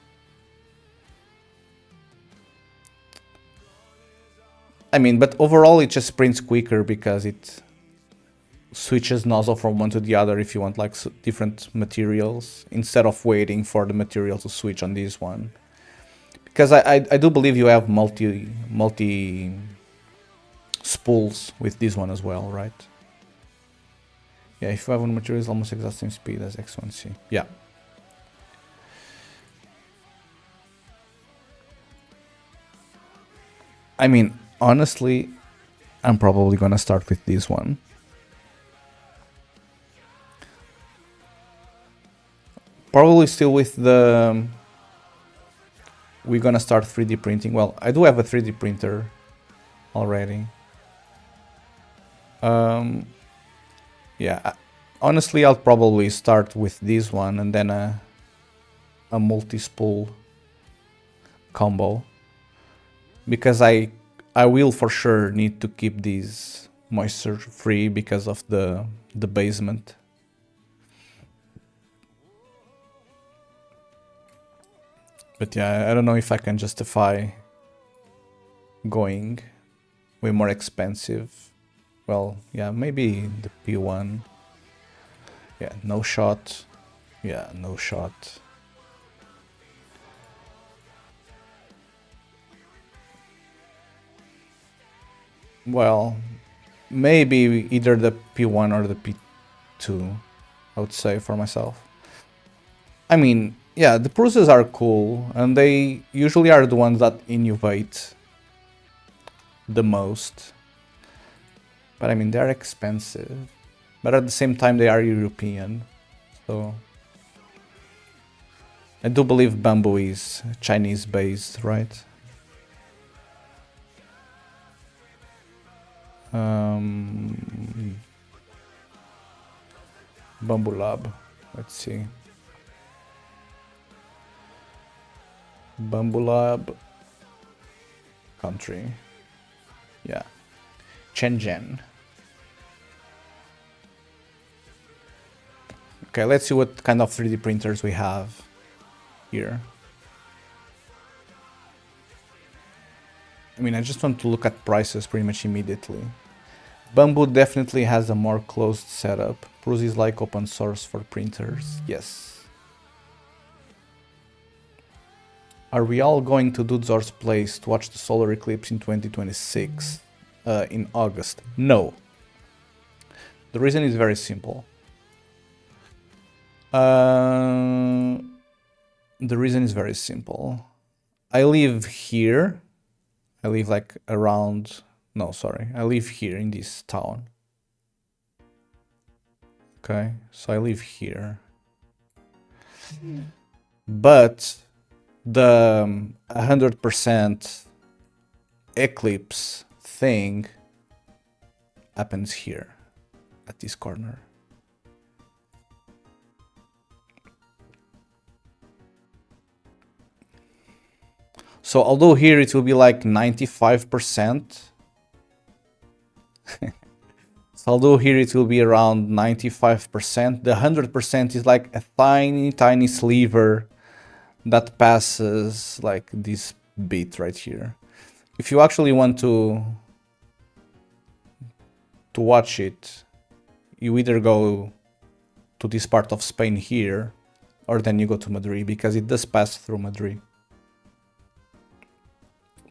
I mean, but overall it just prints quicker because it switches nozzle from one to the other if you want like different materials, instead of waiting for the material to switch on this one. Because I do believe you have multi spools with this one as well, right? Yeah, if you have one material is almost exact same speed as X1C. Yeah. I mean, honestly, I'm probably gonna start with this one. Probably still with the... We're gonna start 3D printing. Well, I do have a 3D printer already. Yeah, honestly, I'll probably start with this one and then a multi-spool combo. Because I will for sure need to keep these moisture free because of the basement. But yeah, I don't know if I can justify going way more expensive. Well, yeah, maybe the P1. Yeah, no shot. Yeah, no shot. Well, maybe either the P1 or the P2, I would say for myself. I mean, yeah, the Pruses are cool, and they usually are the ones that innovate the most. But I mean, they're expensive. But at the same time, they are European. So I do believe Bambu is Chinese based, right? Bambu Lab. Let's see. Bambu Lab. Country. Yeah. Shenzhen. Okay, let's see what kind of 3D printers we have here. I mean, I just want to look at prices pretty much immediately. Bambu definitely has a more closed setup. Pruz is like open source for printers. Yes. Are we all going to Dudzor's place to watch the solar eclipse in 2026 in August? No. The reason is very simple. The reason is very simple. I live here. I live like around... No, sorry. I live here in this town. Okay, so I live here. But the 100% eclipse thing happens here at this corner. So although here it will be like 95%, so although here it will be around 95%, the 100% is like a tiny sliver that passes like this bit right here. If you actually want to watch it, you either go to this part of Spain here, or then you go to Madrid, because it does pass through Madrid.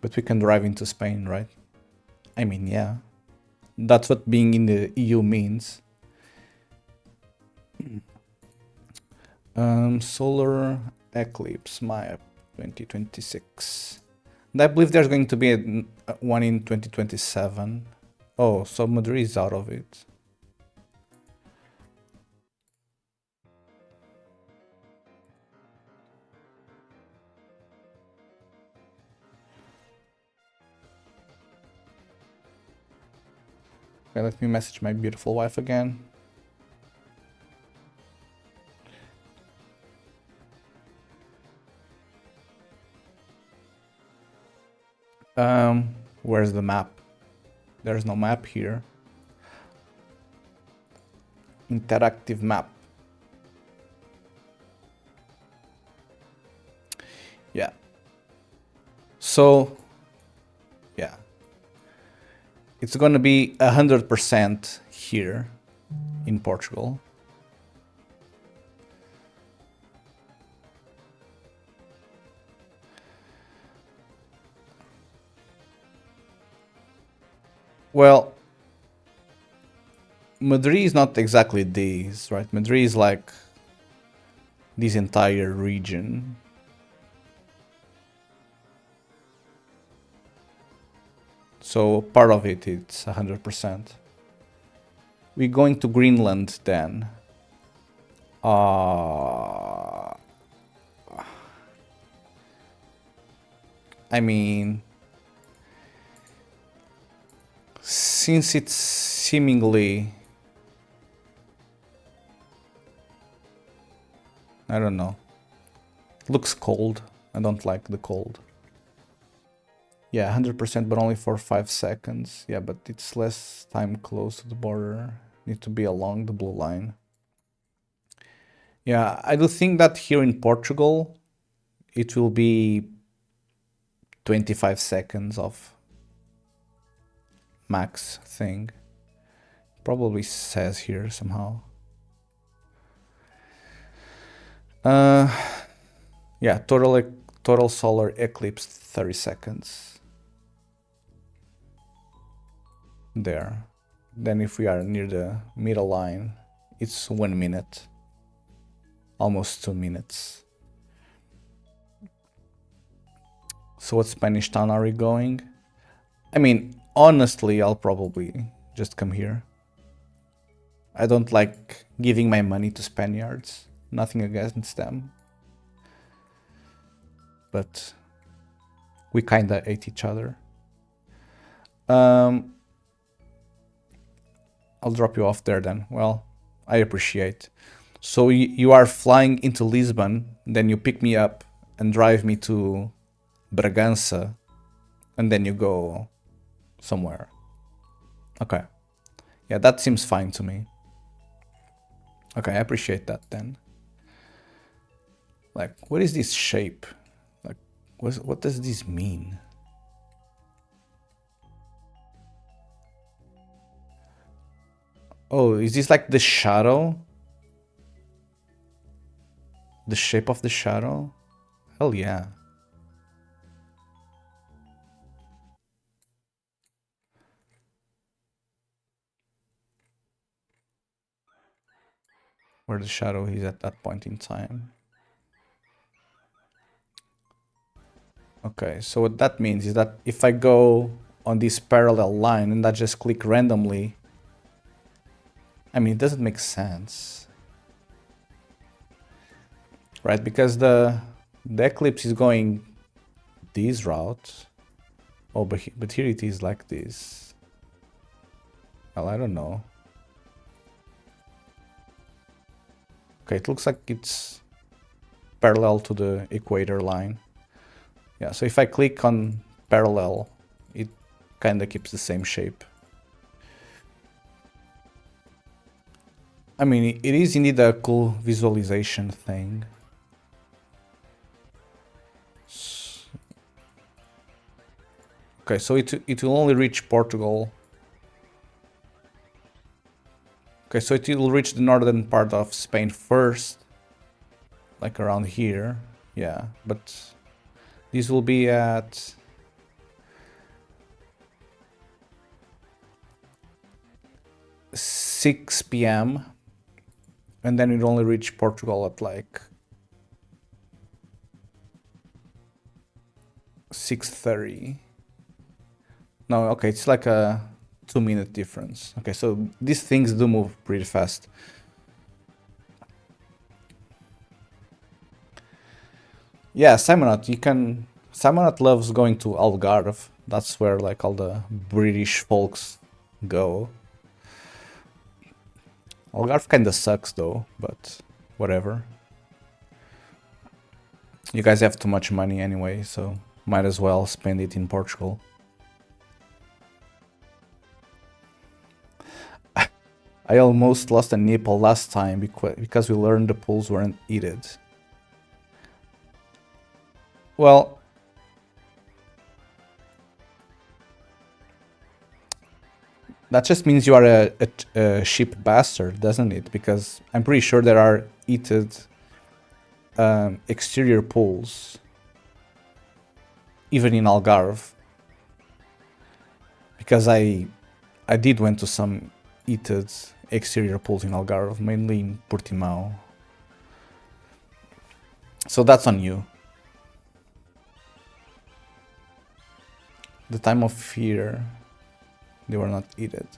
But we can drive into Spain, right? I mean, yeah. That's what being in the EU means. Solar eclipse map 2026. And I believe there's going to be one in 2027. Oh, so Madrid is out of it. Okay, let me message my beautiful wife again. Where's the map? There's no map here. Interactive map. Yeah. So, yeah. It's gonna be 100% here in Portugal. Well, Madrid is not exactly this, right? Madrid is like this entire region. So part of it, it's 100%. We're going to Greenland then. I mean, since it's seemingly, I don't know, it looks cold. I don't like the cold. Yeah, 100%, but only for 5 seconds. Yeah, but it's less time close to the border. Need to be along the blue line. Yeah, I do think that here in Portugal, it will be 25 seconds of max thing. Probably says here somehow. Yeah, total solar eclipse 30 seconds. There. Then if we are near the middle line, it's 1 minute. Almost 2 minutes. So what Spanish town are we going? I mean, honestly, I'll probably just come here. I don't like giving my money to Spaniards. Nothing against them. But we kinda hate each other. I'll drop you off there then. Well, I appreciate. So you are flying into Lisbon, then you pick me up and drive me to Bragança, and then you go somewhere. Okay. Yeah, that seems fine to me. Okay, I appreciate that then. Like, what is this shape? Like, what does this mean? Oh, is this like the shadow? The shape of the shadow? Hell yeah. Where the shadow is at that point in time. Okay, so what that means is that if I go on this parallel line and I just click randomly, I mean, it doesn't make sense. Right, because the eclipse is going this route. Oh, but here it is like this. Well, I don't know. Okay, it looks like it's parallel to the equator line. Yeah, so if I click on parallel, it kind of keeps the same shape. I mean, it is indeed a cool visualization thing. Okay, so it will only reach Portugal. Okay, so it will reach the northern part of Spain first. Like around here. Yeah, but this will be at 6 p.m. and then it only reach Portugal at like 6:30. No, okay, it's like a 2-minute difference. Okay, so these things do move pretty fast. Yeah, Simonot, you can... Simonot loves going to Algarve. That's where like all the British folks go. Algarve kinda sucks though, but whatever. You guys have too much money anyway, so might as well spend it in Portugal. I almost lost a nipple last time because we learned the pools weren't heated. Well, that just means you are a sheep bastard, doesn't it? Because I'm pretty sure there are heated exterior pools, even in Algarve. Because I did went to some heated exterior pools in Algarve, mainly in Portimao. So that's on you. The time of fear, they were not heated.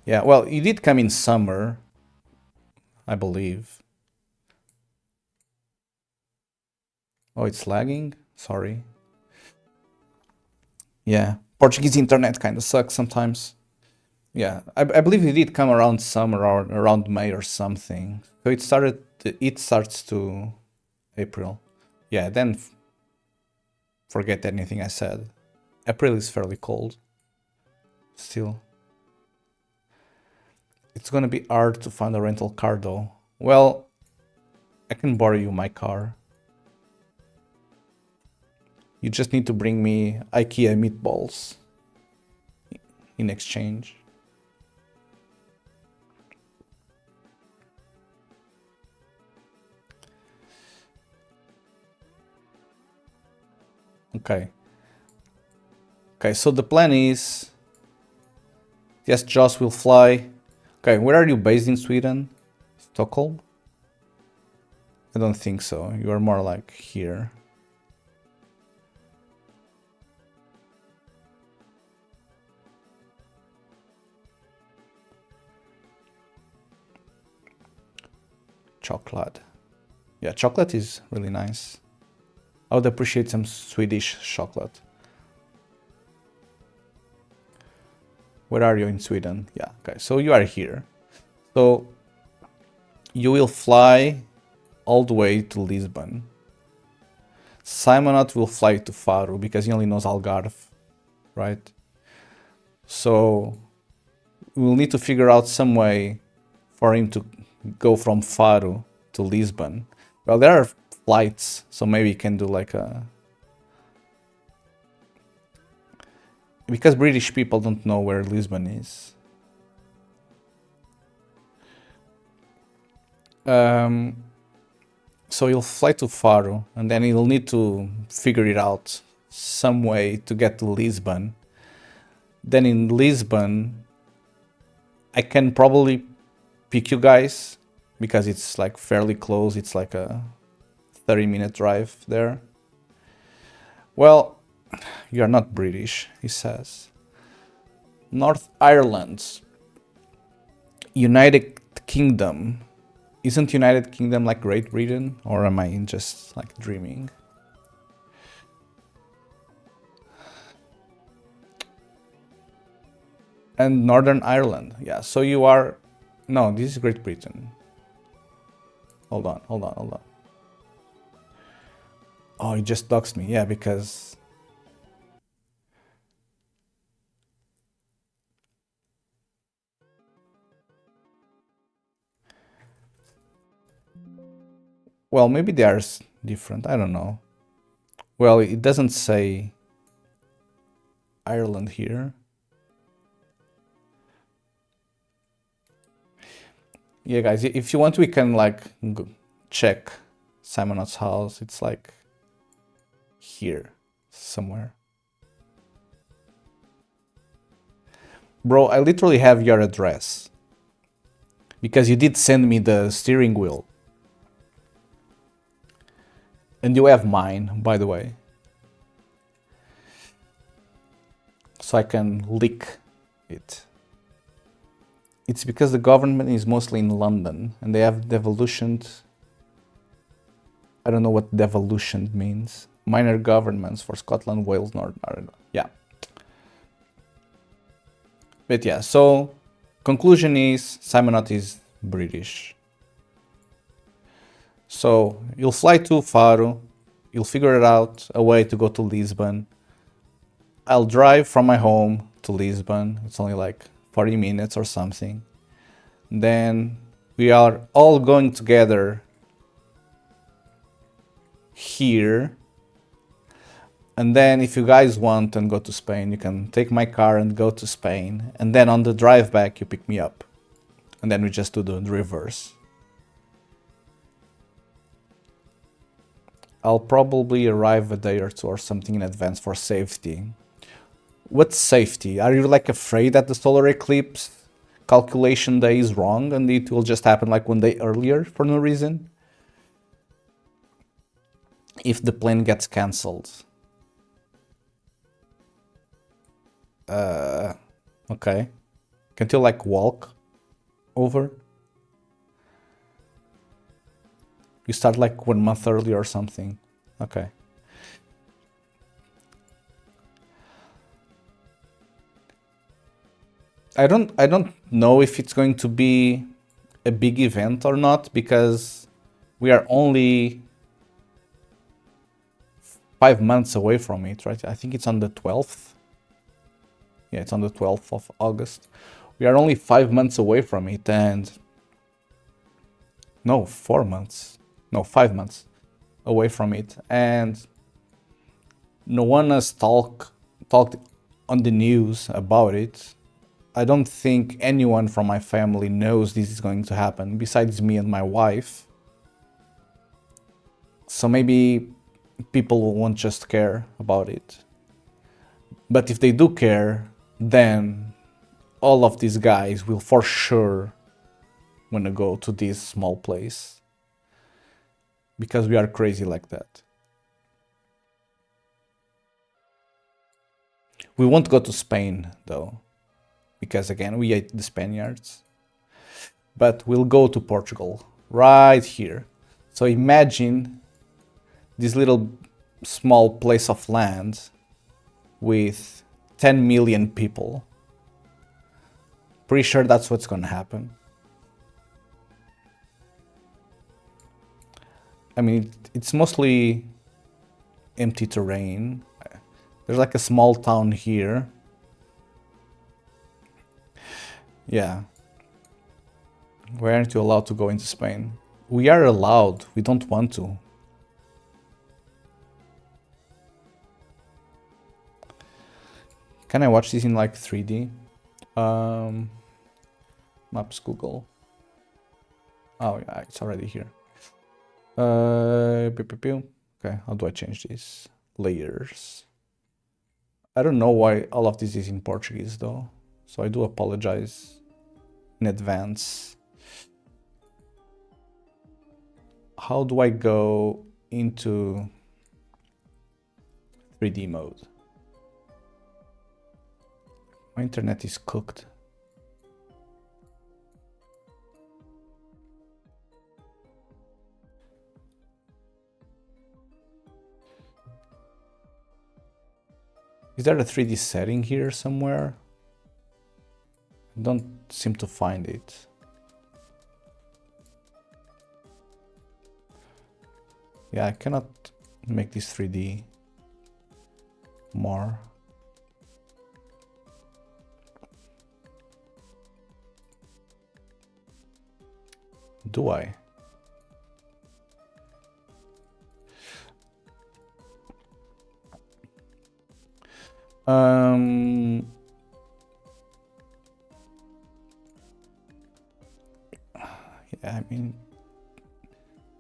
Yeah, well, it did come in summer, I believe. Oh, it's lagging? Sorry. Yeah, Portuguese internet kind of sucks sometimes. Yeah, I believe it did come around summer or around May or something. So it starts to April. Yeah, then forget anything I said. April is fairly cold. Still. It's gonna be hard to find a rental car though. Well, I can borrow you my car. You just need to bring me IKEA meatballs in exchange. Okay. Okay, so the plan is... Yes, Joss will fly. Okay, where are you based in Sweden? Stockholm? I don't think so. You are more like here. Chocolate. Yeah, chocolate is really nice. I would appreciate some Swedish chocolate. Where are you in Sweden? Yeah, okay, so you are here. So you will fly all the way to Lisbon. Simonot will fly to Faro because he only knows Algarve, right? So we'll need to figure out some way for him to go from Faro to Lisbon. Well, there are flights, so maybe he can do like a... Because British people don't know where Lisbon is. So he'll fly to Faro, and then he'll need to figure it out some way to get to Lisbon. Then in Lisbon, I can probably pick you guys, because it's like fairly close. It's like a 30-minute drive there. Well, you are not British, he says. North Ireland. United Kingdom. Isn't United Kingdom like Great Britain? Or am I just like dreaming? And Northern Ireland. Yeah, so you are... No, this is Great Britain. Hold on. Oh, he just doxed me. Yeah, because... Well, maybe they are different. I don't know. Well, it doesn't say Ireland here. Yeah, guys, if you want, we can like check Simonot's house. It's like here somewhere. Bro, I literally have your address because you did send me the steering wheel. And you have mine, by the way. So I can lick it. It's because the government is mostly in London and they have devolutioned. I don't know what devolution means. Minor governments for Scotland, Wales, Northern Ireland. Yeah. But yeah, so conclusion is Simonot is British. So you'll fly to Faro, you'll figure it out a way to go to Lisbon. I'll drive from my home to Lisbon. It's only like 40 minutes or something. Then we are all going together here. And then if you guys want and go to Spain, you can take my car and go to Spain. And then on the drive back, you pick me up. And then we just do the reverse. I'll probably arrive a day or two or something in advance for safety. What's safety? Are you like afraid that the solar eclipse calculation day is wrong and it will just happen like one day earlier for no reason? If the plane gets cancelled. Okay. Can't you like walk over? You start like 1 month early or something. Okay. I don't know if it's going to be a big event or not because we are only 5 months away from it, right? I think it's on the 12th. Yeah, it's on the 12th of August. We are only 5 months away from it and no, 4 months. No, 5 months away from it. And no one has talked on the news about it. I don't think anyone from my family knows this is going to happen besides me and my wife. So maybe people won't just care about it. But if they do care, then all of these guys will for sure want to go to this small place. Because we are crazy like that. We won't go to Spain though. Because again, we hate the Spaniards. But we'll go to Portugal. Right here. So imagine this little small place of land with 10 million people. Pretty sure that's what's gonna happen. I mean, it's mostly empty terrain. There's like a small town here. Yeah. Why aren't you allowed to go into Spain? We are allowed. We don't want to. Can I watch this in like 3D? Maps Google. Oh yeah, it's already here. Okay, how do I change this? Layers. I don't know why all of this is in Portuguese though, so I do apologize in advance. How do I go into 3D mode? My internet is cooked. Is there a 3D setting here somewhere? I don't seem to find it. Yeah, I cannot make this 3D more. Do I? Yeah, I mean,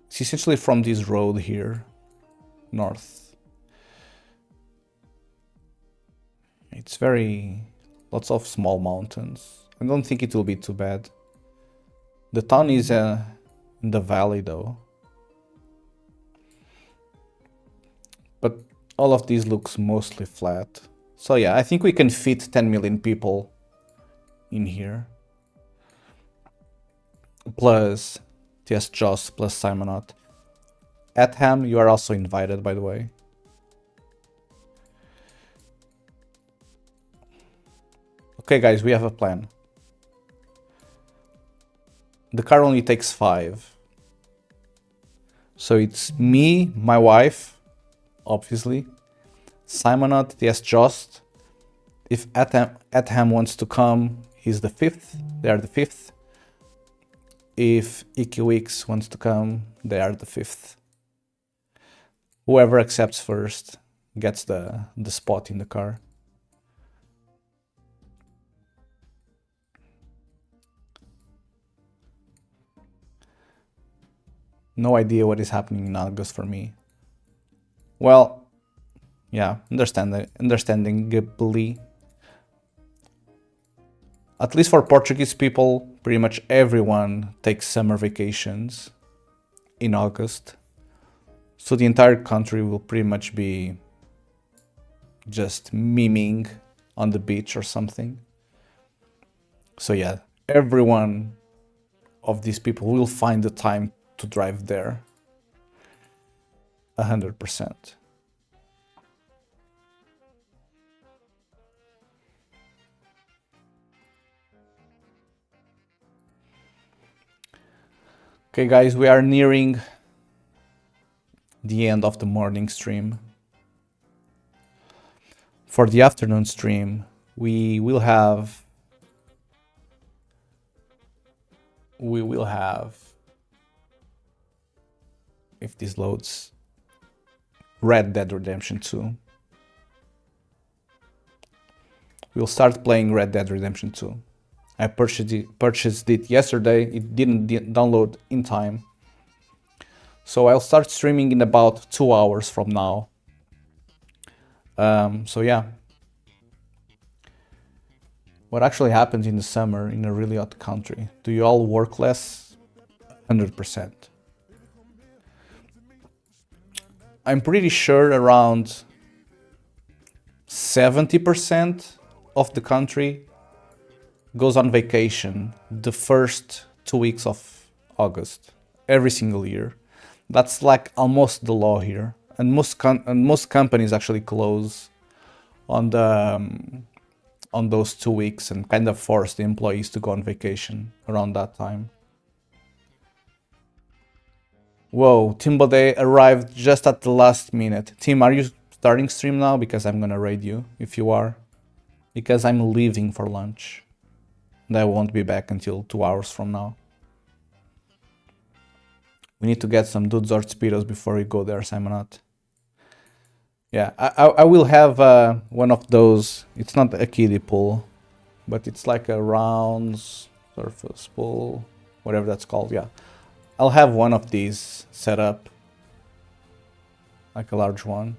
it's essentially from this road here, north. It's lots of small mountains. I don't think it will be too bad. The town is in the valley though. But all of these looks mostly flat. So yeah, I think we can fit 10 million people in here. plus TS Joss plus Simonot. Atham, you are also invited, by the way. Okay, guys, we have a plan. The car only takes 5. So it's me, my wife, obviously, Simonot, TS Jost. If Atham wants to come, he's the 5th. They are the 5th. If IQX wants to come, they are the 5th. Whoever accepts first gets the spot in the car. No idea what is happening in August for me. Well, yeah, understandably. At least for Portuguese people, pretty much everyone takes summer vacations in August. So the entire country will pretty much be just memeing on the beach or something. So yeah, everyone of these people will find the time to drive there. 100%. Okay, guys, we are nearing the end of the morning stream. For the afternoon stream, we will have if this loads, Red Dead Redemption 2. We'll start playing Red Dead Redemption 2. I purchased it yesterday. It didn't download in time. So I'll start streaming in about 2 hours from now. So yeah. What actually happens in the summer in a really hot country? Do you all work less? 100%. I'm pretty sure around 70% of the country goes on vacation the first 2 weeks of August every single year. That's like almost the law here, and most companies actually close on those 2 weeks and kind of force the employees to go on vacation around that time. Whoa, Tim Baudet arrived just at the last minute. Tim, are you starting stream now? Because I'm gonna raid you if you are. Because I'm leaving for lunch. And I won't be back until 2 hours from now. We need to get some Dudes or Speedos before we go there, Simonot. Yeah, I will have one of those. It's not a kiddie pool, but it's like a round surface pool, whatever that's called, yeah. I'll have one of these set up, like a large one,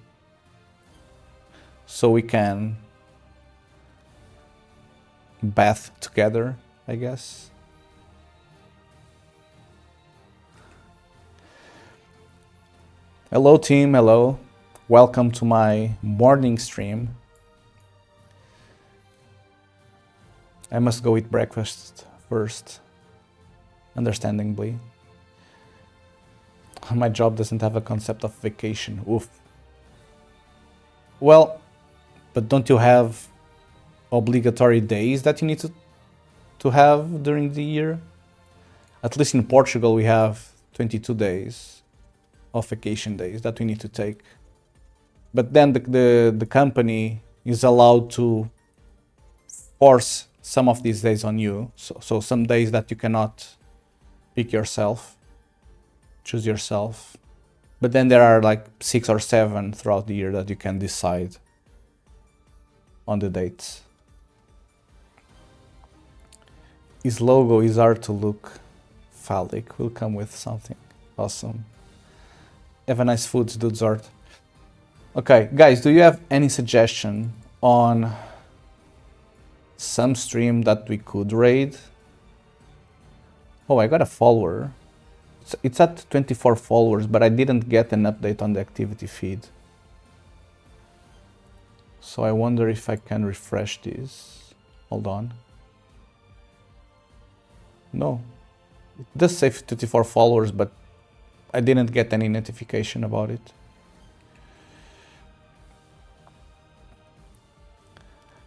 so we can bath together, I guess. Hello team, hello. Welcome to my morning stream. I must go eat breakfast first, understandably. My job doesn't have a concept of vacation. Oof. Well, but don't you have obligatory days that you need to have during the year? At least in Portugal we have 22 days of vacation days that we need to take. But then the company is allowed to force some of these days on you. So some days that you cannot pick yourself, choose yourself. But then there are like 6 or 7 throughout the year that you can decide on the dates. His logo is hard to look phallic. Will come with something awesome. Have a nice food, Dudes Art. Okay, guys, do you have any suggestion on some stream that we could raid? Oh, I got a follower. It's at 24 followers, but I didn't get an update on the activity feed. So I wonder if I can refresh this. Hold on. No, It does say 54 followers, but I didn't get any notification about it.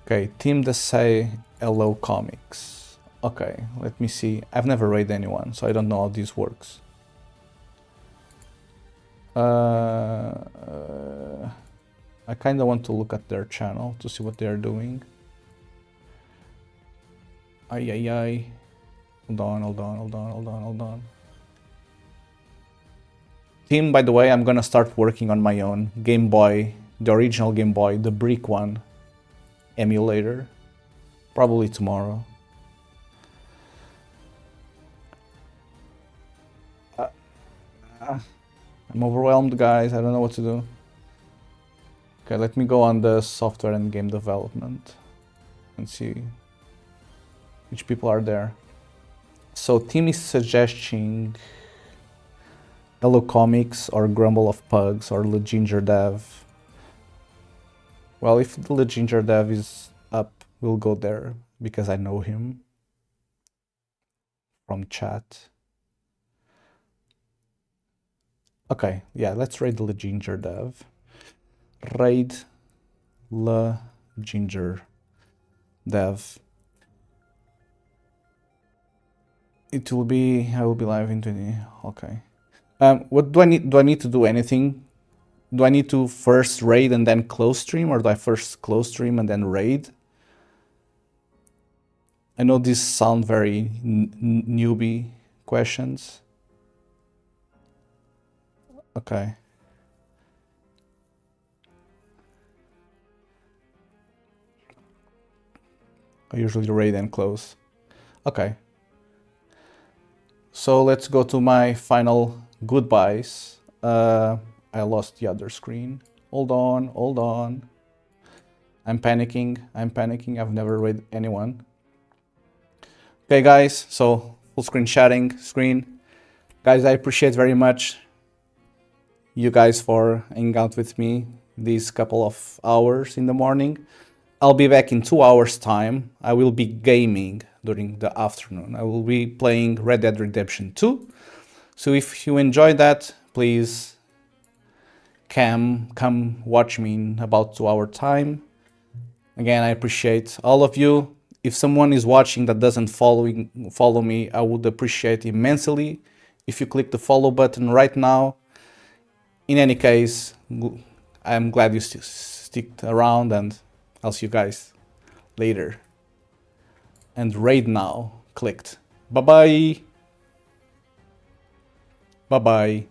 Okay, Team Desai Hello Comics. Okay, let me see. I've never raided anyone, so I don't know how this works. I kind of want to look at their channel to see what they're doing. Ay, ay, ay. Hold on. Team, by the way, I'm gonna start working on my own Game Boy, the original Game Boy, the brick one, emulator. Probably tomorrow. I'm overwhelmed, guys. I don't know what to do. Okay, let me go on the software and game development and see which people are there. So Team is suggesting Hello Comics or Grumble of Pugs or Le Ginger Dev. Well, if the Le Ginger Dev is up, we'll go there because I know him from chat. Okay, yeah, let's raid the Le Ginger Dev. Raid Le Ginger Dev. It will be, I will be live in 20, okay. What do I need? Do I need to do anything? Do I need to first raid and then close stream, or do I first close stream and then raid? I know these sound very newbie questions. Okay. I usually raid and close. Okay. So let's go to my final goodbyes. I lost the other screen. Hold on. I'm panicking. I've never raided anyone. Okay, guys, so full screen sharing screen. Guys, I appreciate very much you guys for hanging out with me these couple of hours in the morning. I'll be back in 2 hours time. I will be gaming during the afternoon. I will be playing Red Dead Redemption 2. So if you enjoyed that, please come watch me in about 2 hour time. Again, I appreciate all of you. If someone is watching that doesn't follow me, I would appreciate immensely if you click the follow button right now. In any case, I'm glad you stick around, and I'll see you guys later. And raid now clicked. Bye bye.